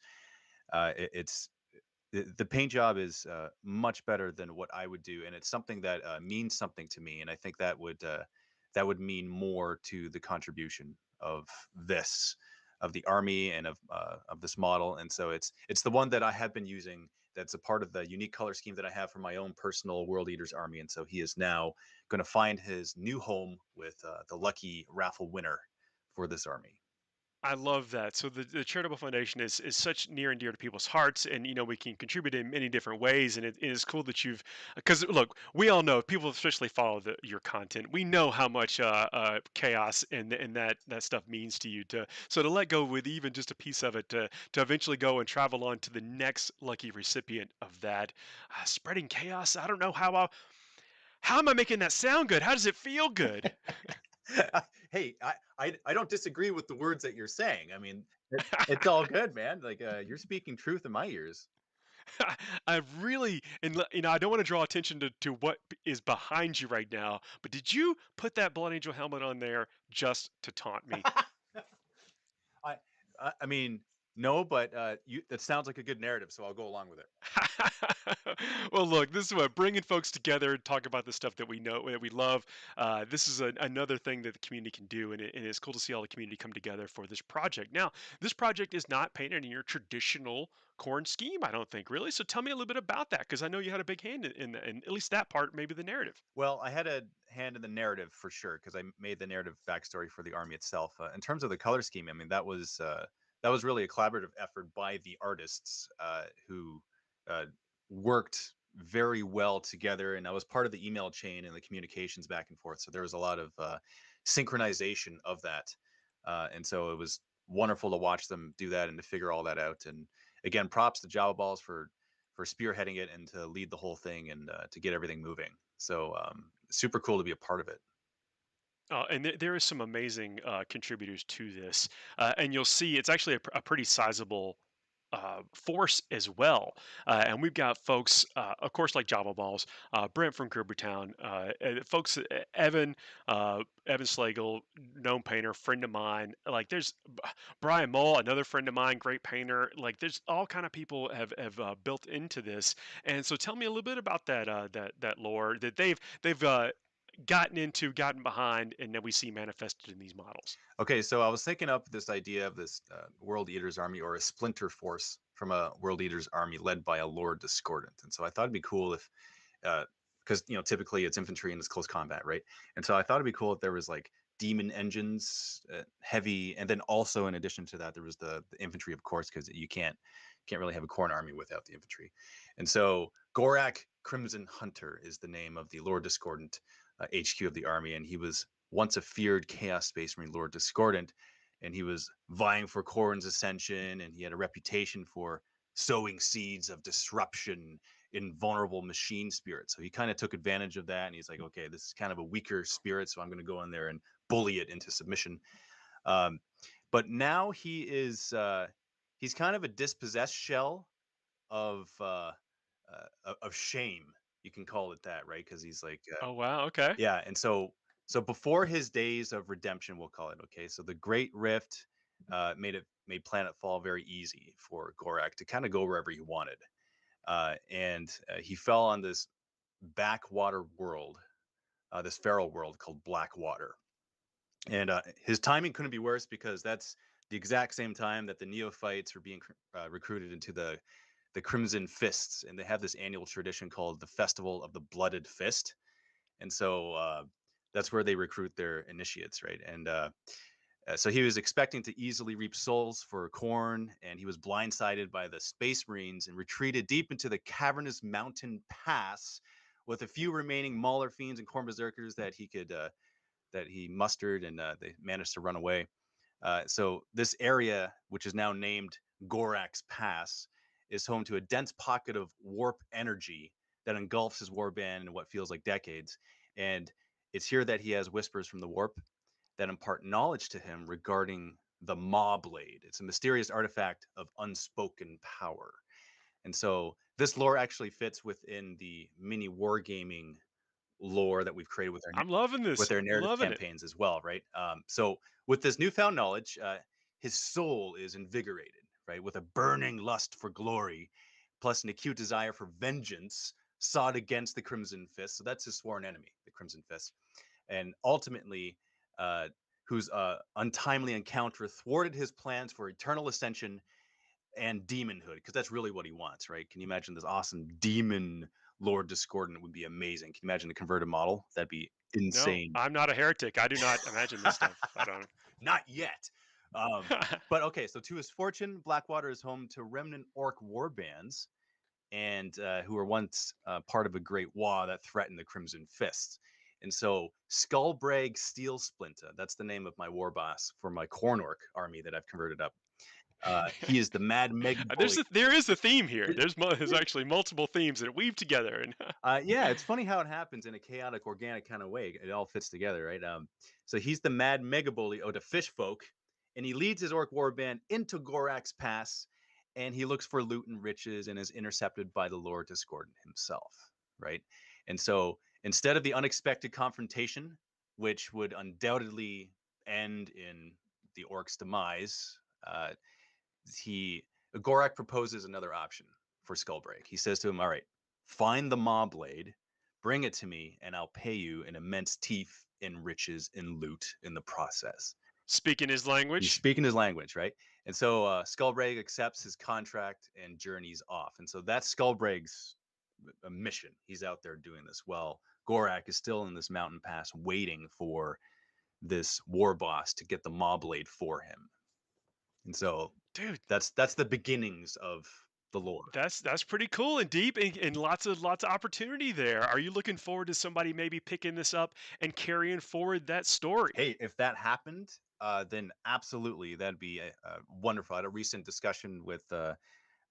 The paint job is much better than what I would do, and it's something that means something to me. And I think that would mean more to the contribution of the army and of this model. And so it's the one that I have been using. That's a part of the unique color scheme that I have for my own personal World Eaters army. And so he is now going to find his new home with the lucky raffle winner for this army. I love that. So the charitable foundation is such near and dear to people's hearts, and we can contribute in many different ways. And it is cool that you've, because look, we all know, people especially follow your content. We know how much chaos and that stuff means to you. So to let go with even just a piece of it to eventually go and travel on to the next lucky recipient of that, spreading chaos. I don't know how am I making that sound good? How does it feel good? Hey, I don't disagree with the words that you're saying. I mean, it's all good, man. Like you're speaking truth in my ears. I really, and I don't want to draw attention to what is behind you right now, but did you put that Blood Angel helmet on there just to taunt me? I mean, No, but that sounds like a good narrative, so I'll go along with it. Well, look, this is what bringing folks together and talk about the stuff that we know that we love. This is another thing that the community can do, and it's cool to see all the community come together for this project. Now, this project is not painted in your traditional corn scheme, I don't think, really. So tell me a little bit about that, because I know you had a big hand in at least that part, maybe the narrative. Well, I had a hand in the narrative for sure because I made the narrative backstory for the army itself. In terms of the color scheme, I mean that was really a collaborative effort by the artists who uh, worked very well together, and I was part of the email chain and the communications back and forth. So there was a lot of synchronization of that, and so it was wonderful to watch them do that and to figure all that out. And again, props to Java Balls for spearheading it and to lead the whole thing and to get everything moving. So super cool to be a part of it. And there is some amazing contributors to this, and you'll see it's actually a pretty sizable force as well. And we've got folks, of course, like Java Balls, Brent from Gerbertown, folks, Evan, Evan Slagle, known painter, friend of mine. Like there's Brian Mull, another friend of mine, great painter. Like there's all kind of people have built into this. And so tell me a little bit about that lore that they've gotten behind, and that we see manifested in these models. Okay, so I was thinking up this idea of this World Eaters army, or a splinter force from a World Eaters army led by a Lord Discordant. And so I thought it'd be cool if, because typically it's infantry and it's close combat, right? And so I thought it'd be cool if there was like demon engines, heavy, and then also in addition to that there was the infantry, of course, because you can't really have a corn army without the infantry. And so Gorak Crimson Hunter is the name of the Lord Discordant HQ of the army, and he was once a feared Chaos Space Marine Lord Discordant, and he was vying for Khorne's ascension, and he had a reputation for sowing seeds of disruption in vulnerable machine spirits. So he kind of took advantage of that, and he's like, okay, this is kind of a weaker spirit, so I'm going to go in there and bully it into submission. But now he is he's kind of a dispossessed shell of shame. You can call it that, right? Because he's like, Oh wow, okay. yeah, and so before his days of redemption, we'll call it, okay. So the Great Rift made Planetfall very easy for Gorak to kind of go wherever he wanted, and he fell on this backwater world, this feral world called Blackwater, and his timing couldn't be worse because that's the exact same time that the neophytes were being recruited into the Crimson Fists, and they have this annual tradition called the Festival of the Blooded Fist, and so that's where they recruit their initiates, right? And so he was expecting to easily reap souls for Khorne, and he was blindsided by the Space Marines and retreated deep into the cavernous mountain pass with a few remaining Mauler fiends and Khorne berserkers that he mustered, and they managed to run away. So this area, which is now named Gorak's Pass, is home to a dense pocket of warp energy that engulfs his warband in what feels like decades. And it's here that he has whispers from the warp that impart knowledge to him regarding the Maw Blade. It's a mysterious artifact of unspoken power. And so this lore actually fits within the mini wargaming lore that we've created with I'm loving this. with their narrative Loving campaigns as well, right? So with this newfound knowledge, his soul is invigorated, right, with a burning lust for glory, plus an acute desire for vengeance, sought against the Crimson Fist. So that's his sworn enemy, the Crimson Fist, and ultimately, whose untimely encounter thwarted his plans for eternal ascension and demonhood, because that's really what he wants, right? Can you imagine this awesome demon Lord Discordant? Would be amazing. Can you imagine the converted model? That'd be it. No, insane. I'm not a heretic. I do not imagine this stuff. I don't. Not yet. But okay, so to his fortune, Blackwater is home to remnant orc war bands, and who were once part of a great war that threatened the Crimson Fists. And so Skullbrag Steel Splinter, that's the name of my war boss for my Khorne orc army that I've converted up. He is the mad mega bully. There is a theme here. There's actually multiple themes that weave together. And Yeah, it's funny how it happens in a chaotic, organic kind of way. It all fits together, right? So he's the mad mega bully of the fish folk, and he leads his orc warband into Gorak's Pass, and he looks for loot and riches and is intercepted by the Lord Discordant himself, right? And so instead of the unexpected confrontation, which would undoubtedly end in the orc's demise, Gorak proposes another option for Skullbreak. He says to him, "All right, find the Maw Blade, bring it to me, and I'll pay you an immense teeth in riches and loot in the process." Speaking his He's language. speaking his language, right? And so Skullbreak accepts his contract and journeys off. And so that's Skullbreak's mission. He's out there doing this. Well, Gorak is still in this mountain pass waiting for this war boss to get the Maw Blade for him. And so Dude, that's the beginnings of the lore. that's pretty cool and deep, and lots of opportunity there. Are you looking forward to somebody maybe picking this up and carrying forward that story? Hey, if that happened, then absolutely that'd be wonderful. I had a recent discussion with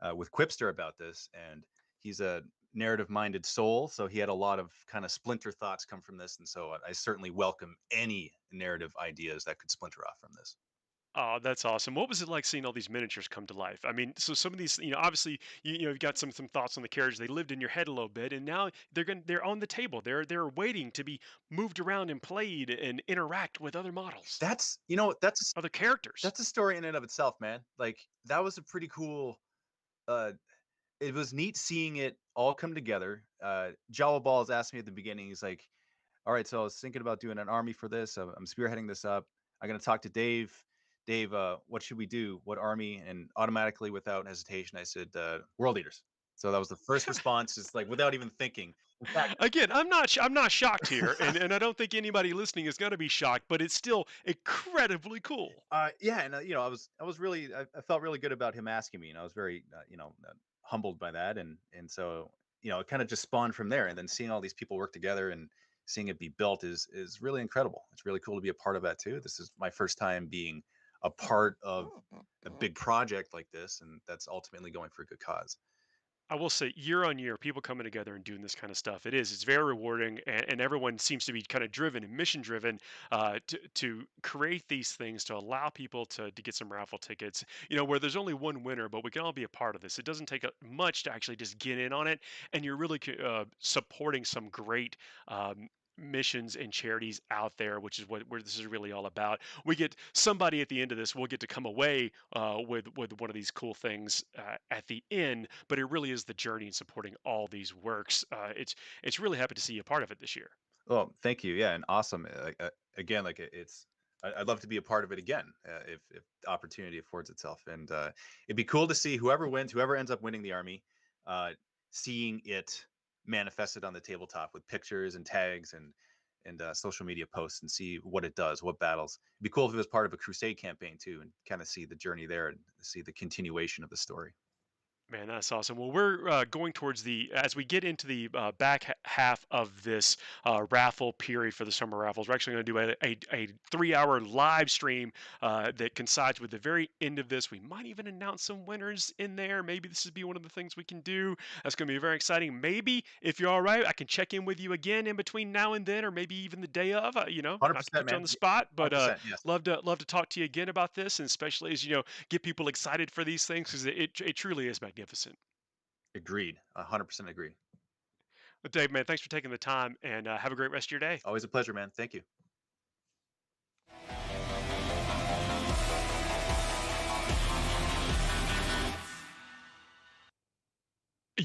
Quipster about this, and he's a narrative-minded soul, so he had a lot of kind of splinter thoughts come from this, and so I certainly welcome any narrative ideas that could splinter off from this. Oh, that's awesome. What was it like seeing all these miniatures come to life? I mean, so some of these, obviously, you've got some thoughts on the characters. They lived in your head a little bit, and now they're on the table. They're waiting to be moved around and played and interact with other models, That's other characters. that's a story in and of itself, man. Like that was a pretty cool. It was neat seeing it all come together. Jawa Balls asked me at the beginning. He's like, "All right, so I was thinking about doing an army for this. I'm spearheading this up. I'm gonna talk to Dave. Dave, what should we do? What army?" And automatically, without hesitation, I said, "World Eaters." So that was the first response, just like without even thinking. In fact, Again, I'm not shocked here, and I don't think anybody listening is going to be shocked, but it's still incredibly cool. yeah, and I was really, I felt really good about him asking me, and I was very, humbled by that, and so it kind of just spawned from there, and then seeing all these people work together and seeing it be built is really incredible. It's really cool to be a part of that too. This is my first time being a part of a big project like this, and that's ultimately going for a good cause. I will say, year on year, people coming together and doing this kind of stuff, it's very rewarding, and everyone seems to be kind of driven and mission driven to create these things to allow people to get some raffle tickets, where there's only one winner, but we can all be a part of this. It doesn't take much to actually just get in on it, and you're really supporting some great missions and charities out there, which is where this is really all about. We get somebody at the end of this, we'll get to come away with one of these cool things at the end, but it really is the journey in supporting all these works. It's really happy to see you a part of it this year. Well, thank you. Yeah, and awesome. Again, like I'd love to be a part of it again if the opportunity affords itself. And it'd be cool to see whoever wins, whoever ends up winning the army, seeing it manifested on the tabletop with pictures and tags and social media posts, and see what it does, what battles. It'd be cool if it was part of a crusade campaign too, and kind of see the journey there and see the continuation of the story. Man, that's awesome. Well, we're going towards as we get into the back half of this raffle period for the summer raffles. We're actually going to do a 3-hour live stream that coincides with the very end of this. We might even announce some winners in there. Maybe this would be one of the things we can do. That's going to be very exciting. Maybe if you're all right, I can check in with you again in between now and then, or maybe even the day of. Not to 100%, put you on man. the spot, but 100%, yes. love to talk to you again about this, and especially as get people excited for these things, because it truly is magnificent. Agreed. 100% agree. Well, Dave, man, thanks for taking the time, and have a great rest of your day. Always a pleasure, man. Thank you.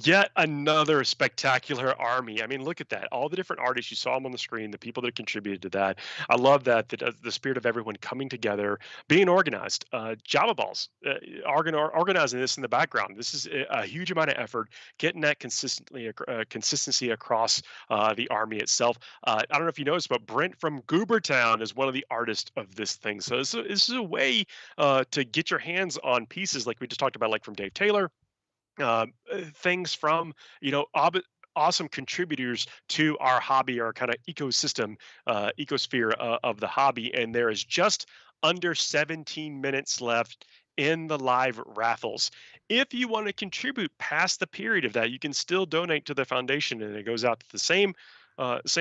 Yet another spectacular army. I mean, look at that. All the different artists, you saw them on the screen, the people that contributed to that. I love that, the spirit of everyone coming together, being organized. Java Balls, organizing this in the background. This is a huge amount of effort, getting that consistency across the army itself. I don't know if you noticed, but Brent from Goobertown is one of the artists of this thing. So this is a way to get your hands on pieces like we just talked about, like from Dave Taylor. Things from awesome contributors to our hobby, our kind of ecosystem, ecosphere of the hobby. And there is just under 17 minutes left in the live raffles. If you want to contribute past the period of that, you can still donate to the foundation, and it goes out to the same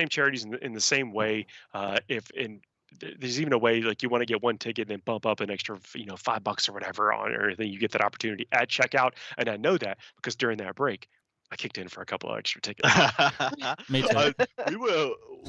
charities in the same way. There's even a way, like, you want to get one ticket and then bump up an extra $5 or whatever on everything, you get that opportunity at checkout. And I know that because during that break I kicked in for a couple of extra tickets. Me too.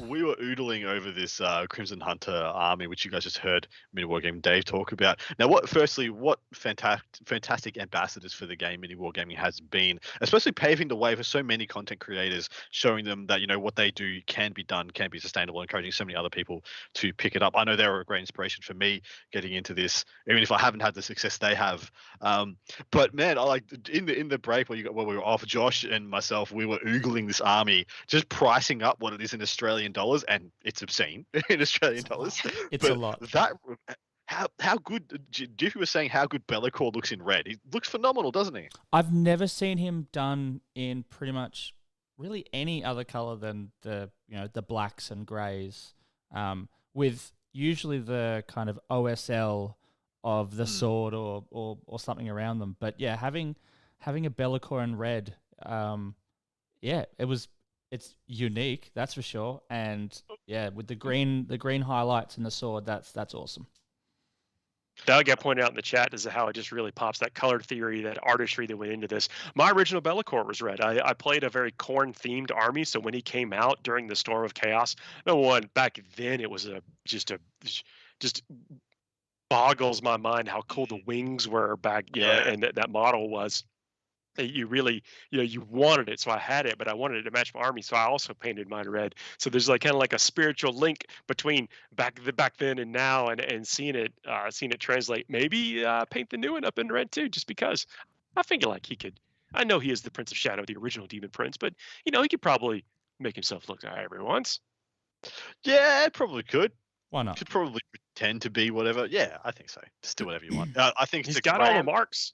we were oodling over this Crimson Hunter army, which you guys just heard Mini Wargaming Dave talk about. Now, what fantastic ambassadors for the game Mini Wargaming has been, especially paving the way for so many content creators, showing them that what they do can be done, can be sustainable, encouraging so many other people to pick it up. I know they were a great inspiration for me getting into this, even if I haven't had the success they have. But man, I like in the break where we were off, Josh and myself, we were oogling this army, just pricing up what it is in Australian dollars, and it's obscene in Australian dollars. It's a lot. That how good Diffey was saying how good Bellicor looks in red. He looks phenomenal, doesn't he? I've never seen him done in pretty much really any other color than the blacks and grays, with usually the kind of OSL of the sword or something around them. But yeah, having a Bellicor in red, it's unique, that's for sure. And yeah, with the green highlights in the sword, that's awesome. That'll get pointed out in the chat as to how it just really pops, that color theory, that artistry that went into this. My original Bellicor was red. I played a very Khorne themed army, so when he came out during the Storm of Chaos, number one, back then it was just boggles my mind how cool the wings were back, and that model was. You really, you wanted it, so I had it, but I wanted it to match my army, so I also painted mine red. So there's like kind of like a spiritual link between back then and now, and seeing it translate. Maybe paint the new one up in red too, just because I figure like he could. I know he is the Prince of Shadow, the original Demon Prince, but he could probably make himself look every once. Yeah, probably could. Why not? Could probably pretend to be whatever. Yeah, I think so. Just do whatever you want. I think he's got all the marks.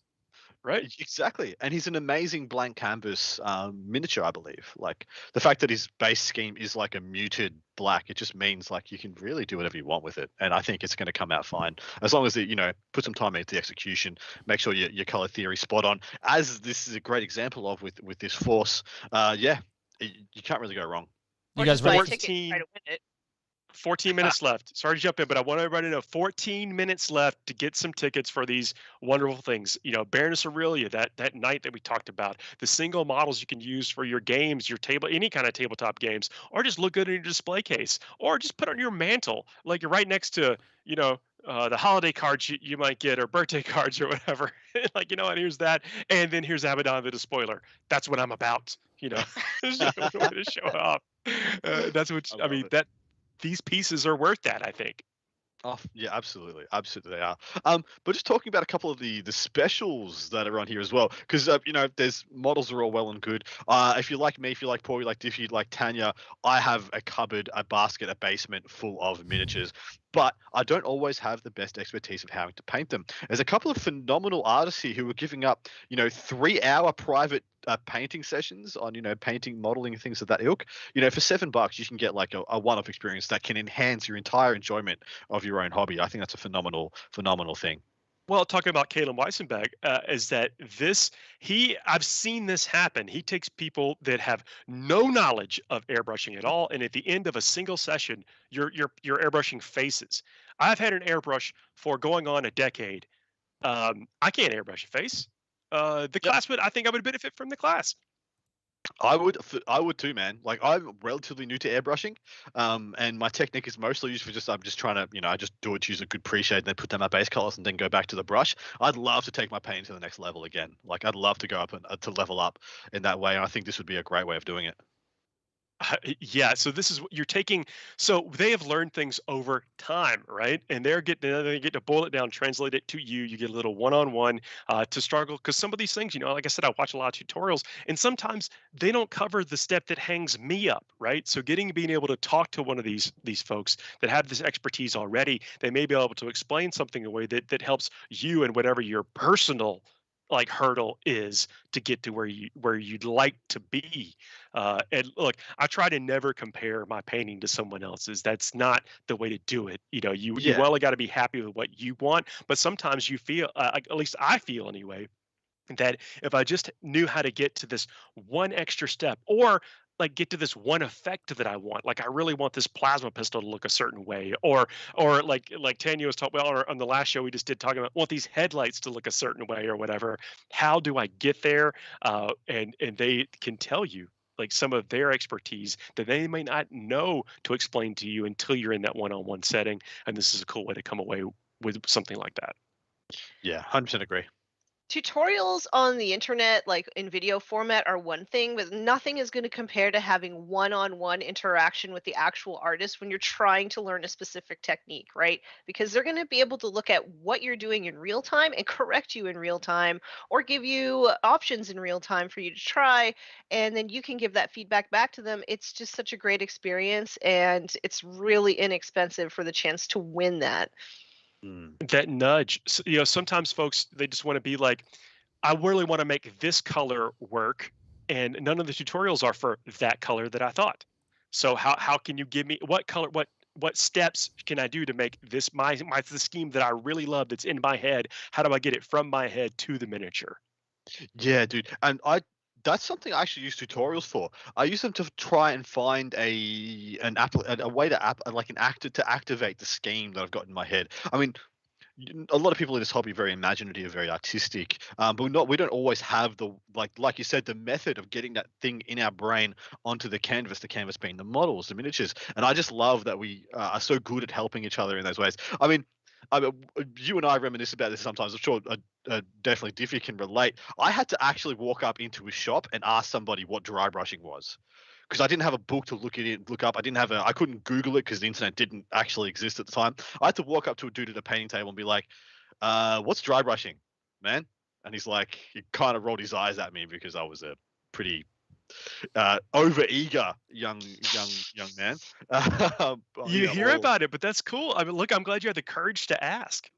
Right, exactly, and he's an amazing blank canvas miniature, I believe. Like the fact that his base scheme is like a muted black, it just means like you can really do whatever you want with it, and I think it's going to come out fine as long as it, put some time into the execution. Make sure your color theory spot on, as this is a great example of with this force. You can't really go wrong. You guys buy a ready? ticket, try to win it. 14 minutes left. Sorry to jump in, but I want everybody to know 14 minutes left to get some tickets for these wonderful things. Baroness Aurelia, that night that we talked about, the single models you can use for your games, your table, any kind of tabletop games, or just look good in your display case, or just put on your mantle, like you're right next to, the holiday cards you might get, or birthday cards or whatever. Like, and here's that. And then here's Abaddon the Despoiler. That's what I'm about, to show off. That's what, I mean, that. These pieces are worth that, I think. Oh yeah, absolutely they are. But just talking about a couple of the specials that are on here as well, because there's models are all well and good. If you like me, if you like Paul, you like Diffey, you like Tanya, I have a cupboard, a basket, a basement full of miniatures. But I don't always have the best expertise of how to paint them. There's a couple of phenomenal artists here who are giving up, 3-hour private painting sessions on, painting, modeling, and things of that ilk. For $7, you can get like a one-off experience that can enhance your entire enjoyment of your own hobby. I think that's a phenomenal thing. Well, talking about Caleb Weissenberg, is that I've seen this happen. He takes people that have no knowledge of airbrushing at all, and at the end of a single session, you're airbrushing faces. I've had an airbrush for going on a decade. I can't airbrush a face. The class I think I would benefit from the class. I would too, man. Like, I'm relatively new to airbrushing, and my technique is mostly used for I'm just trying to, I just do it to use a good pre-shade and then put down my base colors and then go back to the brush. I'd love to take my painting to the next level again. Like, I'd love to go up and to level up in that way, and I think this would be a great way of doing it. Yeah, so this is what you're taking. So they have learned things over time, right? And they get to boil it down, translate it to you. You get a little one-on-one to struggle, because some of these things, like I said, I watch a lot of tutorials, and sometimes they don't cover the step that hangs me up, right? So being able to talk to one of these folks that have this expertise already, they may be able to explain something in a way that helps you and whatever your personal hurdle is to get to where you'd like to be. And look, I try to never compare my painting to someone else's. That's not the way to do it. You really got to be happy with what you want. But sometimes you feel, at least I feel anyway, that if I just knew how to get to this one extra step, or get to this one effect that I want. Like, I really want this plasma pistol to look a certain way, or like Tanya was talking about on the last show we just did, talking about, want these headlights to look a certain way or whatever. How do I get there? And they can tell you like some of their expertise that they may not know to explain to you until you're in that one-on-one setting. And this is a cool way to come away with something like that. Yeah, 100% agree. Tutorials on the internet, like in video format, are one thing, but nothing is going to compare to having one-on-one interaction with the actual artist when you're trying to learn a specific technique, right? Because they're going to be able to look at what you're doing in real time and correct you in real time, or give you options in real time for you to try, and then you can give that feedback back to them. It's just such a great experience, and it's really inexpensive for the chance to win that. That nudge, sometimes folks, they just want to be like, I really want to make this color work, and none of the tutorials are for that color that I thought. So how can you give me what color, what steps can I do to make this the scheme that I really love that's in my head? How do I get it from my head to the miniature? Yeah, dude. And that's something I actually use tutorials for. I use them to try and find a way to activate the scheme that I've got in my head. I mean, a lot of people in this hobby are very imaginative, very artistic, but we don't always have the like you said, the method of getting that thing in our brain onto the canvas being the models, the miniatures. And I just love that we are so good at helping each other in those ways. I mean, you and I reminisce about this sometimes. I'm sure definitely Diffey can relate. I had to actually walk up into a shop and ask somebody what dry brushing was, because I didn't have a book to look up. I couldn't Google it because the internet didn't actually exist at the time. I had to walk up to a dude at a painting table and be like, "What's dry brushing, man?" And he kind of rolled his eyes at me because I was a pretty over-eager young man. You hear about it, but that's cool. I mean, look, I'm glad you had the courage to ask.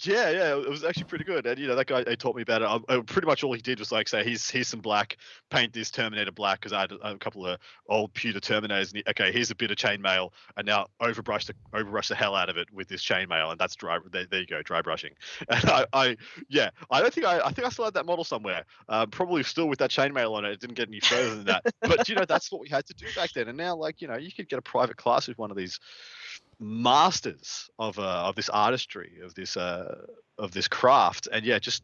Yeah, it was actually pretty good. And that guy taught me about it. Pretty much all he did was say, here's some black, paint this Terminator black, because I had a couple of old pewter Terminators. And okay, here's a bit of chainmail, and now overbrush the hell out of it with this chainmail, and that's dry. There you go, dry brushing. And I think I still had that model somewhere. Probably still with that chainmail on it. It didn't get any further than that. But that's what we had to do back then. And now, you could get a private class with one of these masters of this artistry, of this craft, and just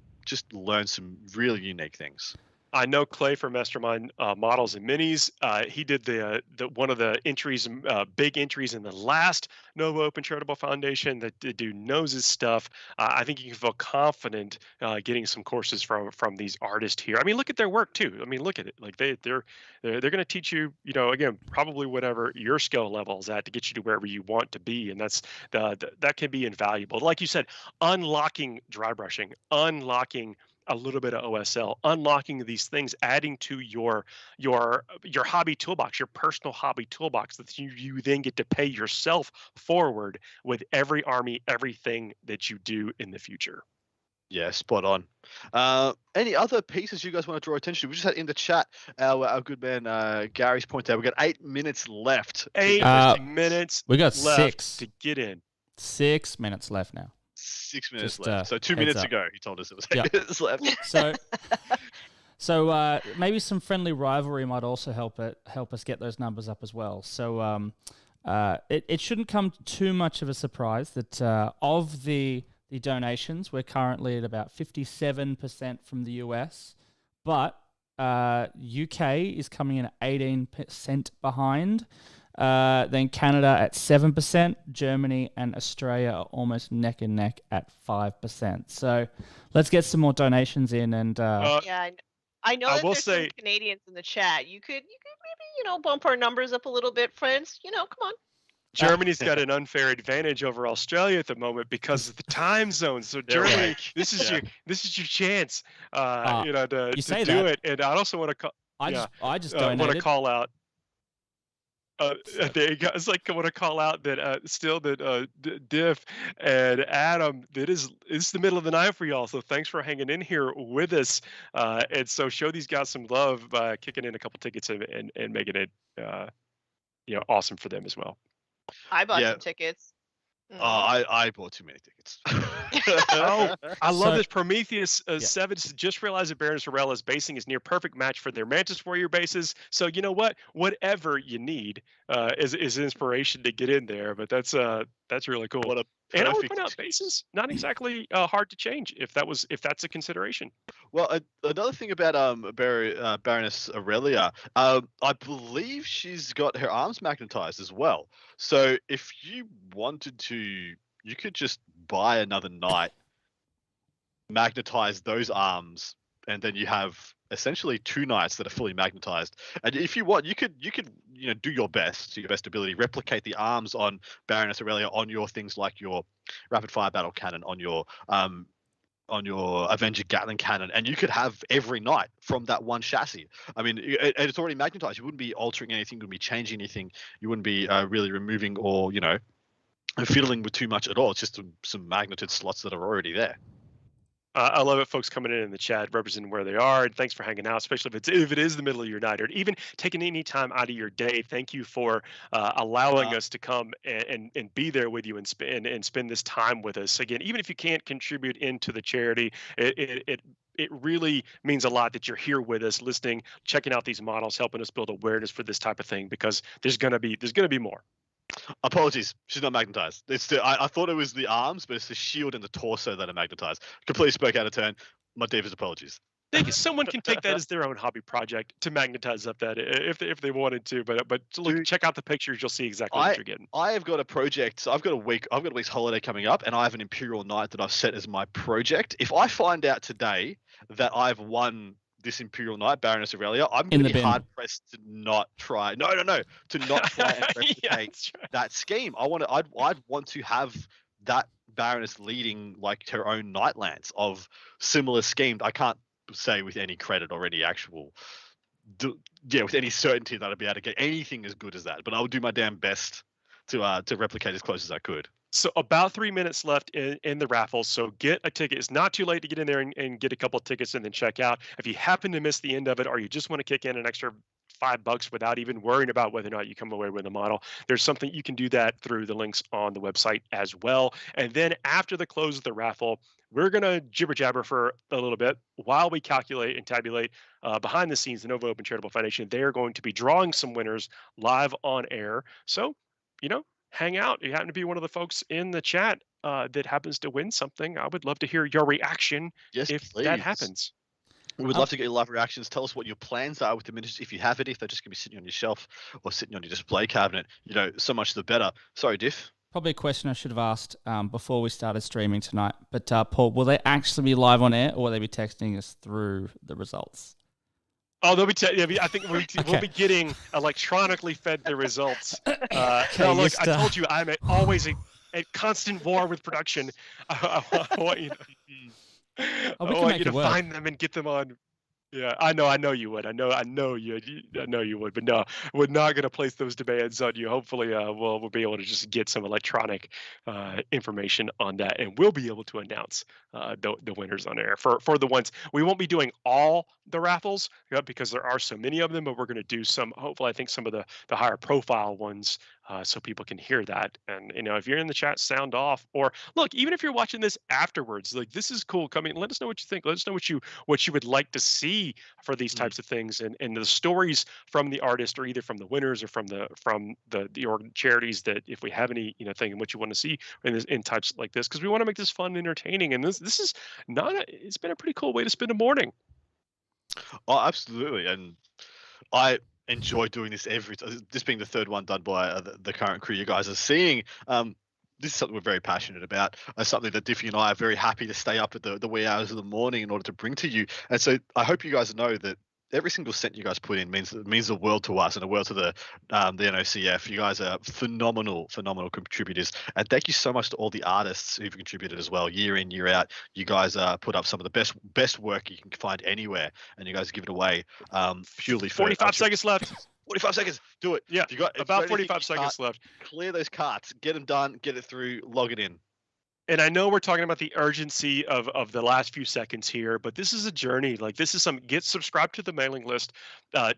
learn some really unique things. I know Clay from Mastermind Models and Minis. He did the one of the entries, big entries in the last Nova Open Charitable Foundation. That the dude knows his stuff. I think you can feel confident getting some courses from these artists here. I mean, look at their work too. I mean, look at it. Like they're going to teach you, again, probably whatever your skill level is at to get you to wherever you want to be, and that can be invaluable. Like you said, unlocking dry brushing, unlocking a little bit of OSL, unlocking these things, adding to your hobby toolbox, your personal hobby toolbox that you then get to pay yourself forward with every army, everything that you do in the future. Yeah, spot on. Any other pieces you guys want to draw attention to? We just had in the chat our good man Gary's pointed out we've got 8 minutes left. 8 minutes. We got left 6 to get in. 6 minutes left now. 6 minutes Just, left. So 2 minutes ago, he told us it was 8 minutes left. So maybe some friendly rivalry might also help us get those numbers up as well. So it shouldn't come too much of a surprise that of the donations, we're currently at about 57% from the US, but UK is coming in at 18% behind. Then Canada at 7%, Germany and Australia are almost neck and neck at 5%. So let's get some more donations in. And yeah, I know that there's some say, Canadians in the chat. You could maybe bump our numbers up a little bit, friends. Come on. Germany's got an unfair advantage over Australia at the moment because of the time zone. So Germany, this is your chance, to do it. And I also want to call. I just donated. Want to call out. There you go. It's like I want to call out that Diff and Adam, it's the middle of the night for y'all. So thanks for hanging in here with us. And so show these guys some love by kicking in a couple tickets and making it awesome for them as well. I bought some tickets. I bought too many tickets. I love this. Prometheus 7 just realized that Baron Sorel is basing is near perfect match for their Mantis Warrior bases. So you know what? Whatever you need is inspiration to get in there. But that's really cool. And I would Perfect point out bases not exactly hard to change if that's a consideration. Well, another thing about Baroness Aurelia, I believe she's got her arms magnetized as well. So if you wanted to, you could just buy another knight, magnetize those arms, and then you have essentially 2 knights that are fully magnetized. And if you want, you could do your best to your best ability, replicate the arms on Baroness Aurelia on your things like your rapid fire battle cannon, on your Avenger Gatling cannon, and you could have every knight from that one chassis. I mean, it's already magnetized. You wouldn't be altering anything, you wouldn't be changing anything, you wouldn't be really removing or fiddling with too much at all. It's just some magneted slots that are already there. I love it, folks coming in the chat, representing where they are, and thanks for hanging out, especially if it is the middle of your night, or even taking any time out of your day. Thank you for allowing us to come and be there with you and spend this time with us. Again, even if you can't contribute into the charity, it really means a lot that you're here with us, listening, checking out these models, helping us build awareness for this type of thing, because there's gonna be more. Apologies, she's not magnetized. I thought it was the arms, but it's the shield and the torso that are magnetized. Completely spoke out of turn. My deepest apologies. Someone can take that as their own hobby project to magnetize up that if they wanted to. But look, Dude, check out the pictures. You'll see exactly what you're getting. I have got a project. So I've got a week's holiday coming up, and I have an Imperial Knight that I've set as my project. If I find out today that I've won this Imperial Knight, Baroness Aurelia, I'm going to be hard pressed to not try. No, to not try and replicate that scheme. I'd want to have that Baroness leading like her own Knightlands of similar schemes. I can't say with any credit or any actual, with any certainty that I'd be able to get anything as good as that. But I would do my damn best to replicate as close as I could. So about 3 minutes left in the raffle. So get a ticket. It's not too late to get in there and get a couple of tickets and then check out. If you happen to miss the end of it, or you just want to kick in an extra $5 without even worrying about whether or not you come away with a model, there's something you can do that through the links on the website as well. And then after the close of the raffle, we're going to jibber jabber for a little bit while we calculate and tabulate behind the scenes. The Nova Open Charitable Foundation, they are going to be drawing some winners live on air. So, hang out. You happen to be one of the folks in the chat that happens to win something. I would love to hear your reaction if that happens. We would love to get your live reactions. Tell us what your plans are with the miniatures, if you have any, if they're just going to be sitting on your shelf or sitting on your display cabinet. So much the better. Sorry, Diff. Probably a question I should have asked before we started streaming tonight. But Paul, will they actually be live on air, or will they be texting us through the results? Oh, they'll be. I think we'll be getting electronically fed the results. No, look, I told you I'm always at constant war with production. I want you to find them and get them on. Yeah, I know you would. I know you would. But no, we're not going to place those demands on you. Hopefully, we'll be able to just get some electronic information on that, and we'll be able to announce the winners on air for the ones. We won't be doing all the raffles because there are so many of them, but we're going to do some. Hopefully, I think some of the higher profile ones, so people can hear that. And if you're in the chat, sound off. Or look, even if you're watching this afterwards, like, this is cool. Come in, let us know what you think. Let us know what you would like to see for these types of things, and the stories from the artist, or either from the winners or from the charities, that if we have any thing and what you want to see in types like this, because we want to make this fun and entertaining. And this is it's been a pretty cool way to spend a morning. Oh, absolutely. And I enjoy doing this this being the third one done by the current crew you guys are seeing. This is something we're very passionate about. Something that Diffey and I are very happy to stay up at the wee hours of the morning in order to bring to you. And so I hope you guys know that every single cent you guys put in means the world to us and the world to the Nocf. You guys are phenomenal contributors, and thank you so much to all the artists who've contributed as well, year in, year out. You guys put up some of the best work you can find anywhere, and you guys give it away purely for 45 seconds left. 45 seconds. Do it. Yeah, you got about 45 seconds left. Clear those carts. Get them done. Get it through. Log it in. And I know we're talking about the urgency of the last few seconds here, but this is a journey. Like, this is get subscribed to the mailing list,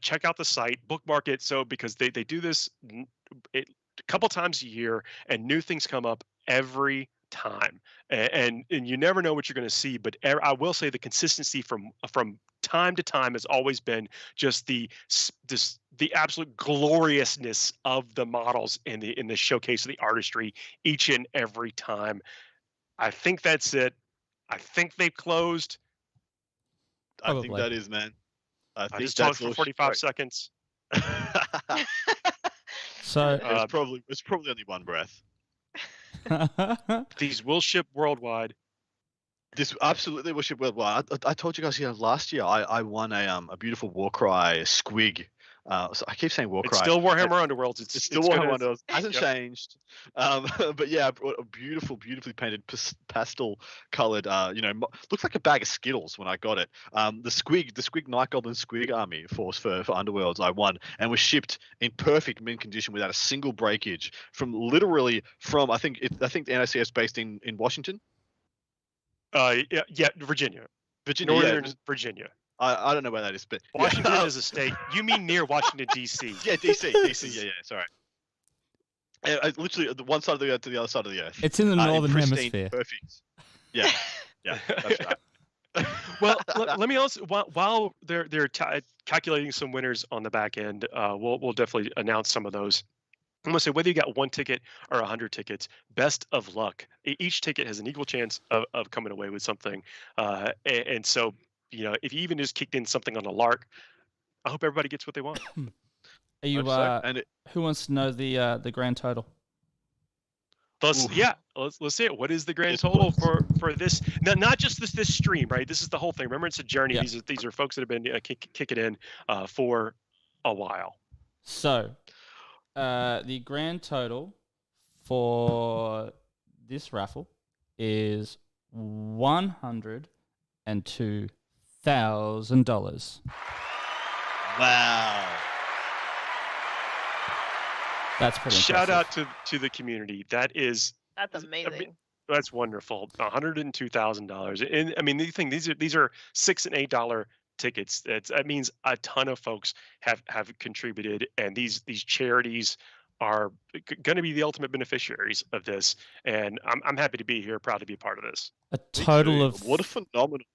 check out the site, bookmark it. So because they do this a couple times a year, and new things come up every time, and you never know what you're going to see. But I will say the consistency from time to time has always been just the absolute gloriousness of the models in the showcase of the artistry each and every time. I think that's it. I think they've closed. I think Probably. that is, man. I think just that's talked for 45 seconds. So it's probably only one breath. These will ship worldwide. This absolutely will ship worldwide. I told you guys here last year I won a beautiful Warcry squig. So I keep saying Warcry. It's still Warhammer Underworlds. It's still Warhammer Underworlds. Hasn't changed. But yeah, I brought a beautifully painted pastel colored. Looks like a bag of Skittles when I got it. The Squig Night Goblin Squig Army force for Underworlds I won, and was shipped in perfect mint condition without a single breakage from I think the NOCF is based in Washington. Virginia. Northern Virginia. I don't know where that is, but Washington is a state. You mean near Washington D.C.? Yeah, DC. Yeah. Sorry. Literally, the one side of the earth to the other side of the earth. it's in the northern pristine, hemisphere. Perfect. Yeah, that's right. Well, let me also while they're calculating some winners on the back end, we'll definitely announce some of those. I'm gonna say whether you got 1 ticket or 100 tickets, best of luck. Each ticket has an equal chance of coming away with something, and so if you even just kicked in something on a lark, I hope everybody gets what they want. Are you? Who wants to know the grand total? Let's see it. What is the grand total for this? Not just this stream, right? This is the whole thing. Remember, it's a journey. Yeah. These are folks that have been kicking in for a while. So, the grand total for this raffle is $102,000. Wow. That's pretty Shout impressive. out to the community. That's amazing. That's wonderful. $102,000. And I mean, these are $6 and $8 tickets. That means a ton of folks have contributed, and these charities are going to be the ultimate beneficiaries of this. And I'm happy to be here, proud to be a part of this. A total of what a phenomenal.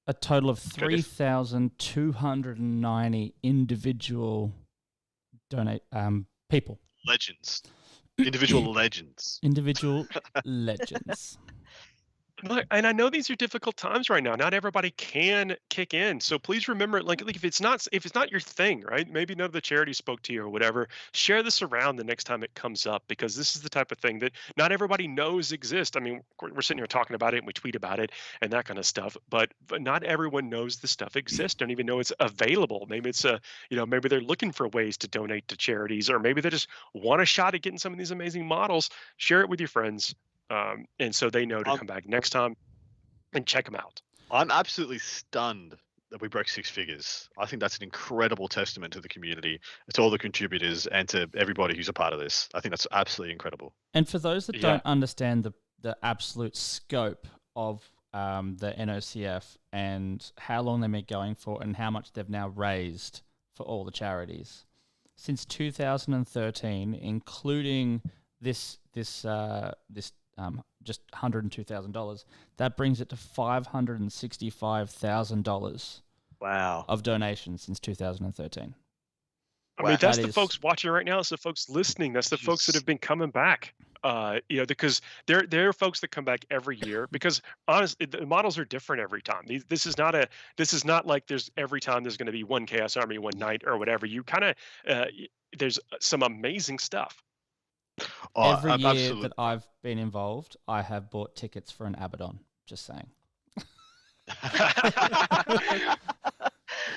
A total of 3,290 individual people. Legends. Individual legends. Individual legends. Look, and I know these are difficult times right now. Not everybody can kick in, so please remember, like if it's not your thing, right? Maybe none of the charities spoke to you or whatever. Share this around the next time it comes up, because this is the type of thing that not everybody knows exists. I mean, we're sitting here talking about it and we tweet about it and that kind of stuff, but not everyone knows the stuff exists. Don't even know it's available. Maybe it's maybe they're looking for ways to donate to charities, or maybe they just want a shot at getting some of these amazing models. Share it with your friends. And so they know to come back next time and check them out. I'm absolutely stunned that we broke 6 figures. I think that's an incredible testament to the community, to all the contributors, and to everybody who's a part of this. I think that's absolutely incredible. And for those that don't understand the absolute scope of the NOCF and how long they've been going for and how much they've now raised for all the charities, since 2013, including this just $102,000, that brings it to $565,000. Wow. Of donations since 2013. I mean, that's the folks watching right now. It's the folks listening. That's the folks that have been coming back. Because there are folks that come back every year. Because honestly, the models are different every time. This is not like there's every time there's going to be one Chaos Army one night or whatever. You kind of there's some amazing stuff. Every year that I've been involved, I have bought tickets for an Abaddon. Just saying.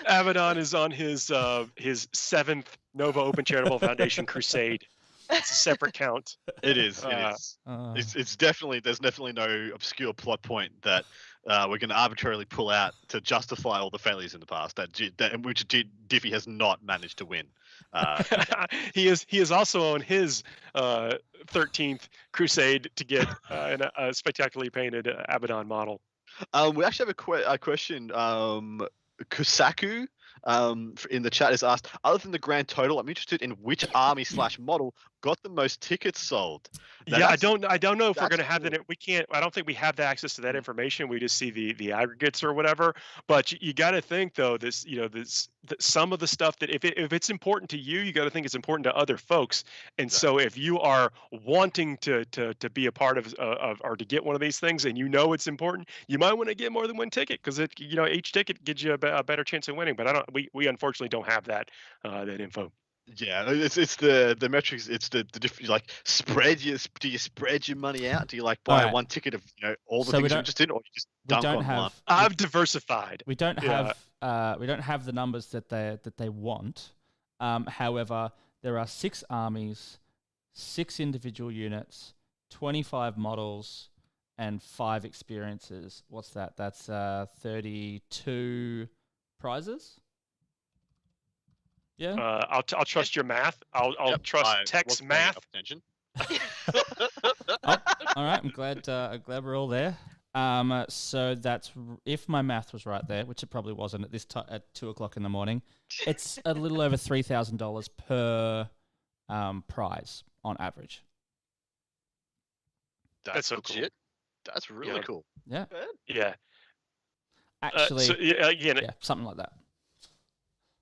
Abaddon is on his 7th Nova Open Charitable Foundation crusade. It's a separate count. It is. It's definitely, there's definitely no obscure plot point that we're going to arbitrarily pull out to justify all the failures in the past which Diffey has not managed to win. He is also on his 13th crusade to get a spectacularly painted Abaddon model. We actually have a question. Kusaku in the chat has asked, other than the grand total, I'm interested in which army/model got the most tickets sold. Now, Yeah, I that's don't know if we're that's going to have cool. that. We can't. I don't think we have the access to that Mm. information. We just see the aggregates or whatever. But you got to think though, some of the stuff that if it's important to you, you got to think it's important to other folks. And so if you are wanting to be a part of or to get one of these things, and you know it's important, you might want to get more than one ticket because each ticket gives you a better chance of winning. But I don't. We unfortunately don't have that info. Yeah, it's the metrics. It's the different, like, do you spread your money out? Do you like buy Alright. one ticket of all the So we things you're don't- interested in, or you just We dunk don't on one? have. I've diversified. We don't Yeah. have the numbers that they want. However, there are 6 armies, 6 individual units, 25 models, and 5 experiences. What's that? That's 32 prizes. Yeah. I'll trust your math. I'll Yep, trust I Tech's wasn't paying math. enough attention. All right. I'm glad we're all there. So that's if my math was right there, which it probably wasn't at this at 2:00 in the morning. It's a little over $3,000 per prize on average. That's so cool. legit. That's really Yeah. cool. Yeah. Yeah. Actually, So again, yeah, something like that.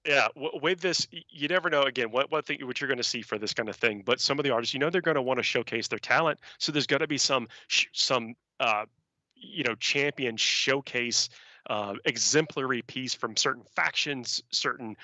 yeah. With this, you never know. Again, what you're going to see for this kind of thing. But some of the artists, they're going to want to showcase their talent. So there's got to be some champion showcase, exemplary piece from certain factions, certain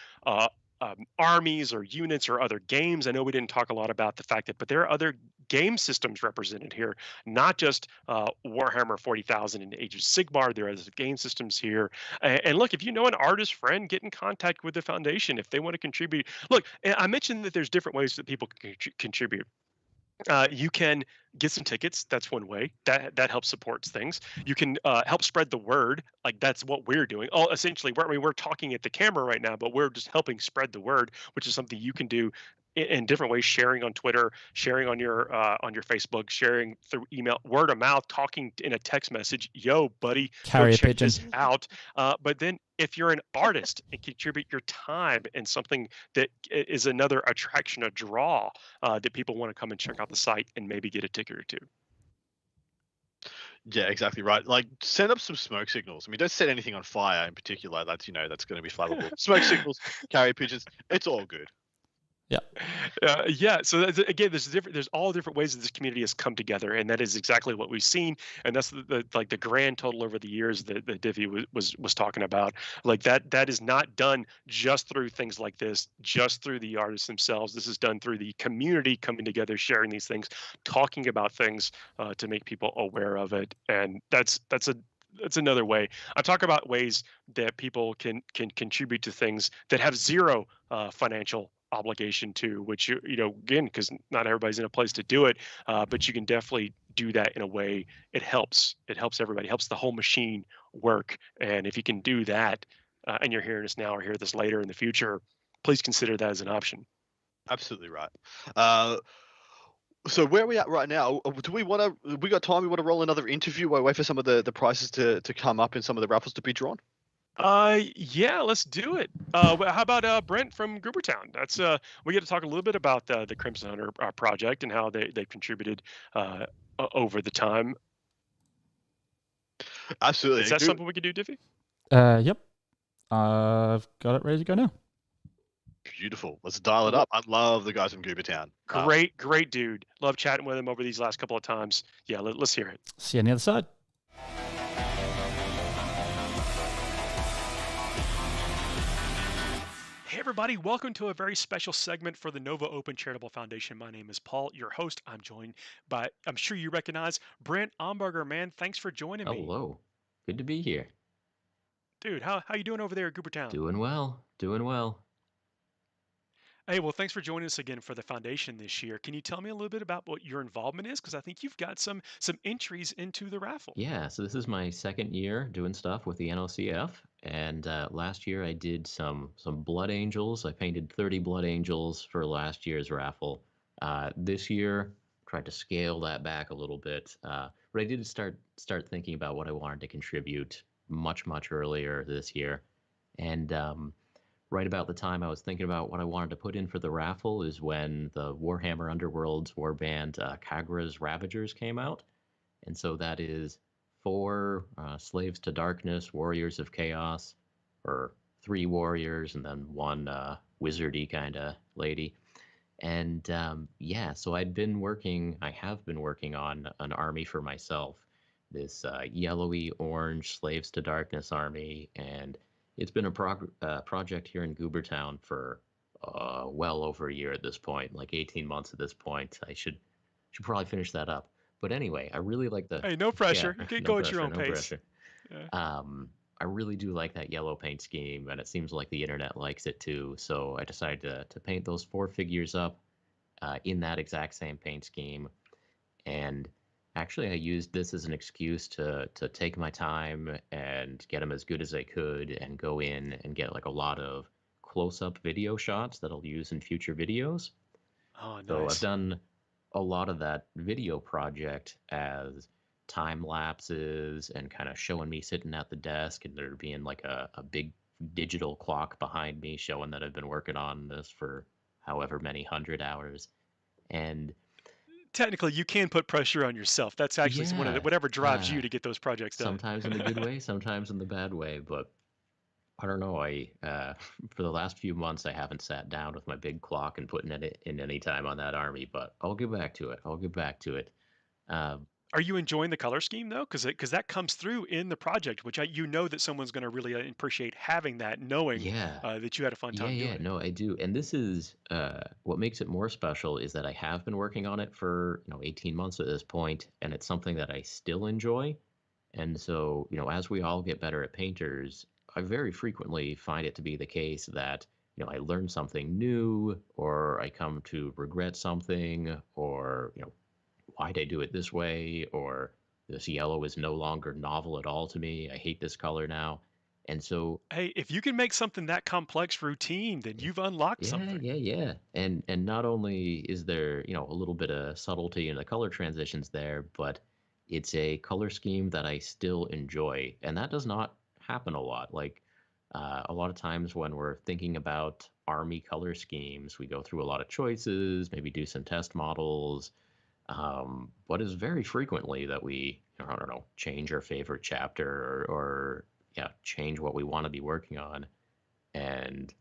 armies or units or other games. I know we didn't talk a lot about the fact that, but there are other game systems represented here, not just Warhammer 40,000 and Age of Sigmar. There are other game systems here. And look, if you know an artist friend, get in contact with the foundation if they want to contribute. Look, I mentioned that there's different ways that people can contribute. You can get some tickets. That's one way that helps supports things. You can help spread the word. Like that's what we're doing. Essentially, we're talking at the camera right now, but we're just helping spread the word, which is something you can do in different ways, sharing on Twitter, sharing on your Facebook, sharing through email, word of mouth, talking in a text message. Yo, buddy, Carrier go check pigeon. this out. But then if you're an artist and contribute your time and something that is another attraction, a draw that people want to come and check out the site and maybe get a ticket or two. Yeah, exactly right. Like, send up some smoke signals. I mean, don't set anything on fire in particular. That's that's going to be flammable. Smoke signals, carrier pigeons, it's all good. Yeah. So again, there's all different ways that this community has come together, and that is exactly what we've seen. And that's the grand total over the years that Diffey was talking about. Like that is not done just through things like this, just through the artists themselves. This is done through the community coming together, sharing these things, talking about things to make people aware of it. And that's another way. I talk about ways that people can contribute to things that have zero financial obligation to, which again, because not everybody's in a place to do it, but you can definitely do that in a way. It helps everybody, helps the whole machine work. And if you can do that, and you're hearing this now or hear this later in the future, please consider that as an option. Absolutely right. So where are we at right now? Do we got time? We want to roll another interview while we wait for some of the prizes to come up and some of the raffles to be drawn? Yeah, let's do it. How about Brent from Goobertown? That's we get to talk a little bit about the Crimson Hunter project and how they've contributed over the time. Absolutely. Is that something we could do, Diffey? Yep. I've got it ready to go now. Beautiful. Let's dial it up. I love the guys from Goobertown. Great dude. Love chatting with him over these last couple of times. Yeah, let's hear it. See you on the other side. Hey everybody, welcome to a very special segment for the Nova Open Charitable Foundation. My name is Paul, your host. I'm joined by, I'm sure you recognize, Brent Omberger. Man, thanks for joining me. Hello. Good to be here. Dude, how you doing over there at Goobertown? Doing well. Hey, well, thanks for joining us again for the foundation this year. Can you tell me a little bit about what your involvement is? Because I think you've got some entries into the raffle. Yeah, so this is my second year doing stuff with the NOCF, and last year I did some Blood Angels. I painted 30 Blood Angels for last year's raffle. This year, tried to scale that back a little bit, but I did start thinking about what I wanted to contribute much earlier this year, and right about the time I was thinking about what I wanted to put in for the raffle is when the Warhammer Underworlds warband Kagra's Ravagers came out. And so that is 4 Slaves to Darkness, Warriors of Chaos, or 3 warriors and then 1 wizardy kind of lady. And yeah, so I have been working on an army for myself, this yellowy orange Slaves to Darkness army, and it's been a project here in Goobertown for well over a year at this point, like 18 months at this point. I should probably finish that up. But anyway, I really like the Hey, no pressure. yeah, You can no go at your pressure, own no pace. pressure. Yeah. I really do like that yellow paint scheme, and it seems like the internet likes it too. So I decided to paint those 4 figures up in that exact same paint scheme. And actually, I used this as an excuse to take my time and get them as good as I could and go in and get like a lot of close-up video shots that I'll use in future videos. Oh, nice. So I've done a lot of that video project as time lapses and kind of showing me sitting at the desk and there being like a big digital clock behind me showing that I've been working on this for however many 100 hours. And technically, you can put pressure on yourself. That's actually one of the, yeah, whatever drives you to get those projects done. sometimes in the good way, sometimes in the bad way. But I don't know. For the last few months, I haven't sat down with my big clock and putting it in any time on that army. But I'll get back to it. Um, Are you enjoying the color scheme though? Because that comes through in the project, which you know that someone's going to really appreciate having that, knowing yeah, that you had a fun time doing it. no, I do. And this is what makes it more special is that I have been working on it for 18 months at this point, and it's something that I still enjoy. And so, as we all get better at painters, I very frequently find it to be the case that, I learn something new or I come to regret something or, why'd I do it this way? Or this yellow is no longer novel at all to me. I hate this color now. And so, Hey, if you can make something that complex routine, then you've unlocked yeah, something. yeah. And not only is there, a little bit of subtlety in the color transitions there, but it's a color scheme that I still enjoy. And that does not happen a lot. Like a lot of times when we're thinking about army color schemes, we go through a lot of choices, maybe do some test models. But it's very frequently that we, I don't know, change our favorite chapter or yeah, change what we want to be working on. And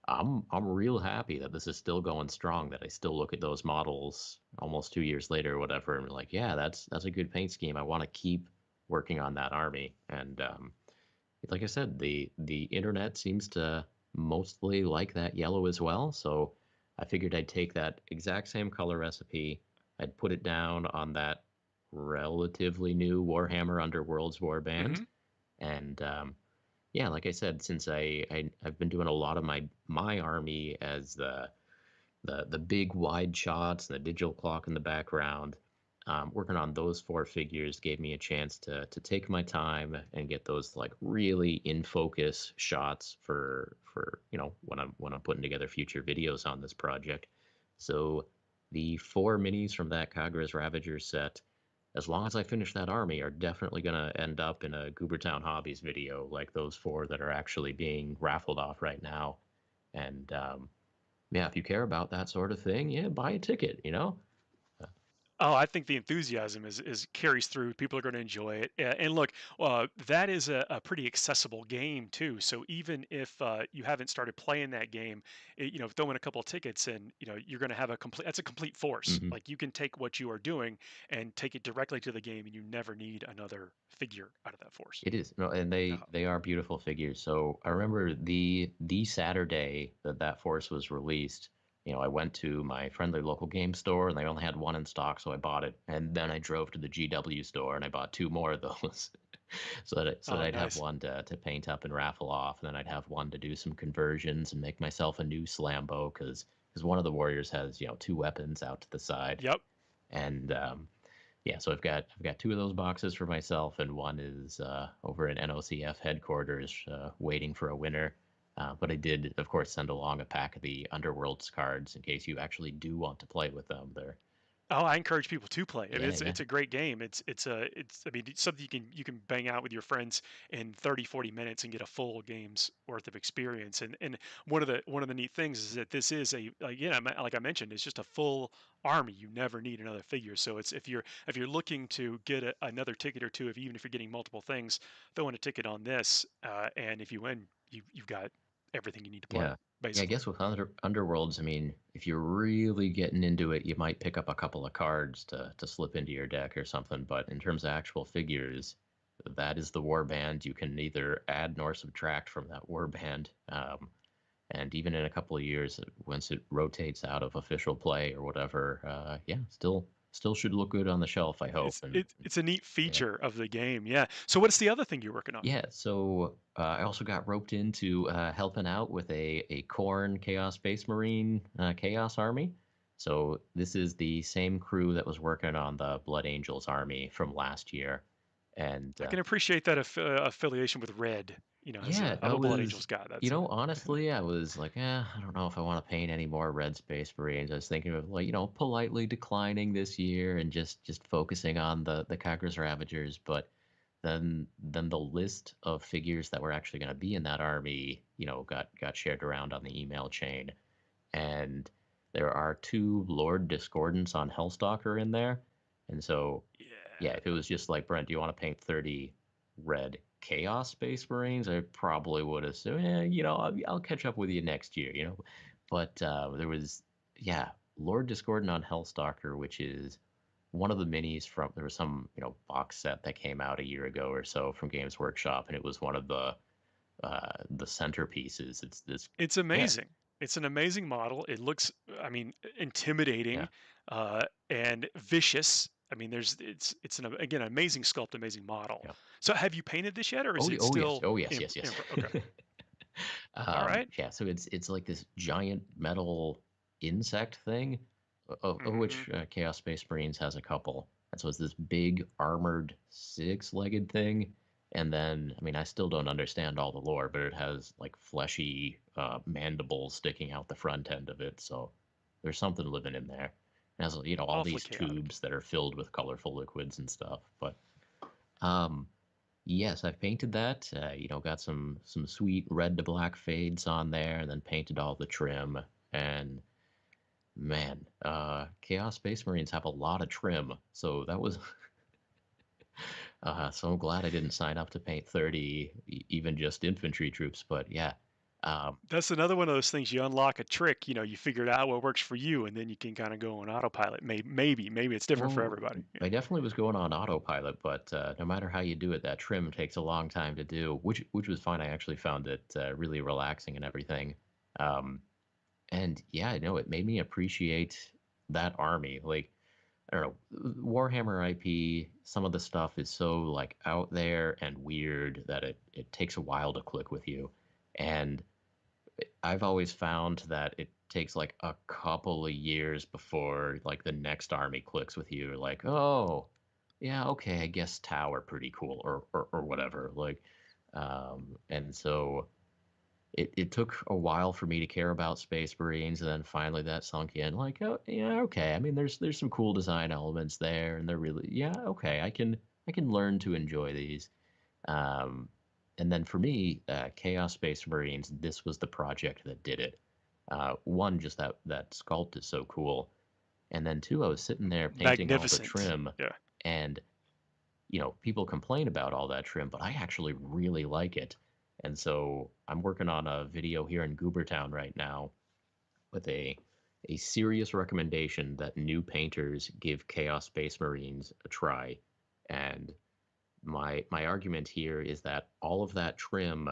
I'm real happy that this is still going strong, that I still look at those models almost 2 years later or whatever, and be like, yeah, that's a good paint scheme. I want to keep working on that army. And like I said, the internet seems to mostly like that yellow as well. So I figured I'd take that exact same color recipe, I'd put it down on that relatively new Warhammer Underworlds warband, Mhm. and yeah, like I said, since I've been doing a lot of my army as the big wide shots and the digital clock in the background, working on those 4 figures gave me a chance to take my time and get those like really in focus shots for when I'm putting together future videos on this project. So the 4 minis from that Kagra's Ravagers set, as long as I finish that army, are definitely going to end up in a Goobertown Hobbies video, like those 4 that are actually being raffled off right now. And yeah, if you care about that sort of thing, yeah, buy a ticket, Oh, I think the enthusiasm is carries through. People are going to enjoy it. And look, that is a pretty accessible game too. So even if you haven't started playing that game, throw in a couple of tickets, and you're going to have a complete. That's a complete force. Mhm. Like you can take what you are doing and take it directly to the game, and you never need another figure out of that force. It is. No, and they are beautiful figures. So I remember the Saturday that force was released. I went to my friendly local game store and they only had 1 in stock, so I bought it. And then I drove to the GW store and I bought 2 more of those, so that Oh, I'd have nice. one to paint up and raffle off, and then I'd have one to do some conversions and make myself a new Slambo because one of the warriors has 2 weapons out to the side, Yep. and yeah, so I've got 2 of those boxes for myself, and one is over in NOCF headquarters waiting for a winner. But I did, of course, send along a pack of the Underworlds cards in case you actually do want to play with them. Oh, I encourage people to play. I mean, Yeah, yeah. it's a great game. It's I mean, it's something you can bang out with your friends in 30, 40 minutes and get a full game's worth of experience. And one of the neat things is that this is a, like, yeah, like I mentioned, it's just a full army. You never need another figure. So it's, if you're looking to get another ticket or two, even if you're getting multiple things, throw in a ticket on this, and if you win, you've got everything you need to play, Yeah. Yeah, I basically. guess with Underworlds, I mean, if you're really getting into it, you might pick up a couple of cards to slip into your deck or something. But in terms of actual figures, that is the warband. You can neither add nor subtract from that warband. And even in a couple of years, once it rotates out of official play or whatever, yeah, still should look good on the shelf, I hope. And It's a neat yeah. feature of the game. Yeah. So what's the other thing you're working on? Yeah, so I also got roped into helping out with a Khorne Chaos Space Marine Chaos Army. So this is the same crew that was working on the Blood Angels army from last year. And I can appreciate that affiliation with Red. yeah, I'm I a Blood was, Angels guy. That's honestly, I was like, I don't know if I want to paint any more Red Space Marines. I was thinking of, like, politely declining this year and just focusing on the Kagras Ravagers. But then the list of figures that were actually going to be in that army, got shared around on the email chain, and there are 2 Lord Discordants on Hellstalker in there, and so yeah, if it was just like, Brent, do you want to paint 30 red Chaos Space Marines? I probably would have said, I'll catch up with you next year. But there was, yeah, Lord Discordant on Hellstalker, which is one of the minis from, there was some, box set that came out a year ago or so from Games Workshop, and it was one of the centerpieces. It's Yeah, amazing. It's an amazing model. It looks, I mean, yeah. intimidating, and vicious. I mean, it's again, amazing sculpt, amazing model. Yeah. So have you painted this yet, or is Oh, it oh yes, still oh yes, yes, yes. okay? All right. Yeah, so it's like this giant metal insect thing, of which Chaos Space Marines has a couple. And so it's this big armored 6-legged thing. And then, I mean, I still don't understand all the lore, but it has like fleshy mandibles sticking out the front end of it. So there's something living in there. It has, all Awfully these chaotic. tubes that are filled with colorful liquids and stuff. But yes, I've painted that. Got some sweet red to black fades on there, and then painted all the trim. And man, Chaos Space Marines have a lot of trim, so that was. So I'm glad I didn't sign up to paint 30, even just infantry troops. But yeah, That's another one of those things. You unlock a trick, you figure out what works for you, and then you can kind of go on autopilot. Maybe it's different for well, everybody. I definitely was going on autopilot, but no matter how you do it, that trim takes a long time to do, which was fine. I actually found it really relaxing and everything. And yeah, it made me appreciate that army. Like, I don't know, Warhammer IP, some of the stuff is so like out there and weird that it takes a while to click with you. And I've always found that it takes like a couple of years before like the next army clicks with you. Like, oh, yeah, okay, I guess Tau are pretty cool, or whatever. Like, and so it took a while for me to care about Space Marines, and then finally that sunk in. Like, oh yeah, okay. I mean, there's some cool design elements there, and they're really, yeah, okay. I can learn to enjoy these. Um, and then for me, Chaos Space Marines, this was the project that did it. One, just that sculpt is so cool, and then two, I was sitting there painting all the Magnificent. trim, Yeah. and people complain about all that trim, but I actually really like it. And so I'm working on a video here in Goobertown right now with a serious recommendation that new painters give Chaos Space Marines a try. And my argument here is that all of that trim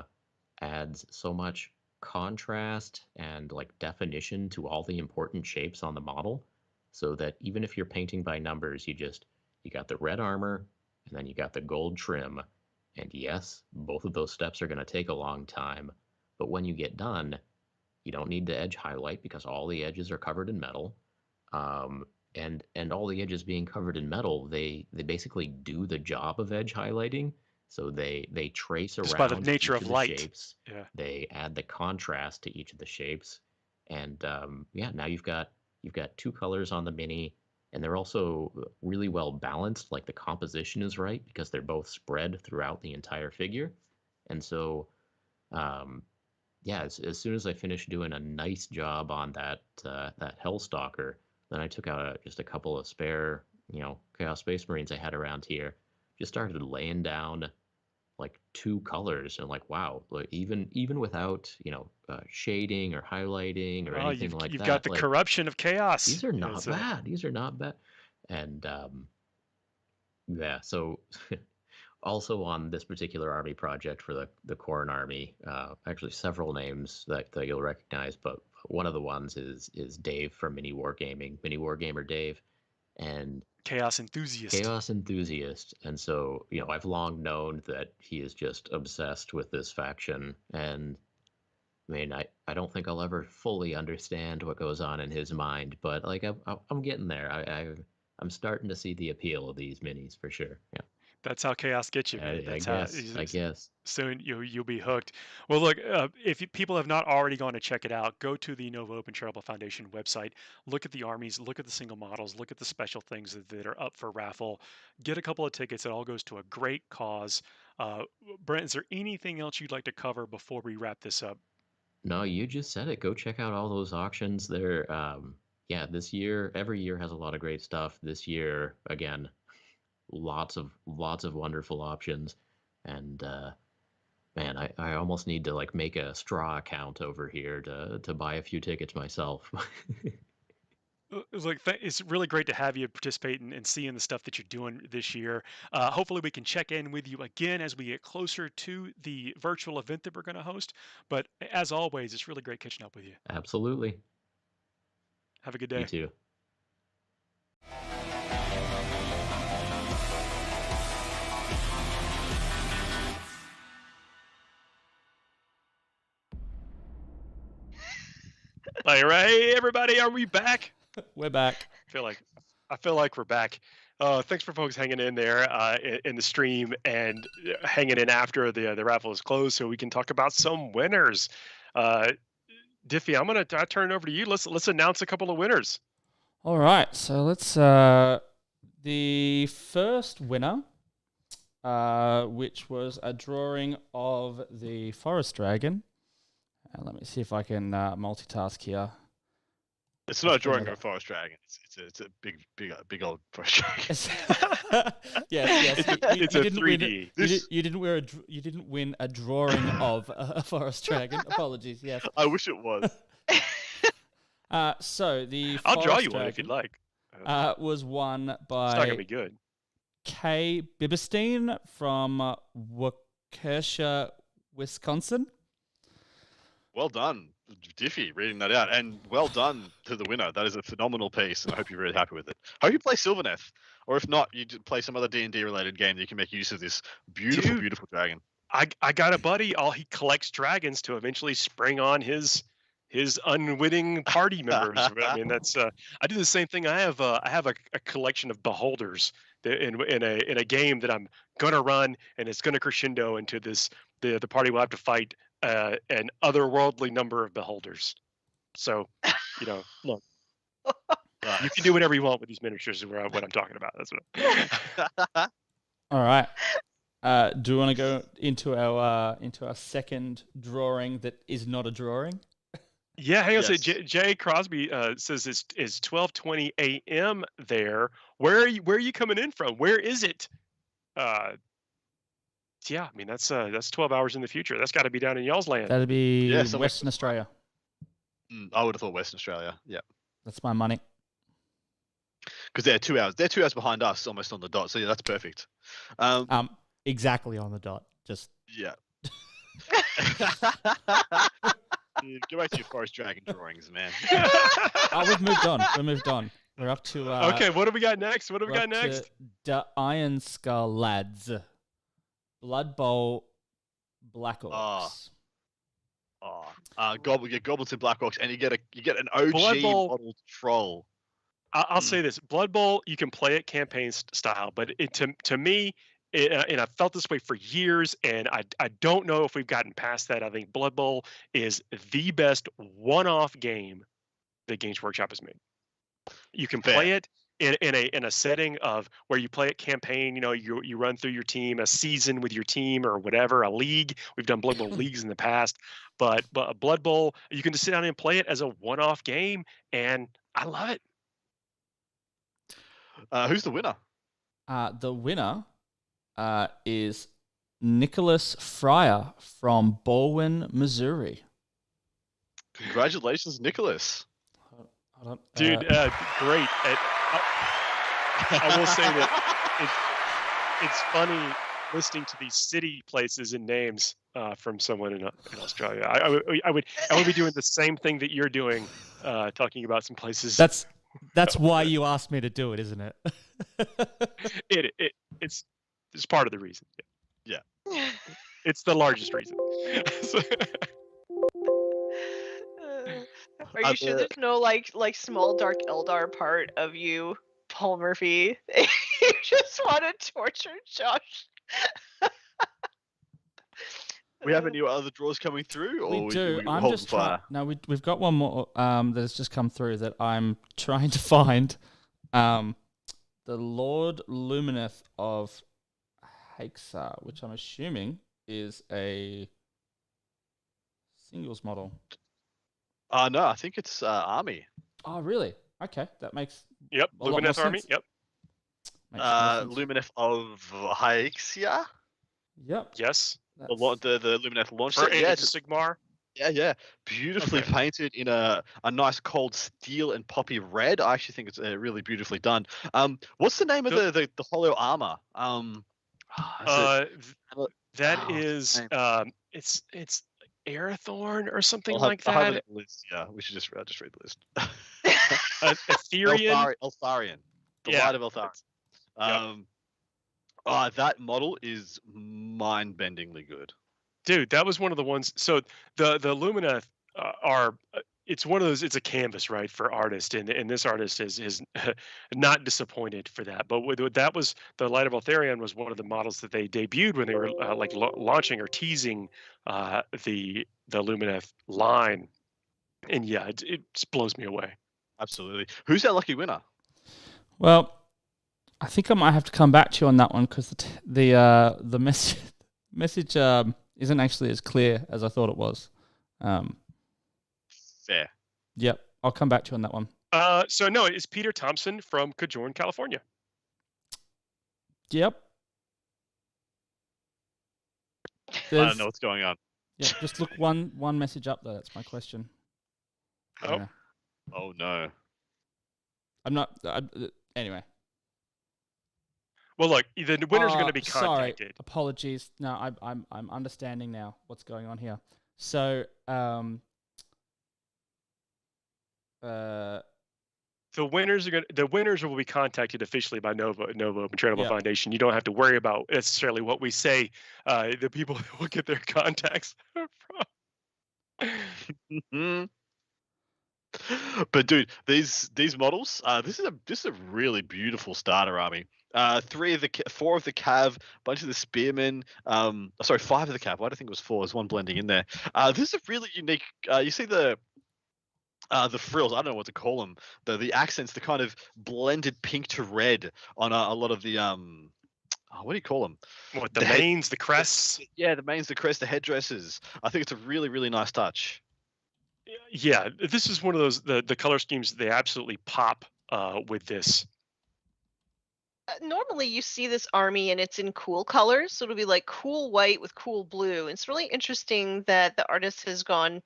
adds so much contrast and like definition to all the important shapes on the model, so that even if you're painting by numbers, you got the red armor and then you got the gold trim. And yes, both of those steps are going to take a long time, but when you get done, you don't need to edge highlight because all the edges are covered in metal. And all the edges being covered in metal, they basically do the job of edge highlighting. So they trace Just by the around nature each of of the light. shapes. Yeah. They add the contrast to each of the shapes, and yeah, now you've got 2 colors on the mini. and they're also really well balanced. Like the composition is right because they're both spread throughout the entire figure. And so, yeah, as soon as I finished doing a nice job on that Hellstalker, then I took out just a couple of spare, Chaos Space Marines I had around here. Just started laying down like 2 colors, and like, wow, like even without shading or highlighting or anything like you've that, got the like, corruption of chaos. these are not bad. These are not bad. And yeah, so also on this particular army project for the Khorne army, actually several names that you'll recognize, but one of the ones is Dave from Mini Wargamer Dave, and Chaos enthusiast. And so, I've long known that he is just obsessed with this faction, and I mean, I don't think I'll ever fully understand what goes on in his mind, but like I'm getting there. I'm starting to see the appeal of these minis for sure. Yeah. That's how chaos gets you, man. I guess. Soon you'll be hooked. Well, look, if people have not already gone to check it out, go to the Nova Open Charitable Foundation website. Look at the armies, look at the single models, look at the special things that are up for raffle. Get a couple of tickets. It all goes to a great cause. Brent, is there anything else you'd like to cover before we wrap this up? No, you just said it. Go check out all those auctions. They're yeah, this year, every year has a lot of great stuff. This year, again, lots of wonderful options, and man, I almost need to like make a straw account over here to buy a few tickets myself. It's really great to have you participate and seeing the stuff that you're doing this year. Hopefully we can check in with you again as we get closer to the virtual event that we're going to host. But as always, it's really great catching up with you. Absolutely. Have a good day. You too. All right, everybody, are we back? We're back. I feel like we're back. Thanks for folks hanging in there in the stream and hanging in after the raffle is closed, so we can talk about some winners. Diffey, I'm gonna turn it over to you. Let's announce a couple of winners. All right, so let's the first winner, which was a drawing of the Forest Dragon. Let me see if I can multitask here. It's not a drawing of a forest dragon. It's a big old forest dragon. Yes. It's a 3D. You didn't win a drawing of a forest dragon. Apologies. Yes. I wish it was. So the I'll draw you Forest one if you'd Dragon, like. was won It's not gonna by be good. Kay Bibberstein from Waukesha, Wisconsin. Well done, Diffey, reading that out, and well done to the winner. That is a phenomenal piece, and I hope you're really happy with it. Hope you play Sylvaneth, or if not, you play some other D&D related game that you can make use of this beautiful dragon. I got a buddy. He collects dragons to eventually spring on his unwitting party members. I mean, that's I do the same thing. I have a collection of beholders in a game that I'm gonna run, and it's gonna crescendo into the party will have to fight an otherworldly number of beholders. So, look, you can do whatever you want with these miniatures. Is what I'm talking about. That's what. All right. Do you want to go into our second drawing that is not a drawing? Yeah, hang on. Yes. So Jay Crosby says it's 12:20 a.m. there. Where are you coming in from? Where is it? Yeah, I mean that's 12 hours in the future. That's got to be down in y'all's land. That'd be Yeah, somewhere- Western Australia. I would have thought Western Australia. Yeah, That's my money. because they're 2 hours. They're 2 hours behind us, almost on the dot. So yeah, that's perfect. Exactly on the dot. Just Yeah. Dude, go back to your forest dragon drawings, man. we've moved on. We're up to Okay, what do we got next? What do we we're got up next? to the Iron Skull Lads. Blood Bowl Black Orcs. You get goblins and black orcs, and you get an OG Blood Bowl- modeled troll. I'll say this: Blood Bowl, you can play it campaign style, but to me, and I've felt this way for years, and I don't know if we've gotten past that. I think Blood Bowl is the best one-off game that Games Workshop has made. You can Fair. play it in a setting of where you play a campaign, you run through your team, a season with your team or whatever, a league. We've done Blood Bowl leagues in the past, but a Blood Bowl, you can just sit down and play it as a one-off game, and I love it. Who's the winner? The winner is Nicholas Fryer from Baldwin, Missouri. Congratulations, Nicholas. Hold on. Dude, great. I will say that it's funny listening to these city places and names from someone in Australia. I would be doing the same thing that you're doing, talking about some places. That's why you asked me to do it, isn't it? It's part of the reason. Yeah. It's the largest reason. Are you sure there's no like small dark Eldar part of you, Paul Murphy? You just want to torture Josh. We have any other draws coming through, or We do. I'm holding just fire? No, we've got one more that has just come through that I'm trying to find. The Lord Lumineth of Haxar, which I'm assuming is a singles model. No, I think it's Army. Oh, really? Okay, that makes Yep, a lot more Lumineth Army. sense. Yep. Makes more sense. Lumineth of Haxia. Yep. Yes. The Lumineth launch For set. Age Yeah, of Sigmar. yeah. Beautifully Okay. painted in a nice cold steel and poppy red. I actually think it's really beautifully done. What's the name of the hollow armor? That what's is the name? it's Arathorn or something I'll like have that. the list. Yeah, we should just read the list. Ethereum. Eltharion. The Yeah. Light of Eltharion. That model is mind-bendingly good. Dude, that was one of the ones. So the Lumina are it's one of those. It's a canvas, right, for artists, and this artist is not disappointed for that. But that was the Light of Eltharion was one of the models that they debuted when they were launching or teasing the Lumineth line, and yeah, it just blows me away. Absolutely. Who's our lucky winner? Well, I think I might have to come back to you on that one because the message isn't actually as clear as I thought it was. Fair. Yep, I'll come back to you on that one. So no, it's Peter Thompson from Kajorn, California. Yep. I don't know what's going on. Yeah, just look one message up though. That's my question. Oh. Yeah. Oh no. I'm not. Anyway. Well, look, the winners are going to be Sorry, contacted. apologies. No, I'm understanding now what's going on here. So, The winners will be contacted officially by Nova Open Charitable Yeah. Foundation. You don't have to worry about necessarily what we say. The people will get their contacts from. But dude, these models, this is a really beautiful starter army. 4 of the Cav, bunch of the Spearmen. Sorry, 5 of the Cav. Why do I think it was 4? There's one blending in there. This is a really unique. You see the frills. I don't know what to call them. The accents, the kind of blended pink to red on a lot of the what do you call them? What, the mains, the crests? Yeah, the mains, the crests, the headdresses. I think it's a really, really nice touch. Yeah, this is one of those the color schemes. They absolutely pop with this. Normally you see this army and it's in cool colors, so it'll be like cool white with cool blue. It's really interesting that the artist has gone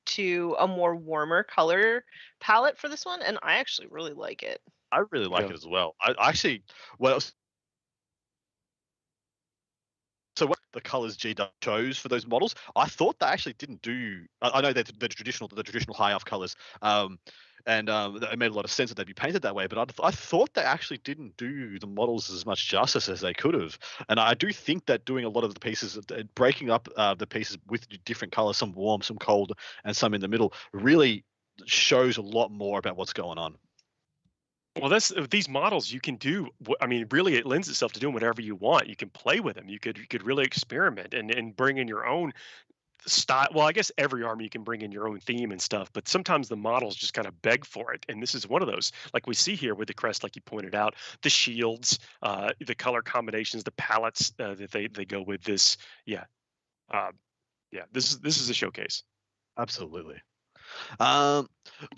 to a more warmer color palette for this one, and I actually really like it. I really like it as well. I actually, so what the colors G chose for those models, I thought they actually didn't do. I know that the traditional high elf colors, and it made a lot of sense that they'd be painted that way. But I thought they actually didn't do the models as much justice as they could have. And I do think that doing a lot of the pieces, breaking up the pieces with different colors, some warm, some cold, and some in the middle, really shows a lot more about what's going on. Well, these models you can do. I mean, really, it lends itself to doing whatever you want. You can play with them. You could really experiment and bring in your own style. Well, I guess every army you can bring in your own theme and stuff, but sometimes the models just kind of beg for it. And this is one of those, like we see here with the crest, like you pointed out, the shields, the color combinations, the palettes that they go with this. Yeah, uh, yeah. This is a showcase. Absolutely. Do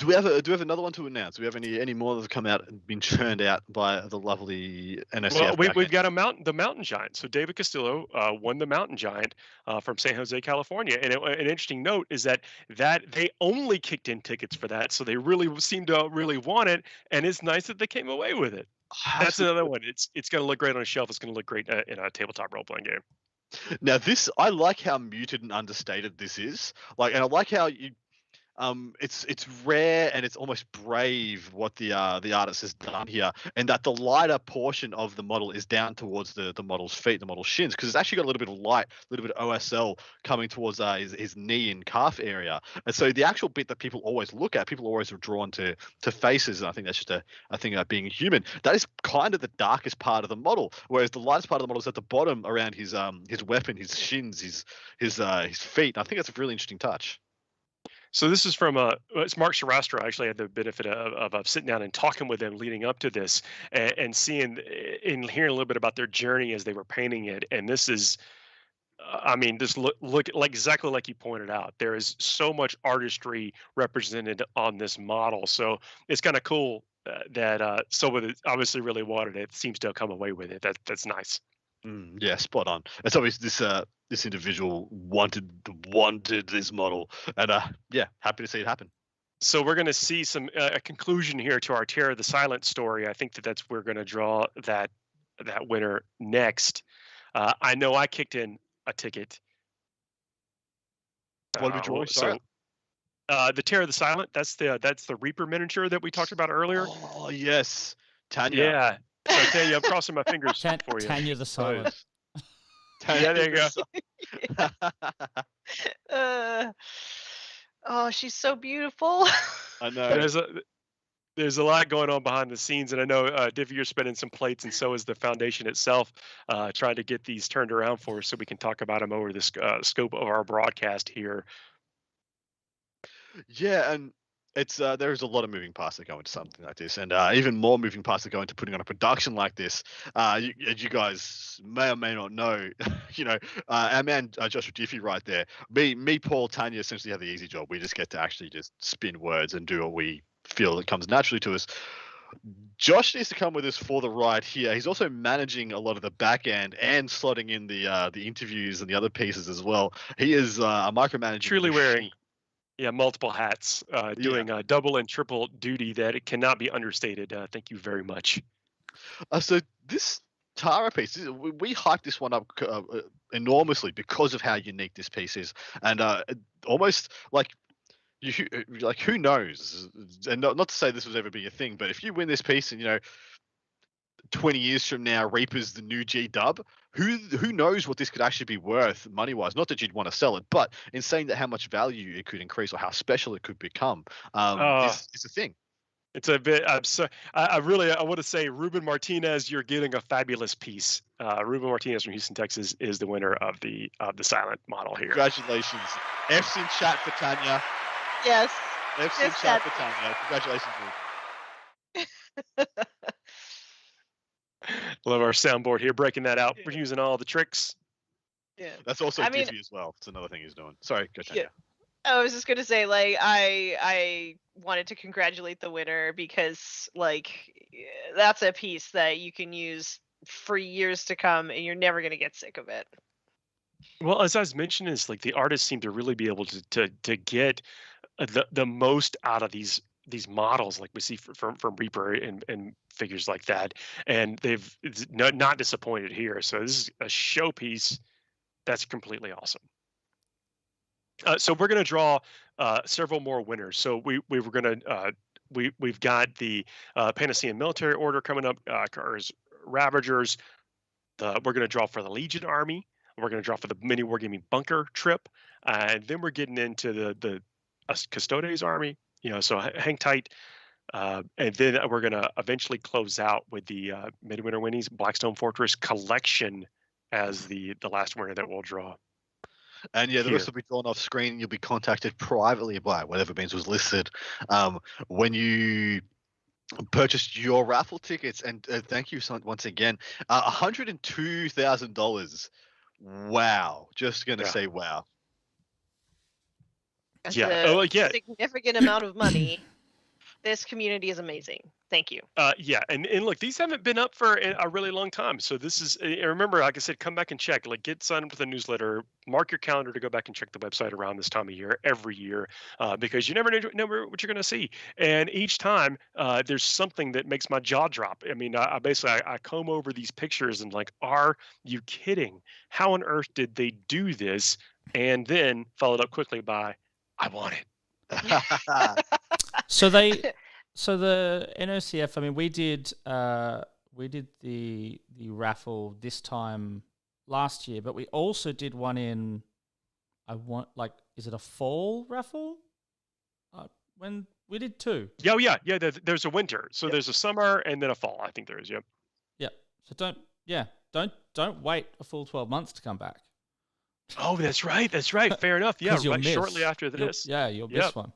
we have another one to announce? Do we have any more that have come out and been churned out by the lovely NSCF? Well, we've backend? got the mountain giant. So David Castillo won the mountain giant from San Jose, California. And an interesting note is that they only kicked in tickets for that, so they really seem to really want it. And it's nice that they came away with it. That's another one. It's going to look great on a shelf. It's going to look great in a tabletop role playing game. Now this, I like how muted and understated this is. Like, and I like how you, it's rare and it's almost brave what the artist has done here, and that the lighter portion of the model is down towards the model's feet, the model's shins, because it's actually got a little bit of light, a little bit of OSL coming towards his knee and calf area. And so the actual bit that people always look at, people always are drawn to faces, and I think that's just a thing about being human. That is kind of the darkest part of the model, whereas the lightest part of the model is at the bottom around his weapon, his shins, his feet. And I think that's a really interesting touch. So this is from it's Mark Sarastro. I actually had the benefit of sitting down and talking with them leading up to this, and seeing and hearing a little bit about their journey as they were painting it. And this is, I mean, just look like exactly like you pointed out. There is so much artistry represented on this model. So it's kind of cool that someone that obviously really wanted it seems to have come away with it. That's nice. Yeah, spot on. It's obvious this individual wanted this model, and yeah, happy to see it happen. So we're going to see some a conclusion here to our Terror of the Silent story. I think that's we're going to draw that winner next. I know I kicked in a ticket. What did we draw? So the Terror of the Silent. That's the Reaper miniature that we talked about earlier. Oh yes, Tanya. Yeah. So Tanya, I'm crossing my fingers for you. Tanya the Silent. Yeah, there you go. Oh, she's so beautiful. I know. There's a lot going on behind the scenes, and I know Diffey, you're spinning some plates, and so is the foundation itself, trying to get these turned around for us so we can talk about them over the scope of our broadcast here. Yeah, and it's there's a lot of moving parts that go into something like this, and even more moving parts that go into putting on a production like this. As you guys may or may not know, our man Joshua Diffey right there. Me, Paul, Tanya essentially have the easy job. We just get to actually just spin words and do what we feel that comes naturally to us. Josh needs to come with us for the ride here. He's also managing a lot of the back end and slotting in the interviews and the other pieces as well. He is a micromanager. Truly wearing multiple hats, doing double and triple duty that it cannot be understated. Thank you very much. So this Tara piece, we hyped this one up enormously because of how unique this piece is, and almost like who knows? And not to say this was ever be a thing, but if you win this piece and 20 years from now, Reaper's the new G dub. Who knows what this could actually be worth money wise? Not that you'd want to sell it, but in saying that how much value it could increase or how special it could become, it's a thing. It's a bit. I want to say, Ruben Martinez, you're getting a fabulous piece. Ruben Martinez from Houston, Texas, is the winner of the silent model here. Congratulations. F's in chat for Tanya. Yes. F's in chat for Tanya. Congratulations, Ruben. Love our soundboard here, breaking that out. We're using all the tricks. Yeah, that's also Diffey as well. It's another thing he's doing. Sorry, go Tanya. Yeah. I was just gonna say, like, I wanted to congratulate the winner because, like, that's a piece that you can use for years to come, and you're never gonna get sick of it. Well, as I was mentioning, it's like the artists seem to really be able to get the most out of these models, like we see from Reaper and figures like that, and they've not disappointed here. So this is a showpiece that's completely awesome. So we're going to draw several more winners. So we've got the Panacea Military Order coming up, Ravagers. We're going to draw for the Legion Army. We're going to draw for the Mini Wargaming Bunker trip, and then we're getting into the Custodes Army. So hang tight. And then we're going to eventually close out with the Midwinter Winnies Blackstone Fortress Collection as the last winner that we'll draw. And yeah, the Here. rest will be drawn off screen. You'll be contacted privately by whatever means was listed when you purchased your raffle tickets. And thank you once again. $102,000. Wow. Just going to Yeah. say wow. That's Yeah. a Oh, yeah. significant amount of money. This community is amazing. Thank you. Yeah, and look, these haven't been up for a really long time. So this is, remember, like I said, come back and check. Like, get signed up for the newsletter. Mark your calendar to go back and check the website around this time of year, every year, because you never know what you're going to see. And each time, there's something that makes my jaw drop. I mean, I basically I comb over these pictures and like, are you kidding? How on earth did they do this? And then followed up quickly by, I want it. So the NOCF. I mean, we did the raffle this time last year, but we also did one in. Is it a fall raffle? When we did two. Yeah. There's a winter, so there's a summer and then a fall. I think there is. Yep. Yeah. So don't wait a full 12 months to come back. Oh, that's right. Fair enough. Yeah, You'll right. miss. Shortly after this. You'll miss one.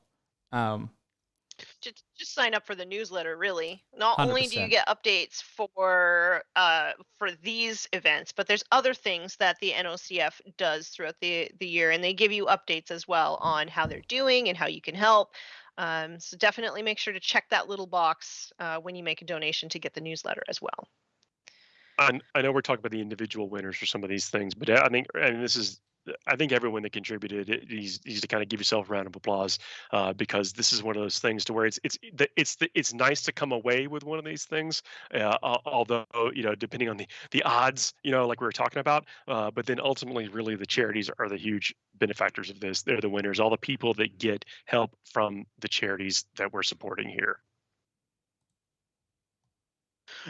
Just sign up for the newsletter. Really, not only do you 100%. get updates for these events, but there's other things that the NOCF does throughout the year, and they give you updates as well on how they're doing and how you can help. So definitely make sure to check that little box when you make a donation to get the newsletter as well. I know we're talking about the individual winners for some of these things, but I think everyone that contributed needs to kind of give yourself a round of applause, because this is one of those things to where it's nice to come away with one of these things, although depending on the odds, like we were talking about, but then ultimately really the charities are the huge benefactors of this. They're the winners, all the people that get help from the charities that we're supporting here.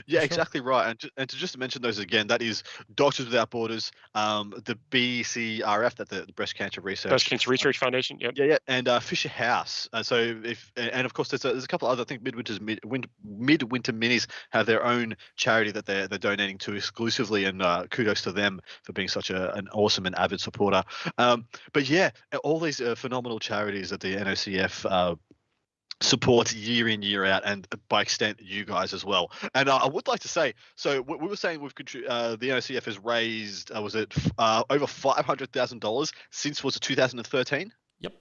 Yeah, Sure. exactly right. And to just mention those again, that is Doctors Without Borders, the BCRF, that the Breast Cancer Breast Cancer Research Foundation. Yep. Yeah, and Fisher House. And of course there's a couple other. I think Midwinter Minis have their own charity that they're donating to exclusively, and kudos to them for being such an awesome and avid supporter. But yeah, all these phenomenal charities that the NOCF supports year in, year out, and by extent you guys as well. And I would like to say, so we were saying the NOCF has raised over $500,000 since, was it 2013? Yep.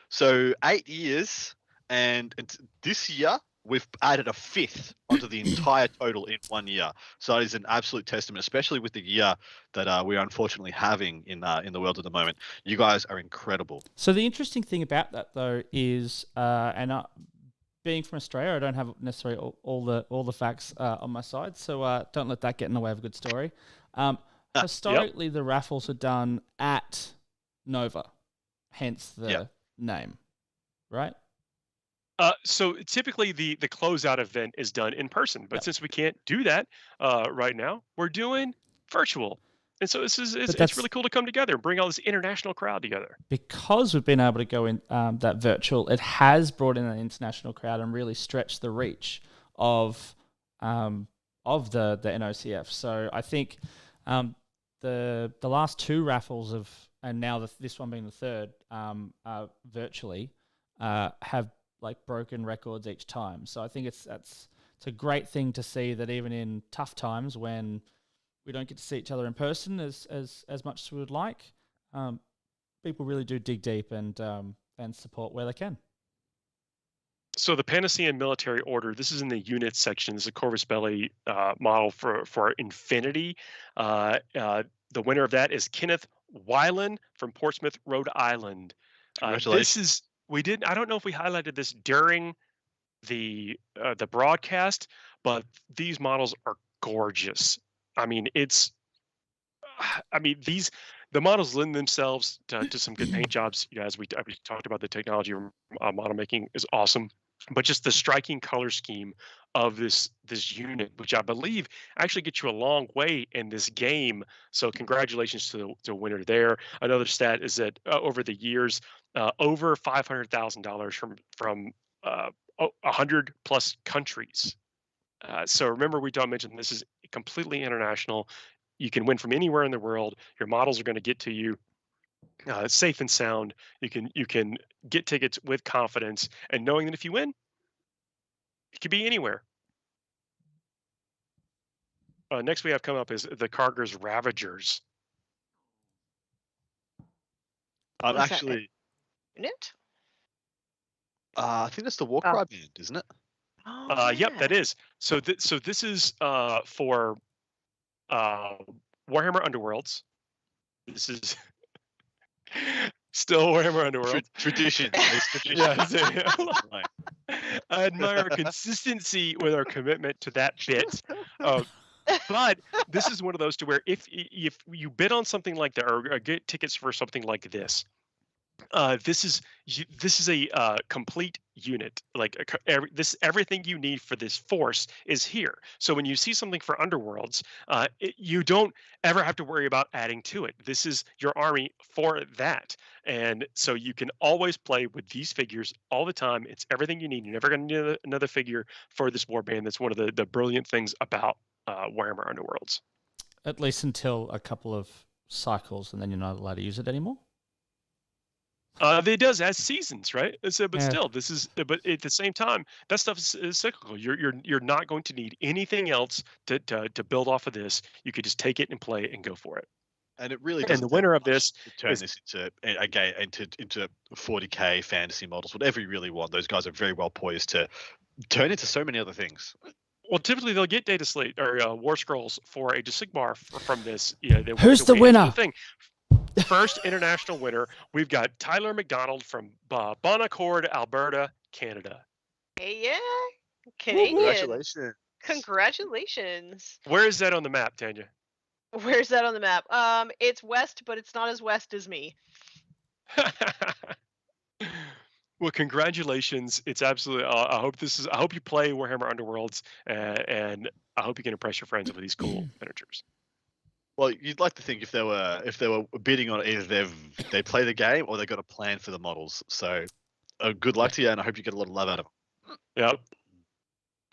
So 8 years, and this year we've added a fifth onto the entire total in 1 year. So it is an absolute testament, especially with the year that we are unfortunately having in the world at the moment. You guys are incredible. So the interesting thing about that, though, is, being from Australia, I don't have necessarily all the facts on my side, so don't let that get in the way of a good story. Historically, the raffles are done at Nova, hence the name, right? So typically the closeout event is done in person, but since we can't do that right now, we're doing virtual. And so it's really cool to come together and bring all this international crowd together. Because we've been able to go in that virtual, it has brought in an international crowd and really stretched the reach of the NOCF. So I think the last two raffles and now this one being the third, virtually, have broken records each time. So I think it's a great thing to see that even in tough times when we don't get to see each other in person as much as we would like, people really do dig deep and support where they can. So the Panacean Military Order, this is in the unit section. This is a Corvus Belli model for Infinity. The winner of that is Kenneth Weiland from Portsmouth, Rhode Island. Congratulations. I don't know if we highlighted this during the broadcast, but these models are gorgeous. The models lend themselves to some good paint jobs. As we talked about, the technology of model making is awesome, but just the striking color scheme of this unit, which I believe actually gets you a long way in this game. So congratulations to the winner there. Another stat is that over the years, over $500,000 from 100 plus countries. So remember, we mentioned this is completely international. You can win from anywhere in the world. Your models are going to get to you safe and sound. You can get tickets with confidence, and knowing that if you win, it could be anywhere. Next we have come up is the Karger's Ravagers. I'm Was that actually, unit? I think that's the Warcry band, isn't it? Oh, Yep, that yeah. is. So this is for Warhammer Underworlds. This is still Warhammer Underworld. Tradition. It's tradition. Yeah, I admire our consistency with our commitment to that bit. But this is one of those to where if you bid on something like that or get tickets for something like this, this is a complete unit. Like everything you need for this force is here. So when you see something for Underworlds, you don't ever have to worry about adding to it. This is your army for that, and so you can always play with these figures all the time. It's everything you need. You're never going to need another figure for this warband. That's one of the brilliant things about Warhammer Underworlds. At least until a couple of cycles, and then you're not allowed to use it anymore. It does as seasons, right? So, but Yeah. still, but at the same time, that stuff is cyclical. You're not going to need anything else to build off of this. You could just take it and play it and go for it. And it really And doesn't the take winner of much this to turn is- this into 40k fantasy models, whatever you really want. Those guys are very well poised to turn into so many other things. Well, typically they'll get data slate or War Scrolls for Age of Sigmar from this. Who's the winner? Thing. First international winner, we've got Tyler McDonald from Bon Accord, Alberta, Canada. Hey, yeah. Canadian. Congratulations. Congratulations. Where is that on the map, Tanya? Where's that on the map? It's west, but it's not as west as me. Well, congratulations! It's absolutely. I hope you play Warhammer Underworlds, and I hope you can impress your friends with these cool miniatures. Well, you'd like to think if they were bidding on it, either they play the game or they got a plan for the models. So, good luck to you, and I hope you get a lot of love out of them. Yep.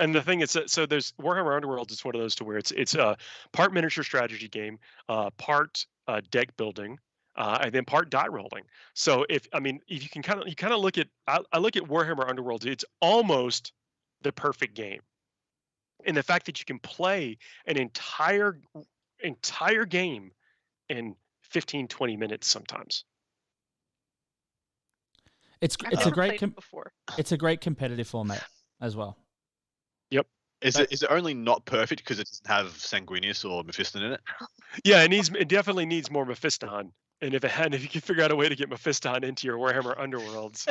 And the thing is, so there's Warhammer Underworlds. It's one of those to where it's a part miniature strategy game, part deck building, and then part die rolling. So if you can kind of look at I look at Warhammer Underworlds, it's almost the perfect game. And the fact that you can play an entire game in 15-20 minutes sometimes. It's I've a never great played it before. it's a great competitive format as well. Yep. Is it only not perfect because it doesn't have Sanguinius or Mephiston in it? Yeah, it definitely needs more Mephiston. And if you can figure out a way to get Mephiston into your Warhammer Underworlds,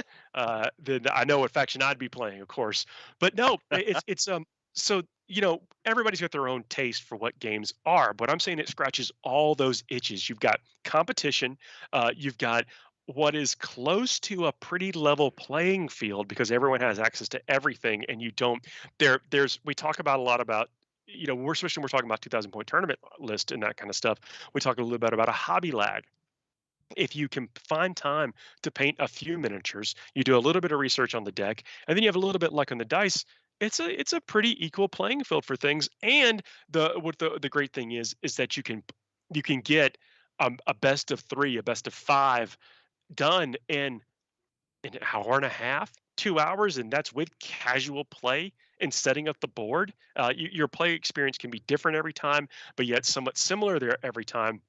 then I know what faction I'd be playing, of course. But no, it's so everybody's got their own taste for what games are, but I'm saying it scratches all those itches. You've got competition, you've got what is close to a pretty level playing field because everyone has access to everything, and you don't. We talk about a lot about. We're talking about 2,000-point tournament list and that kind of stuff. We talk a little bit about a hobby lag. If you can find time to paint a few miniatures, you do a little bit of research on the deck, and then you have a little bit luck on the dice. It's a pretty equal playing field for things. And the great thing is that you can get a best of 3, a best of 5 done in an hour and a half, 2 hours, and that's with casual play and setting up the board. Your play experience can be different every time, but yet somewhat similar there every time.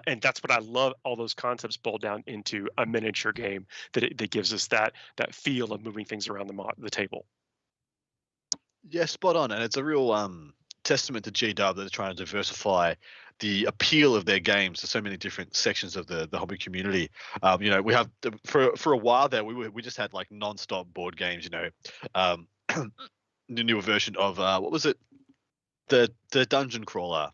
And that's what I love. All those concepts boil down into a miniature game that gives us that feel of moving things around the table. Yeah, spot on, and it's a real testament to GW that they're trying to diversify the appeal of their games to so many different sections of the hobby community. We have for a while there we just had like non-stop board games. The newer version of what was it? The dungeon crawler.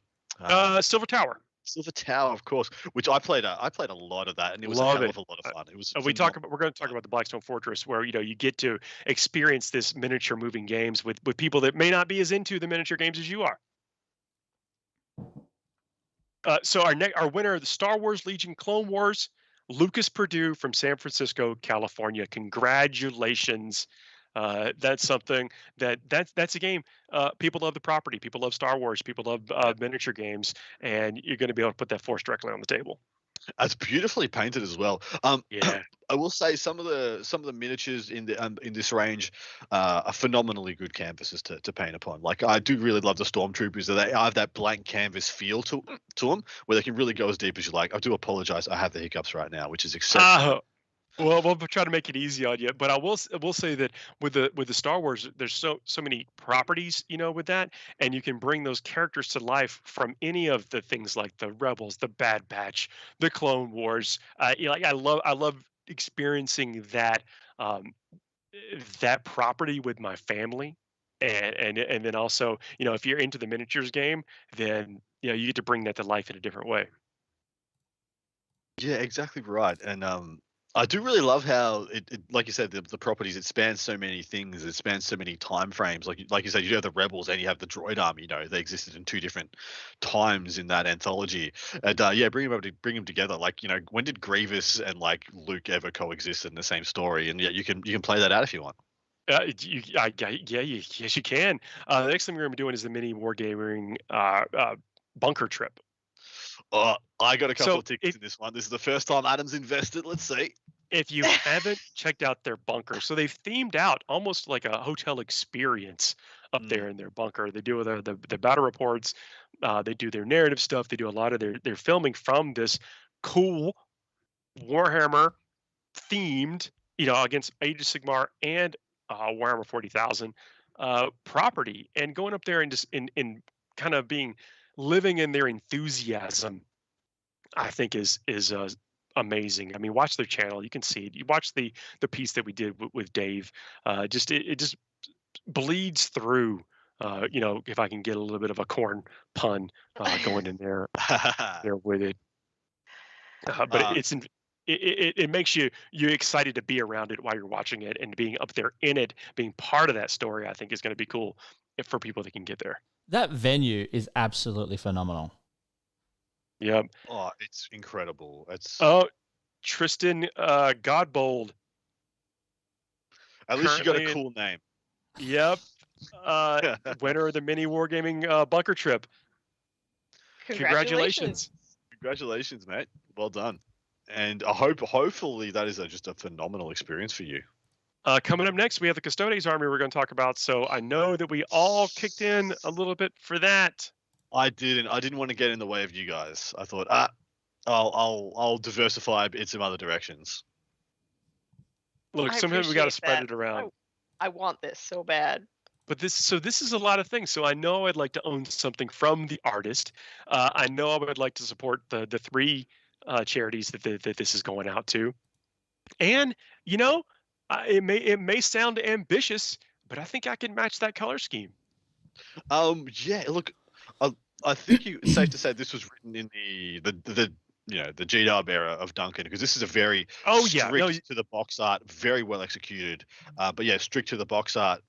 Silver Tower. Silver Tower, of course, which I played a lot of that, and it was a hell of a lot of fun. It was. We're going to talk about the Blackstone Fortress, where you get to experience this miniature moving games with people that may not be as into the miniature games as you are. So our winner of the Star Wars Legion Clone Wars, Lucas Perdue from San Francisco, California. Congratulations. That's something that's a game. People love the property. People love Star Wars. People love miniature games, and you're going to be able to put that force directly on the table. It's beautifully painted as well. Yeah. I will say some of the miniatures in this range are phenomenally good canvases to paint upon. Like I do really love the stormtroopers. They have that blank canvas feel to them, where they can really go as deep as you like. I do apologize. I have the hiccups right now, which is exceptional. Well, we'll try to make it easy on you, but I will say that with the Star Wars, there's so many properties, with that, and you can bring those characters to life from any of the things like the Rebels, the Bad Batch, the Clone Wars. Like I love experiencing um, that property with my family, and then also, if you're into the miniatures game, then you get to bring that to life in a different way. Yeah, exactly right. And I do really love how like you said, the properties, it spans so many things. It spans so many time frames. Like you said, you have the Rebels and you have the Droid Army. They existed in two different times in that anthology. And yeah, bring them together. Like, when did Grievous and like Luke ever coexist in the same story? And yeah, you can play that out if you want. Yes, you can. The next thing we're going to be doing is the mini wargaming bunker trip. I got a couple So of tickets in this one. This is the first time Adam's invested. Let's see. if you haven't checked out their bunker, so they've themed out almost like a hotel experience up there in their bunker. They do the battle reports, they do their narrative stuff, they do a lot of their filming from this cool Warhammer themed, against Age of Sigmar and Warhammer 40,000 property, and going up there and just in kind of living in their enthusiasm, I think is amazing. I mean, watch their channel. You can see it. You watch the piece that we did with Dave. It just bleeds through. If I can get a little bit of a corn pun going in there with it. But it makes you excited to be around it while you're watching it, and being up there in it, being part of that story, I think is going to be cool for people that can get there. That venue is absolutely phenomenal. Yep. Oh, it's incredible. It's Tristan Godbold. At least you got a currently cool name. Yep. Winner of the mini wargaming bunker trip. Congratulations. Congratulations, mate. Well done. And hopefully that is just a phenomenal experience for you. Coming up next, we have the Custodes Army we're going to talk about. So I know that we all kicked in a little bit for that. I didn't want to get in the way of you guys. I thought, I'll diversify in some other directions. Look, I sometimes we got to appreciate spread that. it around. I want this so bad. But this is a lot of things. So I know I'd like to own something from the artist. I know I would like to support the three charities that this is going out to. And it may sound ambitious, but I think I can match that color scheme. Yeah. Look, I think it's safe to say this was written in the G-Dub era of Duncan, because this is a very strict to the box art, very well executed. But yeah, strict to the box art.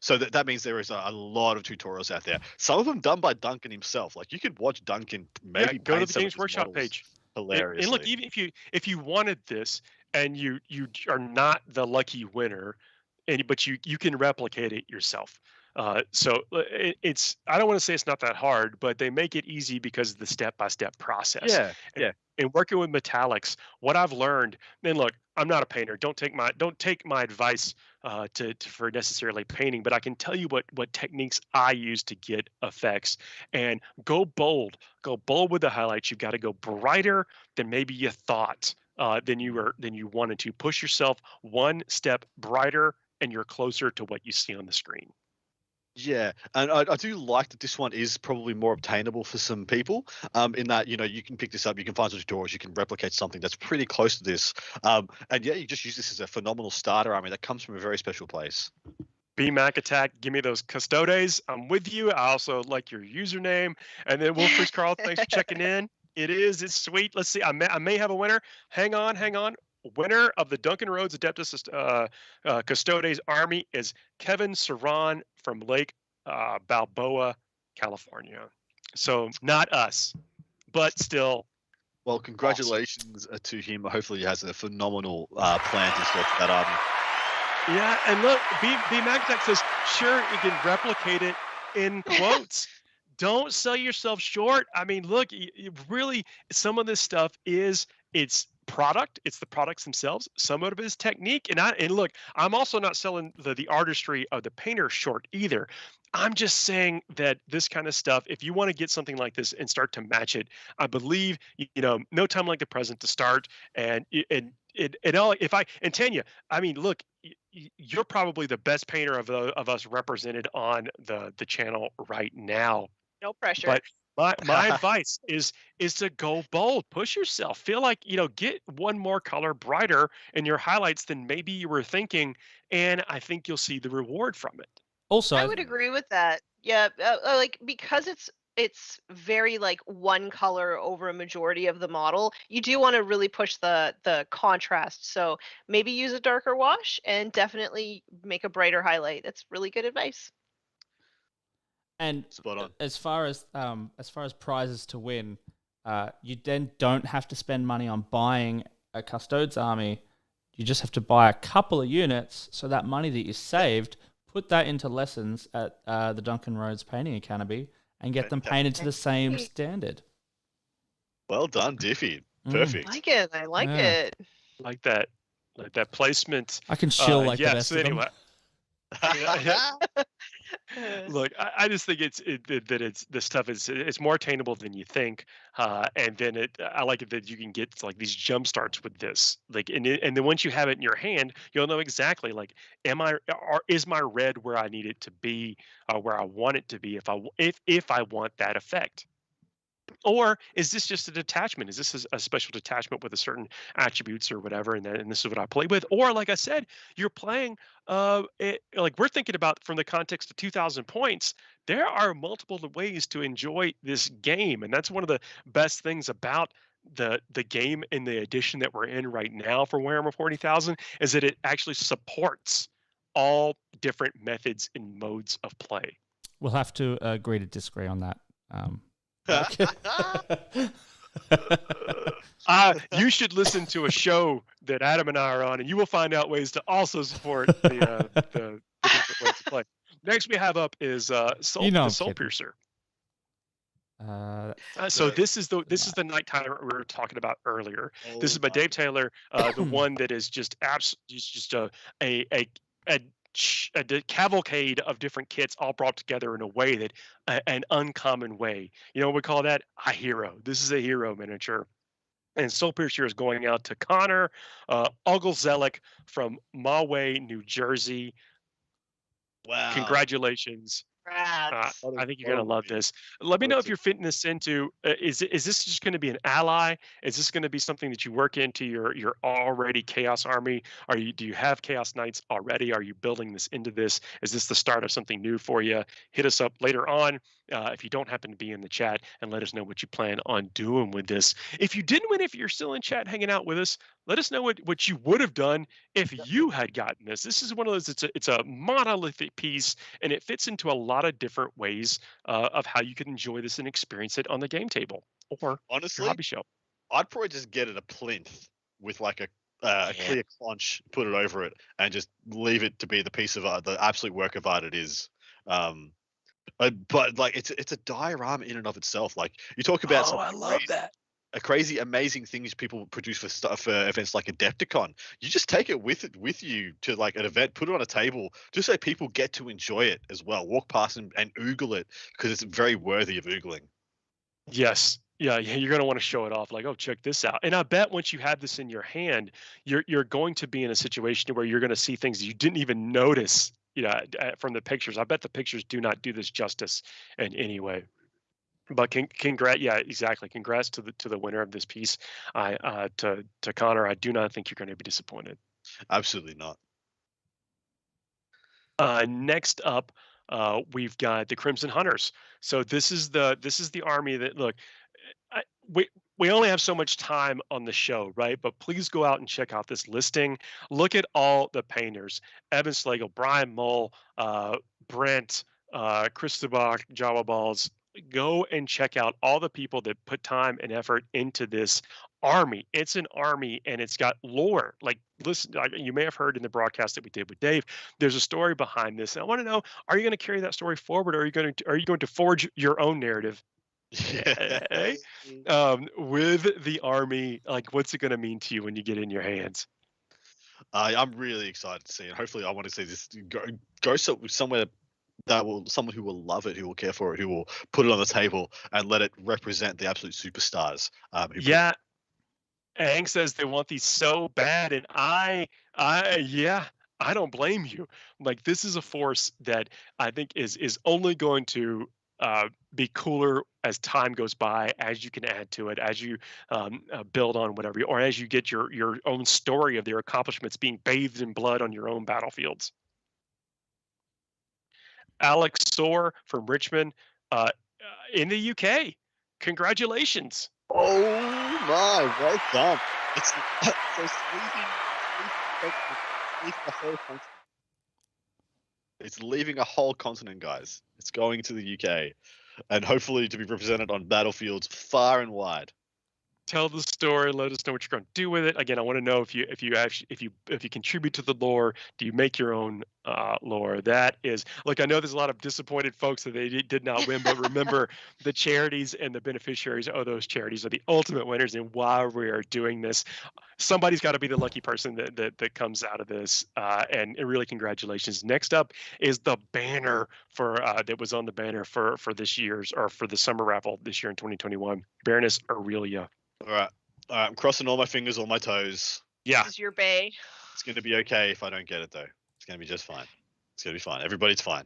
So that means there is a lot of tutorials out there. Some of them done by Duncan himself. Like, you could watch Duncan maybe go to paint the some of Games his Workshop models page. hilariously. And look, even if you wanted this and you are not the lucky winner, but you can replicate it yourself. So it's, I don't want to say it's not that hard, but they make it easy because of the step-by-step process. Yeah. And working with metallics, what I've learned, and look, I'm not a painter. Don't take my advice for necessarily painting, but I can tell you what techniques I use to get effects. And go bold with the highlights. You've got to go brighter than maybe you thought, than you wanted to. Push yourself one step brighter, and you're closer to what you see on the screen. Yeah, and I do like that this one is probably more obtainable for some people, in that, you can pick this up, you can find some tutorials, you can replicate something that's pretty close to this. And yeah, you just use this as a phenomenal starter army that comes from a very special place. BMAC Attack, give me those Custodes. I'm with you. I also like your username. And then Wolfreeze Carl, thanks for checking in. It's sweet. Let's see. I may have a winner. Hang on. Winner of the Duncan Rhodes Adeptus Custodes Army is Kevin Saran from Lake Balboa, California. So not us, but still. Well, congratulations to him. Hopefully he has a phenomenal plan to store for that army. Yeah, and look, B Magtech says, sure, you can replicate it in quotes. don't sell yourself short. I mean, look, really, some of this stuff it's product. It's the products themselves. Some of it is technique. And look, I'm also not selling the artistry of the painter short either. I'm just saying that this kind of stuff, if you want to get something like this and start to match it, I believe, no time like the present to start. And it all, if I, and Tanya, I mean, look, you're probably the best painter of us represented on the channel right now. No pressure. But my advice is to go bold, push yourself, feel like, get one more color brighter in your highlights than maybe you were thinking, and I think you'll see the reward from it. Also, I would agree with that. Yeah, like because it's very like one color over a majority of the model. You do want to really push the contrast. So maybe use a darker wash and definitely make a brighter highlight. That's really good advice. And Spot on. as far as prizes to win, you then don't have to spend money on buying a Custodes army. You just have to buy a couple of units. So that money that you saved, put that into lessons at the Duncan Rhodes Painting Academy and get them painted to the same standard. Well done, Diffey. Mm. Perfect. I like it. I like it. Like that placement. I can shill like the yeah, best so of them. anyway. Look, I just think this stuff it's more attainable than you think, and then I like it that you can get like these jump starts with this, like, and then once you have it in your hand, you'll know exactly like, is my red where I need it to be, where I want it to be, if I want that effect. Or is this just a detachment? Is this a special detachment with a certain attributes or whatever? And this is what I play with. Or like I said, you're playing like we're thinking about from the context of 2,000 points. There are multiple ways to enjoy this game, and that's one of the best things about the game in the edition that we're in right now for Warhammer 40,000 is that it actually supports all different methods and modes of play. We'll have to agree to disagree on that. You should listen to a show that Adam and I are on, and you will find out ways to also support the different ways to play. Next we have up is the Soul Piercer. So this is the Night Timer we were talking about earlier. This is by Dave Taylor, the one that is just a cavalcade of different kits all brought together in a way that an uncommon way. You know what we call that? A hero. This is a hero miniature. And Soul Piercer is going out to Connor Ogle-Zellick from Mahwah, New Jersey. Wow. Congratulations. I think you're going to love this. Let me know if you're fitting this into, is this just going to be an ally? Is this going to be something that you work into your already Chaos army? Do you have Chaos Knights already? Are you building this into this? Is this the start of something new for you? Hit us up later on if you don't happen to be in the chat and let us know what you plan on doing with this. If you didn't win, if you're still in chat hanging out with us, let us know what you would have done if you had gotten this. This is one of those, it's a monolithic piece, and it fits into a lot of different ways of how you can enjoy this and experience it on the game table or honestly, your hobby show. I'd probably just get it a plinth with like a clear conch, put it over it, and just leave it to be the piece of art, the absolute work of art it is. But like it's a diorama in and of itself. Like you talk about, I love that. A crazy, amazing things people produce for events like Adepticon. You just take it with you to like an event, put it on a table, just so people get to enjoy it as well. Walk past and oogle it because it's very worthy of oogling. Yes. Yeah, you're going to want to show it off like, oh, check this out. And I bet once you have this in your hand, you're going to be in a situation where you're going to see things you didn't even notice, from the pictures. I bet the pictures do not do this justice in any way. But congrats, yeah, exactly. Congrats to the winner of this piece. To Connor, I do not think you're going to be disappointed. Absolutely not. Next up, we've got the Crimson Hunters. So this is the army that look. We only have so much time on the show, right? But please go out and check out this listing. Look at all the painters: Evan Slagle, Brian Mull, Brent, Christobach, Java Balls. Go and check out all the people that put time and effort into this. army. It's an army, and it's got lore. Like, listen, you may have heard in the broadcast that we did with Dave. There's a story behind this, and I want to know: are you going to carry that story forward, or are you going to forge your own narrative? Yeah. With the army? Like, what's it going to mean to you when you get it in your hands? I'm really excited to see it. Hopefully, I want to see this go somewhere that will someone who will love it, who will care for it, who will put it on the table and let it represent the absolute superstars. Yeah, Aang says they want these so bad, and yeah, I don't blame you. Like, this is a force that I think is only going to be cooler as time goes by, as you can add to it, as you build on whatever, or as you get your own story of their accomplishments being bathed in blood on your own battlefields. Alex Soar from Richmond, in the UK. Congratulations. Oh my, well done. It's leaving a whole continent, guys. It's going to the UK, and hopefully to be represented on battlefields far and wide. Tell the story. Let us know what you're going to do with it. Again, I want to know if you contribute to the lore. Do you make your own lore? That is, look, I know there's a lot of disappointed folks that they did not win, but remember, the charities and the beneficiaries of those charities are the ultimate winners. And while we are doing this, somebody's got to be the lucky person that comes out of this. And really, congratulations. Next up is the banner for that was on the banner for this year's, or for the summer raffle this year in 2021. Baroness Aurelia. All right, I'm crossing all my fingers, all my toes. Yeah. This is your bay. It's going to be okay if I don't get it, though. It's going to be just fine. It's going to be fine. Everybody's fine.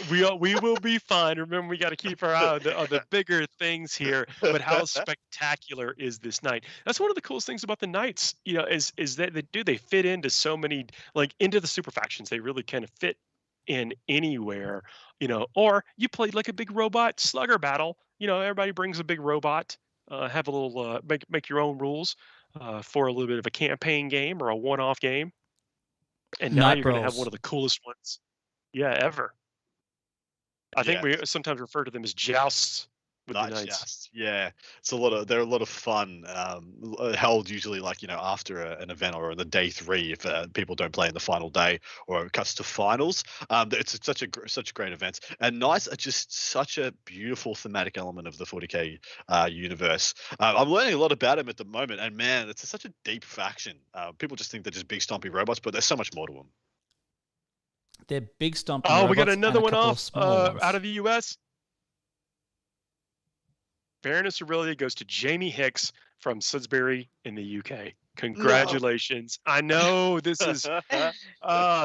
We will be fine. Remember, we got to keep our eye on the bigger things here. But how spectacular is this night? That's one of the coolest things about the nights, is that they fit into so many, like, into the super factions. They really kind of fit in anywhere, or you play like a big robot slugger battle. Everybody brings a big robot. Have a little make your own rules for a little bit of a campaign game or a one-off game, and now Night you're going to have brawls. one of the coolest ones, ever. I think we sometimes refer to them as jousts with the knights. Jousts. Yeah, they're a lot of fun. Held usually after an event or on the day 3 if people don't play in the final day, or it cuts to finals. It's such great events, and knights are just such a beautiful thematic element of the 40k universe. I'm learning a lot about them at the moment, and man, it's such a deep faction. People just think they're just big stompy robots, but there's so much more to them. They're big stomping. Oh, we got robots another and a one couple of off small ones. out of the U.S. Baroness Aurelia goes to Jamie Hicks from Sudbury in the UK. Congratulations. No. I know this is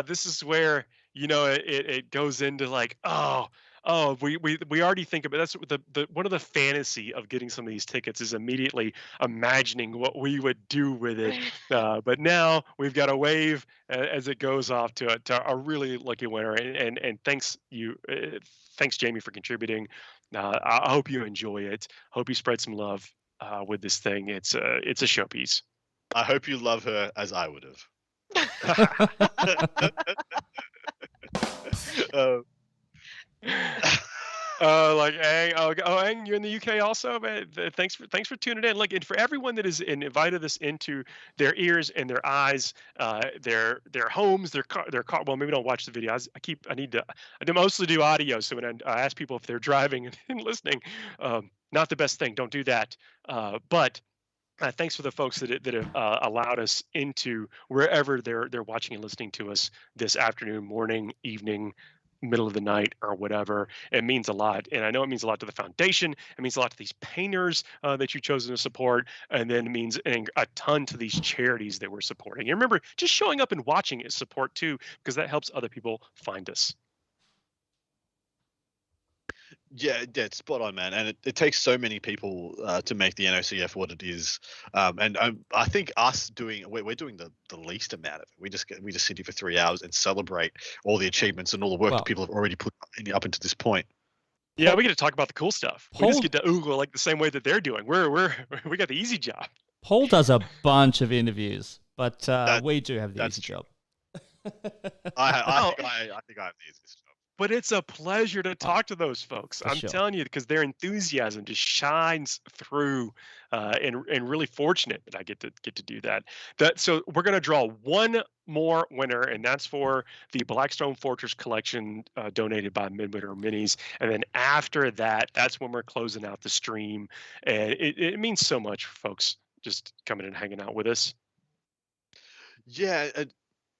this is where it goes into like, we already think about that's the one of the fantasy of getting some of these tickets is immediately imagining what we would do with it. But now we've got a wave as it goes off to a really lucky winner. And thanks Jamie for contributing. I hope you enjoy it. Hope you spread some love with this thing. It's a showpiece. I hope you love her as I would have. Like Aang, you're in the UK also, man. Thanks for tuning in. Like, and for everyone that is invited this into their ears and their eyes, their homes, their car. Well, maybe don't watch the video. I mostly do audio. So when I ask people if they're driving and listening, not the best thing. Don't do that. But thanks for the folks that have allowed us into wherever they're watching and listening to us this afternoon, morning, evening, middle of the night, or whatever. It means a lot, and I know it means a lot to the foundation. It means a lot to these painters that you've chosen to support, and then it means a ton to these charities that we're supporting. And remember, just showing up and watching is support too, because that helps other people find us. Yeah, it's spot on, man. And it takes so many people to make the NOCF what it is. And I think we're doing the least amount of it. We just sit here for 3 hours and celebrate all the achievements and all the work that people have already put up into this point. Yeah, we get to talk about the cool stuff. We just get to oogle like the same way that they're doing. We got the easy job. Paul does a bunch of interviews, but we do have the easy job. I think I have the easiest job. But it's a pleasure to talk to those folks. For I'm sure. telling you, because their enthusiasm just shines through, and really fortunate that I get to do that. So we're gonna draw one more winner, and that's for the Blackstone Fortress collection donated by Midwinter Minis. And then after that, that's when we're closing out the stream, and it means so much for folks just coming and hanging out with us. Yeah,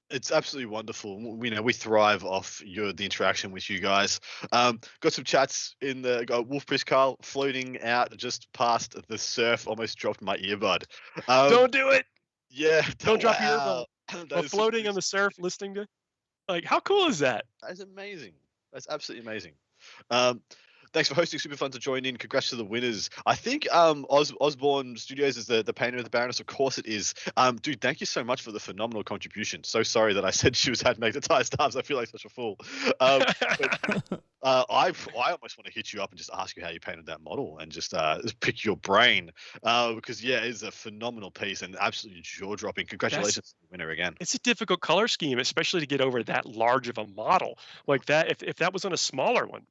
it's absolutely wonderful. We thrive off the interaction with you guys. Got some chats in the got Wolf Priest Carl floating out just past the surf, almost dropped my earbud. Don't do it. Yeah, Don't drop your wow. earbud. That We're is floating on the surf, listening to, like, how cool is that? That's amazing. That's absolutely amazing. Um, Thanks for hosting. Super fun to join in. Congrats to the winners. I think Osborne Studios is the painter of the Baroness. Of course it is. Dude, thank you so much for the phenomenal contribution. So sorry that I said she had magnetized arms. I feel like such a fool. I almost want to hit you up and just ask you how you painted that model and just pick your brain because yeah, it's a phenomenal piece and absolutely jaw dropping. Congratulations to the winner again. It's a difficult color scheme, especially to get over that large of a model like that. If that was on a smaller one.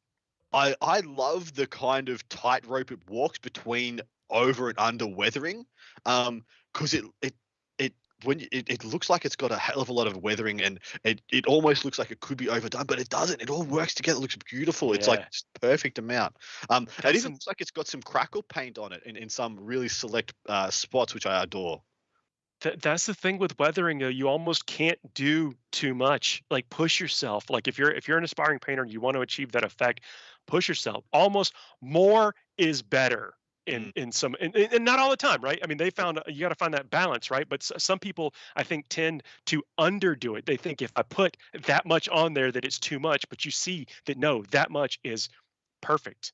I love the kind of tightrope it walks between over and under weathering, because it looks like it's got a hell of a lot of weathering and it almost looks like it could be overdone, but it doesn't. It all works together. It looks beautiful. It's like Yeah. just perfect amount. It Got even some- looks like it's got some crackle paint on it in some really select spots, which I adore. That's the thing with weathering. You almost can't do too much. Like push yourself. Like if you're an aspiring painter and you want to achieve that effect, push yourself. Almost more is better in some and not all the time, right? I mean, they found you got to find that balance, right? But some people I think tend to underdo it. They think if I put that much on there that it's too much, but you see that no, that much is perfect,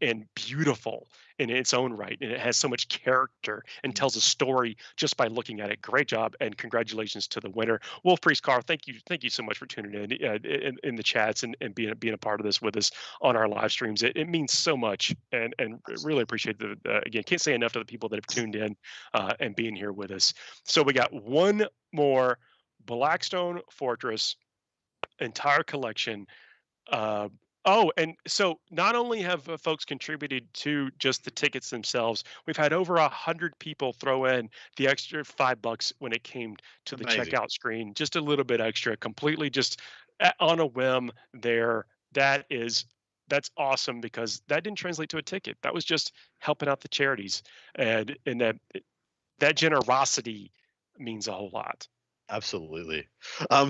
and beautiful in its own right, and it has so much character and tells a story just by looking at it. Great job, and congratulations to the winner, Wolf Priest Carl. Thank you so much for tuning in the chats and being a part of this with us on our live streams. It means so much, and really appreciate the again. Can't say enough to the people that have tuned in and being here with us. So we got one more Blackstone Fortress entire collection. Oh, and so not only have folks contributed to just the tickets themselves, we've had over 100 people throw in the extra $5 when it came to the Amazing. checkout screen, just a little bit extra, completely just on a whim there. That's awesome because that didn't translate to a ticket. That was just helping out the charities, and that generosity means a whole lot. Absolutely.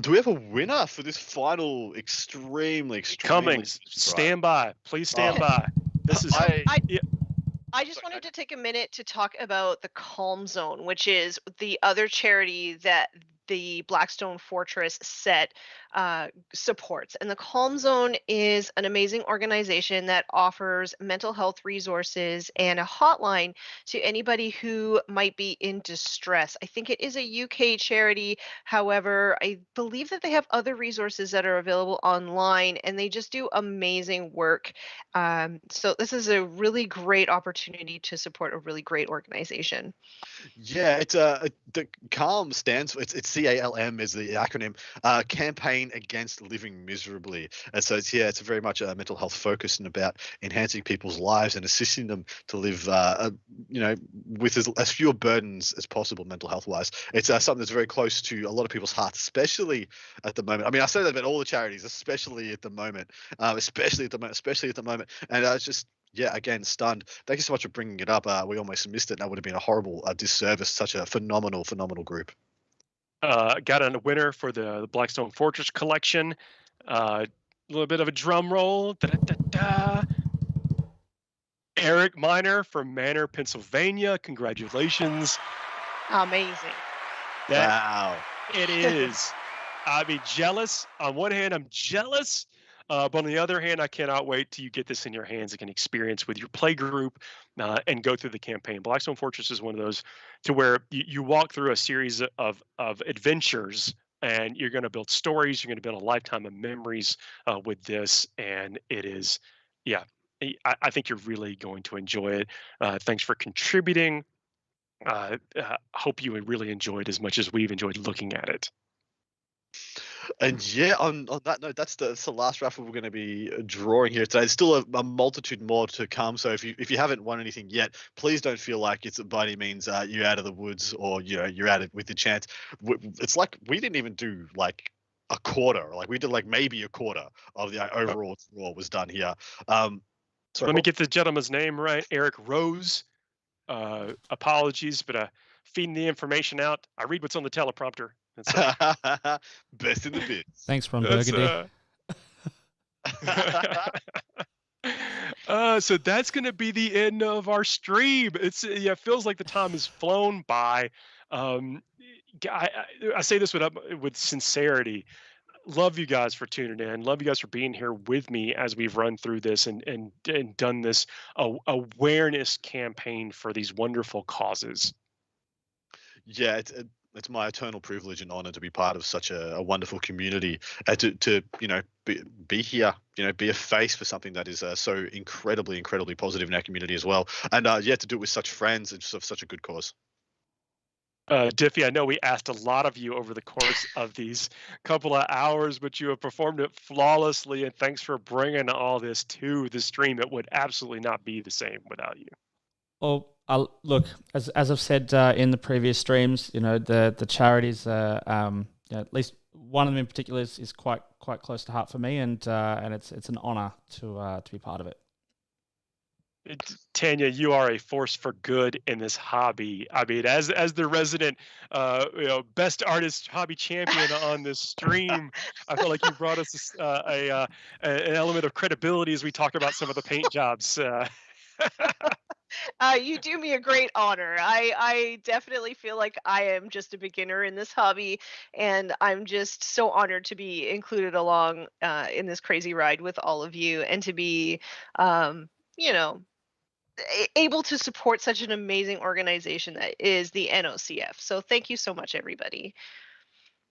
Do we have a winner for this final extremely Cummings, stand by. Please stand by. This is I just wanted to take a minute to talk about the Calm Zone, which is the other charity that the Blackstone Fortress set supports. And the Calm Zone is an amazing organization that offers mental health resources and a hotline to anybody who might be in distress. I think it is a UK charity. However, I believe that they have other resources that are available online, and they just do amazing work. So this is a really great opportunity to support a really great organization. Yeah, it's the CALM stands for it's CALM is the acronym, Campaign Against Living Miserably. And so it's very much a mental health focus and about enhancing people's lives and assisting them to live with as fewer burdens as possible mental health wise. It's something that's very close to a lot of people's hearts, especially at the moment. I mean, I say that about all the charities, especially at the moment, and it's just. Yeah, again, stunned. Thank you so much for bringing it up. We almost missed it, and that would have been a horrible disservice. Such a phenomenal group. Got a winner for the Blackstone Fortress collection. A little bit of a drum roll. Da-da-da-da. Eric Miner from Manor, Pennsylvania. Congratulations. Amazing. Wow. It is. I mean, jealous. On one hand, I'm jealous. But on the other hand, I cannot wait till you get this in your hands and can experience with your play group and go through the campaign. Blackstone Fortress is one of those to where you walk through a series of adventures, and you're going to build stories. You're going to build a lifetime of memories with this, and it is, yeah. I think you're really going to enjoy it. Thanks for contributing. Hope you really enjoyed as much as we've enjoyed looking at it. And yeah, on that note, that's the last raffle we're going to be drawing here today. There's still a multitude more to come. So if you haven't won anything yet, please don't feel like it's by any means you're out of the woods, or you're out of with the chance. It's like we didn't even do like a quarter. Like we did like maybe a quarter of the overall draw was done here. Let me get the gentleman's name right. Eric Rose. Apologies, but feeding the information out. I read what's on the teleprompter. Best in the biz. Thanks, Ron Burgundy. So that's going to be the end of our stream. It feels like the time has flown by. I say this with sincerity. Love you guys for tuning in. Love you guys for being here with me as we've run through this and done this awareness campaign for these wonderful causes. Yeah, it's my eternal privilege and honor to be part of such a wonderful community, to be here, be a face for something that is so incredibly positive in our community as well, and to do it with such friends and such a good cause. Diffey, I know we asked a lot of you over the course of these couple of hours, but you have performed it flawlessly, and thanks for bringing all this to the stream. It would absolutely not be the same without you. Well, look, as I've said in the previous streams, the charities, at least one of them in particular is quite close to heart for me, and it's an honor to be part of it. Tanya, you are a force for good in this hobby. I mean, as the resident, best artist hobby champion on this stream, I feel like you brought us an element of credibility as we talk about some of the paint jobs. You do me a great honor. I definitely feel like I am just a beginner in this hobby, and I'm just so honored to be included along in this crazy ride with all of you, and to be, able to support such an amazing organization that is the NOCF. So thank you so much, everybody.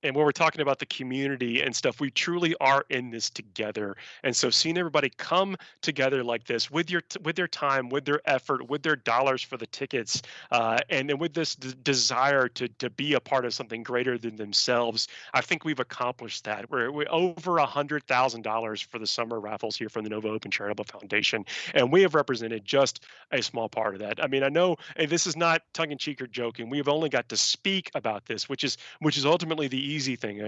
And when we're talking about the community and stuff, we truly are in this together. And so seeing everybody come together like this with their time, with their effort, with their dollars for the tickets, and then with this desire to be a part of something greater than themselves, I think we've accomplished that. We're over $100,000 for the summer raffles here from the Nova Open Charitable Foundation, and we have represented just a small part of that. I mean, I know, and this is not tongue-in-cheek or joking, we've only got to speak about this, which is ultimately the easy thing,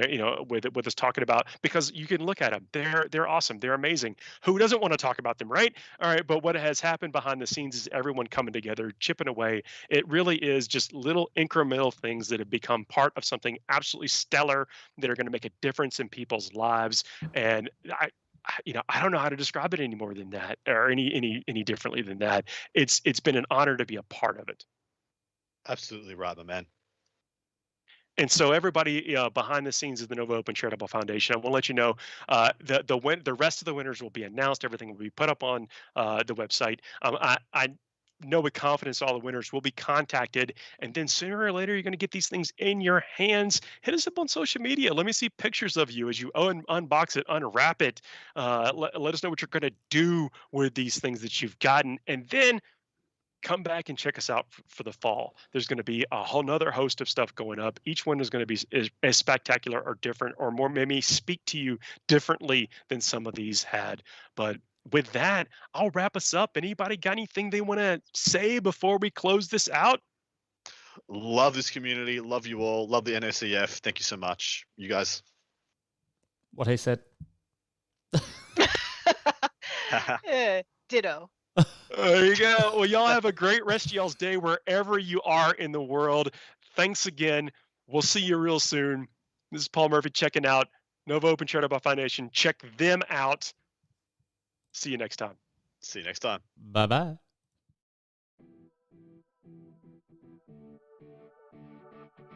with us talking about, because you can look at them. They're awesome. They're amazing. Who doesn't want to talk about them, right? All right. But what has happened behind the scenes is everyone coming together, chipping away. It really is just little incremental things that have become part of something absolutely stellar that are going to make a difference in people's lives. And I don't know how to describe it any more than that, or any differently than that. It's been an honor to be a part of it. Absolutely right, my man. And so everybody behind the scenes of the Nova Open Charitable Foundation, I want to let you know the rest of the winners will be announced. Everything will be put up on the website. I know with confidence all the winners will be contacted, and then sooner or later you're going to get these things in your hands. Hit us up on social media. Let me see pictures of you as you unbox it, unwrap it. Let us know what you're going to do with these things that you've gotten, and then come back and check us out for the fall. There's going to be a whole nother host of stuff going up. Each one is going to be as spectacular or different, or more, maybe speak to you differently than some of these had. But with that, I'll wrap us up. Anybody got anything they want to say before we close this out? Love this community. Love you all. Love the NOCF. Thank you so much, you guys. What he said. Ditto. There you go. Well, y'all have a great rest of y'all's day wherever you are in the world. Thanks again. We'll see you real soon. This is Paul Murphy checking out. Nova Open Charitable Foundation. Check them out. See you next time. See you next time. Bye-bye.